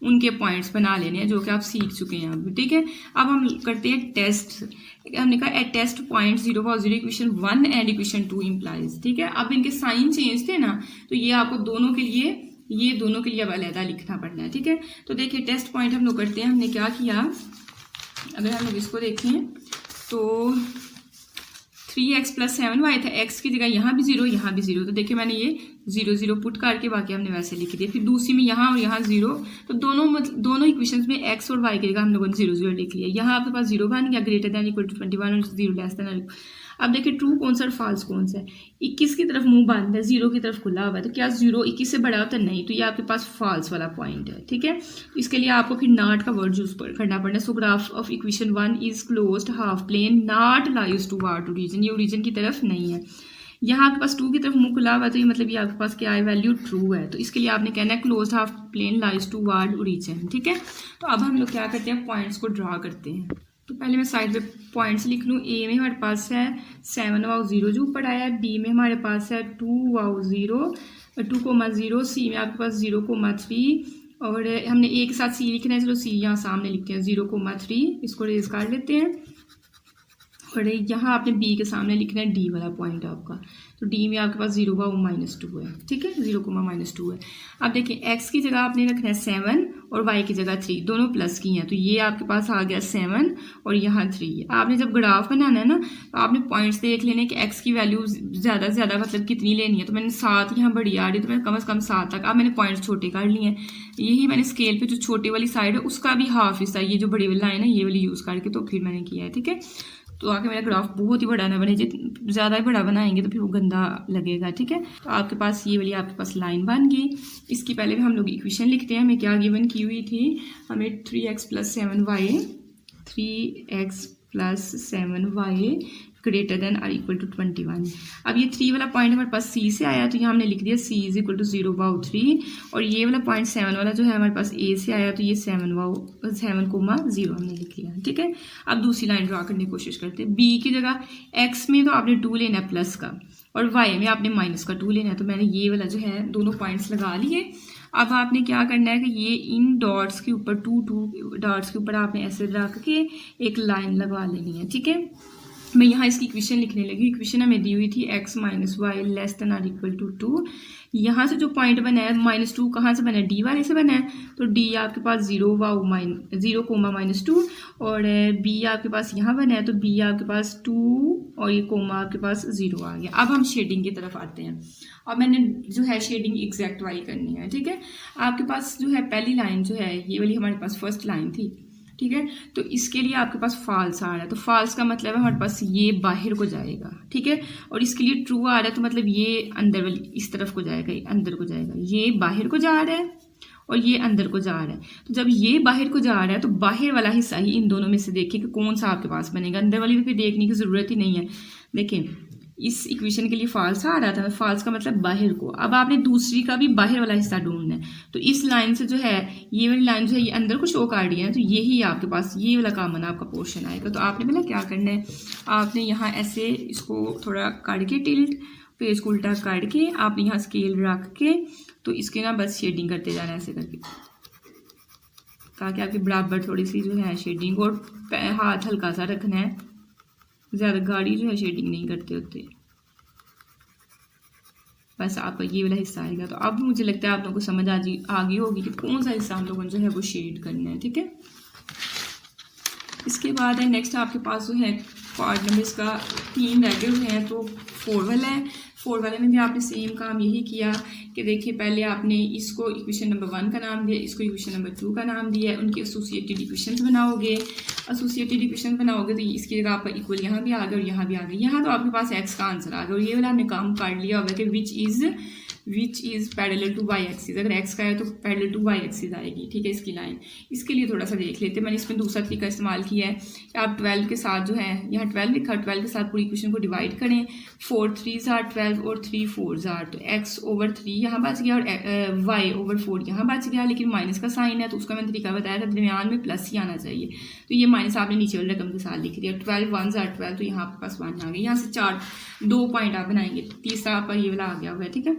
उनके पॉइंट्स बना लेने हैं, जो कि आप सीख चुके हैं अब, ठीक है। अब हम करते हैं टेस्ट। हमने कहा एट टेस्ट पॉइंट 0 वाओ 0 इक्वेशन 1 एंड इक्वेशन 2 इम्प्लाइज, ठीक है। अब इनके साइन चेंज थे ना, तो ये आपको दोनों के लिए अब अलहदा लिखना पड़ना है, ठीक है। तो देखिए टेस्ट पॉइंट हम लोग करते हैं। हमने क्या किया, अगर हम लोग इसको देखें तो 3x+7y था, x की जगह यहाँ भी 0 यहाँ भी 0, तो देखिए मैंने ये 0 0 पुट करके बाकी हमने वैसे लिख दिया। फिर दूसरी में यहाँ और यहाँ 0, तो दोनों इक्वेशंस में x और y की जगह हम लोगों ने 0 0 लिख लिया। यहाँ आपके पास 0 बन गया, ग्रेटर दैन इक्वल टू 21 और 0 लेस दैन। अब देखिए ट्रू कौन सा और फॉल्स कौन सा है। 21 की तरफ मुंह बंद है, 0 की तरफ खुला हुआ है, तो क्या 0 21 से बड़ा होता है? नहीं, तो ये आपके पास फॉल्स वाला पॉइंट है। ठीक है, इसके लिए आपको फिर नॉट का वर्ड यूज करना पड़ना है। So graph of equation 1 is closed half plane not lies toward origin, ये ओरिजिन की तरफ नहीं है। यहाँ आपके पास 2 की तरफ मुंह खुला हुआ है, तो ये मतलब ये आपके पास क्या है, वैल्यू ट्रू है। तो इसके लिए आपने कहना है closed half plane lies toward origin. ठीक है, तो अब हम लोग क्या करते हैं, पॉइंट्स को ड्रा करते हैं। तो पहले मैं साइड पे पॉइंट्स लिख लूँ। ए में हमारे पास है 7 वाउ 0 जो ऊपर आया है, बी में हमारे पास है 2 वाउ 0 2,0, सी में आपके पास 0,3 और हमने ए के साथ सी लिखना है, चलो सी यहाँ सामने लिखते हैं 0,3, इसको रेज कर लेते हैं। और यहाँ आपने बी के सामने लिखना है डी वाला पॉइंट आपका, तो डी में आपके पास 0,-2 है। ठीक है, 0,-2 है। अब देखिए एक्स की जगह आपने रखना है 7 और वाई की जगह 3, दोनों प्लस की हैं, तो ये आपके पास आ गया 7 और यहाँ 3। आपने जब ग्राफ बनाना है ना, तो आपने पॉइंट्स देख लेने कि एक्स की वैल्यू ज़्यादा से ज़्यादा मतलब कितनी लेनी है। तो मैंने 7 यहाँ बड़ी आ रही है, तो मैंने कम से कम 7 तक। अब मैंने पॉइंट्स छोटे कर लिए हैं। यही मैंने स्केल पे जो छोटे वाली साइड है उसका भी हाफ हिस्सा, ये जो बड़ी वाली लाइन है ये वाली यूज़ करके तो फिर मैंने किया है। ठीक है, तो आके मेरा ग्राफ बहुत ही बड़ा ना बने, जितना ज़्यादा ही बड़ा बनाएंगे तो फिर वो गंदा लगेगा। ठीक है, तो आपके पास ये वाली आपके पास लाइन बन गई। इसकी पहले भी हम लोग इक्वेशन लिखते हैं। हमें क्या गिवन की हुई थी, हमें 3x+7y 3x+7y greater than or equal to 21। अब ये 3 वाला पॉइंट हमारे पास सी से आया, तो यहाँ हमने लिख दिया c इज इक्वल टू 0/3। और ये वाला पॉइंट 7 वाला जो है हमारे पास a से आया, तो ये 7,0 हमने लिख लिया। ठीक है, अब दूसरी लाइन ड्रा करने की कोशिश करते हैं। b की जगह x में तो आपने 2 लेना है प्लस का, और y में आपने माइनस का 2 लेना है। तो मैंने ये वाला जो है दोनों पॉइंट्स लगा लिए। अब आपने क्या करना है कि ये इन डॉट्स के ऊपर 2 डॉट्स के ऊपर आपने ऐसे रख के एक लाइन लगवा लेनी है। ठीक है, मैं यहाँ इसकी इक्वेशन लिखने लगी। इक्वेशन हमें दी हुई थी x - y less than or equal to 2। यहाँ से जो पॉइंट बना है -2 कहाँ से बना है, डी वाले से बना है, तो डी आपके पास 0,-2 और बी आपके पास यहाँ बना है, तो बी आपके पास 2 और ये कोमा आपके पास 0 आ गया। अब हम शेडिंग की तरफ आते हैं। अब मैंने जो है शेडिंग एग्जैक्ट वाली करनी है। ठीक है, आपके पास जो है पहली लाइन जो है ये वाली हमारे पास फर्स्ट लाइन थी। ठीक है, तो इसके लिए आपके पास फॉल्स आ रहा है, तो फॉल्स का मतलब है हमारे पास ये बाहर को जाएगा। ठीक है, और इसके लिए ट्रू आ रहा है, तो मतलब ये अंदर वाली इस तरफ को जाएगा, ये अंदर को जाएगा। ये बाहर को जा रहा है और ये अंदर को जा रहा है, तो जब ये बाहर को जा रहा है तो बाहर वाला हिस्सा ही इन दोनों में से देखिए कि कौन सा आपके पास बनेगा। अंदर वाली तो फिर देखने की ज़रूरत ही नहीं है। देखिए इस इक्वेशन के लिए फॉल्स आ रहा था, फॉल्स का मतलब बाहर को। अब आपने दूसरी का भी बाहर वाला हिस्सा ढूंढना है, तो इस लाइन से जो है ये वाली लाइन जो है ये अंदर को शो कर रही है, तो यही आपके पास ये वाला कॉमन आपका पोर्शन आएगा। तो आपने पहले क्या करना है, आपने यहाँ ऐसे इसको थोड़ा काट के टिल्ट पेज को उल्टा काट के आप यहाँ स्केल रख के तो इसके ना बस शेडिंग करते जाना है ऐसे करके, ताकि आपकी बराबर थोड़ी सी जो है शेडिंग, और हाथ हल्का सा रखना है, ज़्यादा गाढ़ी जो है शेडिंग नहीं करते होते। बस आपका ये वाला हिस्सा आएगा। तो अब मुझे लगता है आप लोगों को समझ आ गई होगी कि कौन सा हिस्सा हम लोगों ने जो है वो शेड करना है। ठीक है, इसके बाद है नेक्स्ट आपके पास जो है पार्ट नंबर इसका 3 रह गए हुए हैं, तो 4 वाला है। 4 वाले में भी आपने सेम काम यही किया कि देखिए पहले आपने इसको इक्वेशन नंबर 1 का नाम दिया, इसको इक्वेशन नंबर 2 का नाम दिया है, उनकी एसोसिएटेड इक्वेशंस बनाओगे। एसोसिएटेड इक्वेशन बनाओगे तो इसकी जगह आपका इक्वल यहाँ भी आ गया और यहाँ भी आ गया। यहाँ तो आपके पास एक्स का आंसर आ गया, और ये वाला हमने काम कर लिया होगा कि which is parallel to y axis. अगर एक्स का है तो पैरेलल टू वाई एक्सिस आएगी। ठीक है, इसकी लाइन। इसके लिए थोड़ा सा देख लेते हैं। मैंने इसमें दूसरा तरीका इस्तेमाल किया है कि आप 12 के साथ जो है यहाँ 12 लिखा, 12 के साथ पूरी इक्वेशन को डिवाइड करें। 4 3s are 12 और 3 4s are, तो x/3 यहाँ बच गया और y/4 यहाँ बच गया, लेकिन माइनस का साइन है तो उसका मैंने तरीका बताया था, दरमियान में प्लस ही आना चाहिए। तो ये माइनस आपने नीचे वाले रकम के साथ लिख दिया। 12 1s are 12, तो यहाँ आपके पास 1 आ गया। यहाँ से 2 पॉइंट आप बनाएंगे, तीसरा आपका ये वाला आ गया हुआ है। ठीक है,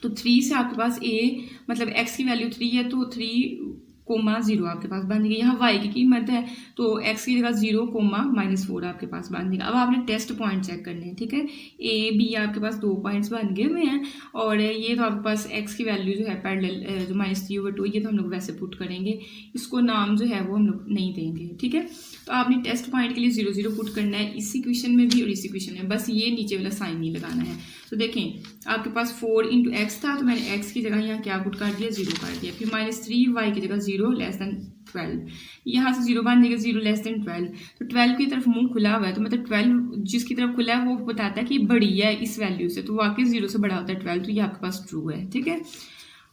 तो 3 से आपके पास a मतलब x की वैल्यू 3 है, तो 3 कोमा 0 आपके पास बन गया। यहाँ y की कीमत है तो x की जगह 0 कोमा -4 आपके पास बन जाएगा। अब आपने टेस्ट पॉइंट चेक करने हैं, ठीक है। a b आपके पास 2 पॉइंट्स बन गए हुए हैं और ये तो आपके पास x की वैल्यू जो है पैरेलल जो -3/2 ये तो हम लोग वैसे पुट करेंगे, इसको नाम जो है वो हम लोग नहीं देंगे, ठीक है। तो आपने टेस्ट पॉइंट के लिए 0 0 पुट करना है, इस इक्वेशन में भी और इस इक्वेशन में, बस ये नीचे वाला साइन नहीं लगाना है। तो देखें आपके पास 4 × x था तो मैंने x की जगह यहाँ क्या पुट कर दिया, 0 कर दिया। फिर -3y की जगह 0 लेस देन 12, यहाँ से 0 बन जाएगा 0 लेस देन 12। तो 12 की तरफ मुंह खुला हुआ है तो मतलब 12 जिसकी तरफ खुला है वो बताता है कि बड़ी है इस वैल्यू से, तो वाकई 0 से बड़ा होता है 12, तो ये आपके पास ट्रू है, ठीक है।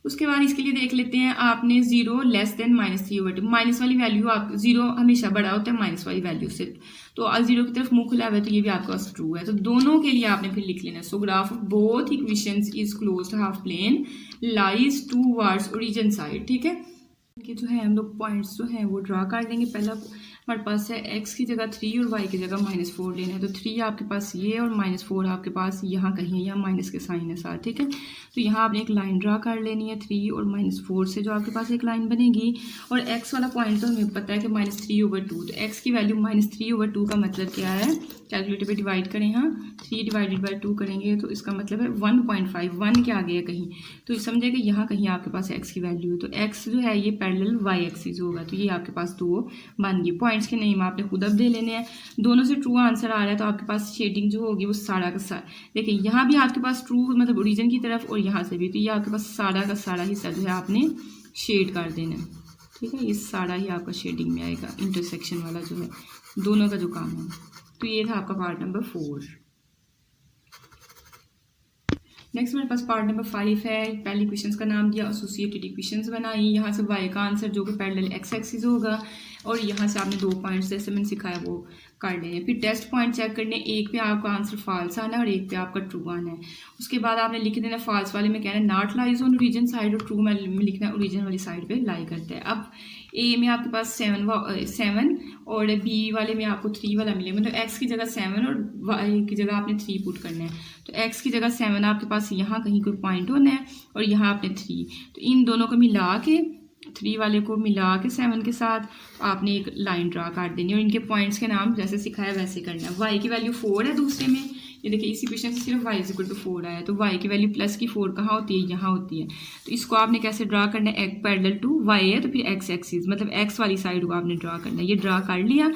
उसके बाद इसके लिए देख लेते हैं, आपने 0 लेस देन -3/2, माइनस वाली वैल्यू आप 0 हमेशा बड़ा होता है माइनस वाली वैल्यू से, तो 0 की तरफ मुंह खुला हुआ है तो ये भी आपके पास ट्रू है। तो दोनों के लिए आपने फिर लिख लेना, so graph of both equations is closed half plane lies towards origin side, ठीक है। कि जो है हम लोग पॉइंट्स जो हैं वो ड्रा कर देंगे। पहला हमारे पास है x की जगह 3 और y की जगह -4 लेना है, तो 3 आपके पास ये और -4 आपके पास यहाँ कहीं है, यहाँ माइनस के साइन है साथ, ठीक है। तो यहाँ आपने एक लाइन ड्रा कर लेनी है 3 और -4 से, जो आपके पास एक लाइन बनेगी। और x वाला पॉइंट तो हमें पता है कि -3/2, तो x की वैल्यू -3/2 का मतलब क्या है, कैलकुलेटर पे डिवाइड करें, यहाँ 3 / 2 करेंगे तो इसका मतलब है 1.5, 1 के आगे है कहीं, तो समझे कि यहाँ कहीं आपके पास x की वैल्यू है, तो x जो है ये पैरेलल y एक्सिस होगा, तो ये आपके पास 2 बन गई। पॉइंट्स के नेम आपने खुद अब दे लेने हैं, दोनों से ट्रू आंसर आ रहा है तो आपके पास शेडिंग जो होगी वो सारा का सारा, देखिए यहाँ भी आपके पास ट्रू मतलब ओरिजिन की तरफ और यहाँ से भी, तो ये आपके पास सारा का सारा हिस्सा जो है आपने शेड कर देना है, ठीक है। ये सारा ही आपका शेडिंग में आएगा, इंटरसेक्शन वाला जो है दोनों का जो काम है। तो ये था आपका पार्ट नंबर 4। नेक्स्ट मेरे पास पार्ट नंबर 5 है। पहले इक्वेशंस का नाम दिया, एसोसिएटेड इक्वेशंस बनाई, यहाँ से y का आंसर जो कि पैरेलल x एक्सिस होगा और यहाँ से आपने 2 पॉइंट्स जैसे मैंने सिखाया वो कर लेने। फिर टेस्ट पॉइंट चेक करने, एक पे आपका आंसर फॉल्स आना है और एक पे आपका ट्रू आना है। उसके बाद आपने लिख देना फॉल्स वाले में कहना है not lies on origin side और ट्रू में लिखना है ओरिजिन वाली साइड पे लाई करता है। अब ए में आपके पास 7 और बी वाले में आपको 3 वाला मिले, मतलब x की जगह 7 और y की जगह आपने 3 पुट करना है। तो x की जगह 7 आपके पास यहाँ कहीं कोई पॉइंट होना है और यहाँ आपने 3, तो इन दोनों को मिला के 3 वाले को मिला के 7 के साथ आपने एक लाइन ड्रा कर देनी और इनके पॉइंट्स के नाम जैसे सिखाया वैसे करना है। y की वैल्यू 4 है दूसरे में, ये देखिए इस इक्वेशन से सिर्फ y = 4 आया, तो y की वैल्यू प्लस की 4 कहाँ होती है, यहाँ होती है। तो इसको आपने कैसे ड्रा करना है, एक पैरेलल टू y है तो फिर x एक्सिस मतलब x वाली साइड को आपने ड्रा करना है, ये ड्रा कर लिया।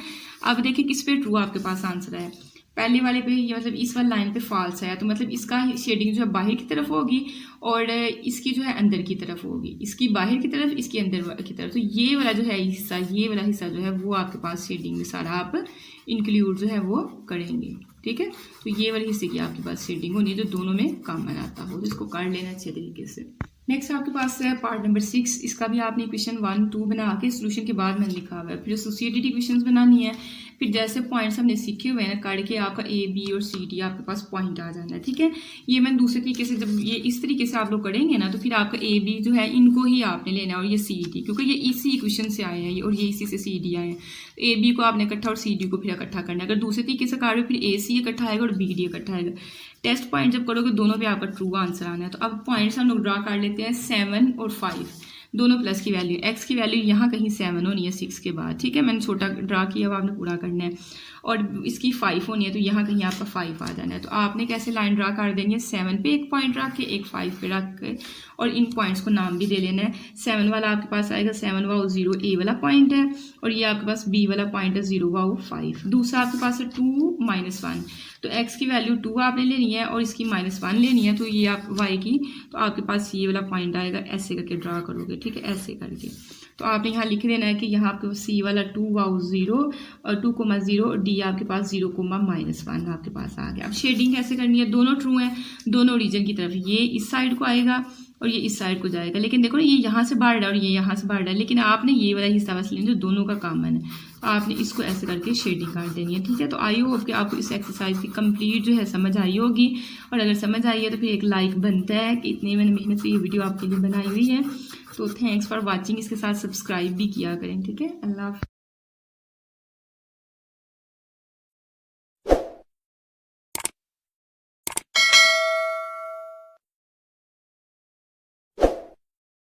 अब देखिए किस पे ट्रू आपके पास आंसर है, पहले वाले पे ये मतलब इस वाली लाइन पे फॉल्स है, तो मतलब इसका शेडिंग जो है बाहर की तरफ होगी और इसकी जो है अंदर की तरफ होगी, इसकी बाहर की तरफ इसकी अंदर की तरफ। तो ये वाला जो है हिस्सा, ये वाला हिस्सा जो है वो आपके पास शेडिंग में सारा आप इंक्लूड जो है वो करेंगे, ठीक है। तो ये वाले हिस्से की आपके पास शेडिंग होनी है जो दोनों में कॉमन आता हो, तो इसको कर लेना अच्छे तरीके से। नेक्स्ट आपके पास है पार्ट नंबर 6, इसका भी आपने इक्वेशन 1 2 बना के सोल्यूशन के बाद मैंने लिखा हुआ है। फिर एसोसिएटेड इक्वेशंस बनानी है, फिर जैसे पॉइंट्स हमने सीखे हुए हैं करके आपका ए बी और सी डी आपके पास पॉइंट आ जाना है, ठीक है। ये मैंने दूसरे तरीके से, जब ये इस तरीके से आप लोग करेंगे ना तो फिर आपका ए बी जो है इनको ही आपने लेना है और ये सी डी, क्योंकि ये इसी इक्वेशन से आए हैं और ये इसी से सी डी आए हैं। ए बी को आपने इकट्ठा और सी डी को फिर इकट्ठा करना है। अगर दूसरे तरीके से कर रहे हो फिर ए सी इकट्ठा आएगा और बी डी इकट्ठा आएगा। टेस्ट पॉइंट जब करोगे दोनों पे आपका ट्रू आंसर आना है। तो अब पॉइंट्स हम लोग ड्रा कर लेते हैं 7 और 5, दोनों प्लस की वैल्यू, x की वैल्यू यहाँ कहीं 7 होनी है 6 के बाद, ठीक है। मैंने छोटा ड्रा किया, अब आपने पूरा करना है। और इसकी 5 होनी है तो यहाँ कहीं आपका 5 आ जाना है। तो आपने कैसे लाइन ड्रा कर देंगे, 7 पे एक पॉइंट रख के एक 5 पे रख के और इन पॉइंट्स को नाम भी दे लेना है। 7 वाला आपके पास आएगा 7 वाओ 0 ए वाला पॉइंट है और ये आपके पास बी वाला पॉइंट है 0 वाओ 5। दूसरा आपके पास है 2 -1, तो x की वैल्यू 2 आपने लेनी है और इसकी -1 लेनी है, तो ये आप y की, तो आपके पास ये वाला पॉइंट आएगा, ऐसे करके ड्रा करोगे, ठीक है, ऐसे करके। तो आपने यहाँ लिख देना है कि यहाँ आपके पास सी वाला 2 वाओ 0 और 2,0 और डी आपके पास 0,-1 आपके पास आ गया। अब शेडिंग कैसे करनी है, दोनों ट्रू हैं, दोनों रीजन की तरफ, ये इस साइड को आएगा और ये इस साइड को जाएगा। लेकिन देखो ये यहाँ से बाहर है और ये यहाँ से बाहर है, लेकिन आपने ये वाला हिस्सा बस लेना जो दोनों का कॉमन है, आपने इसको ऐसे करके शेडिंग कर देनी है, ठीक है। तो आई होप कि आपको इस एक्सरसाइज की कंप्लीट जो है समझ आई होगी, और अगर समझ आई है तो फिर एक लाइक बनता है कि इतनी मैंने मेहनत से ये वीडियो आपके लिए बनाई हुई है। तो थैंक्स फॉर वॉचिंग, इसके साथ सब्सक्राइब भी किया करें, ठीक है। अल्लाह।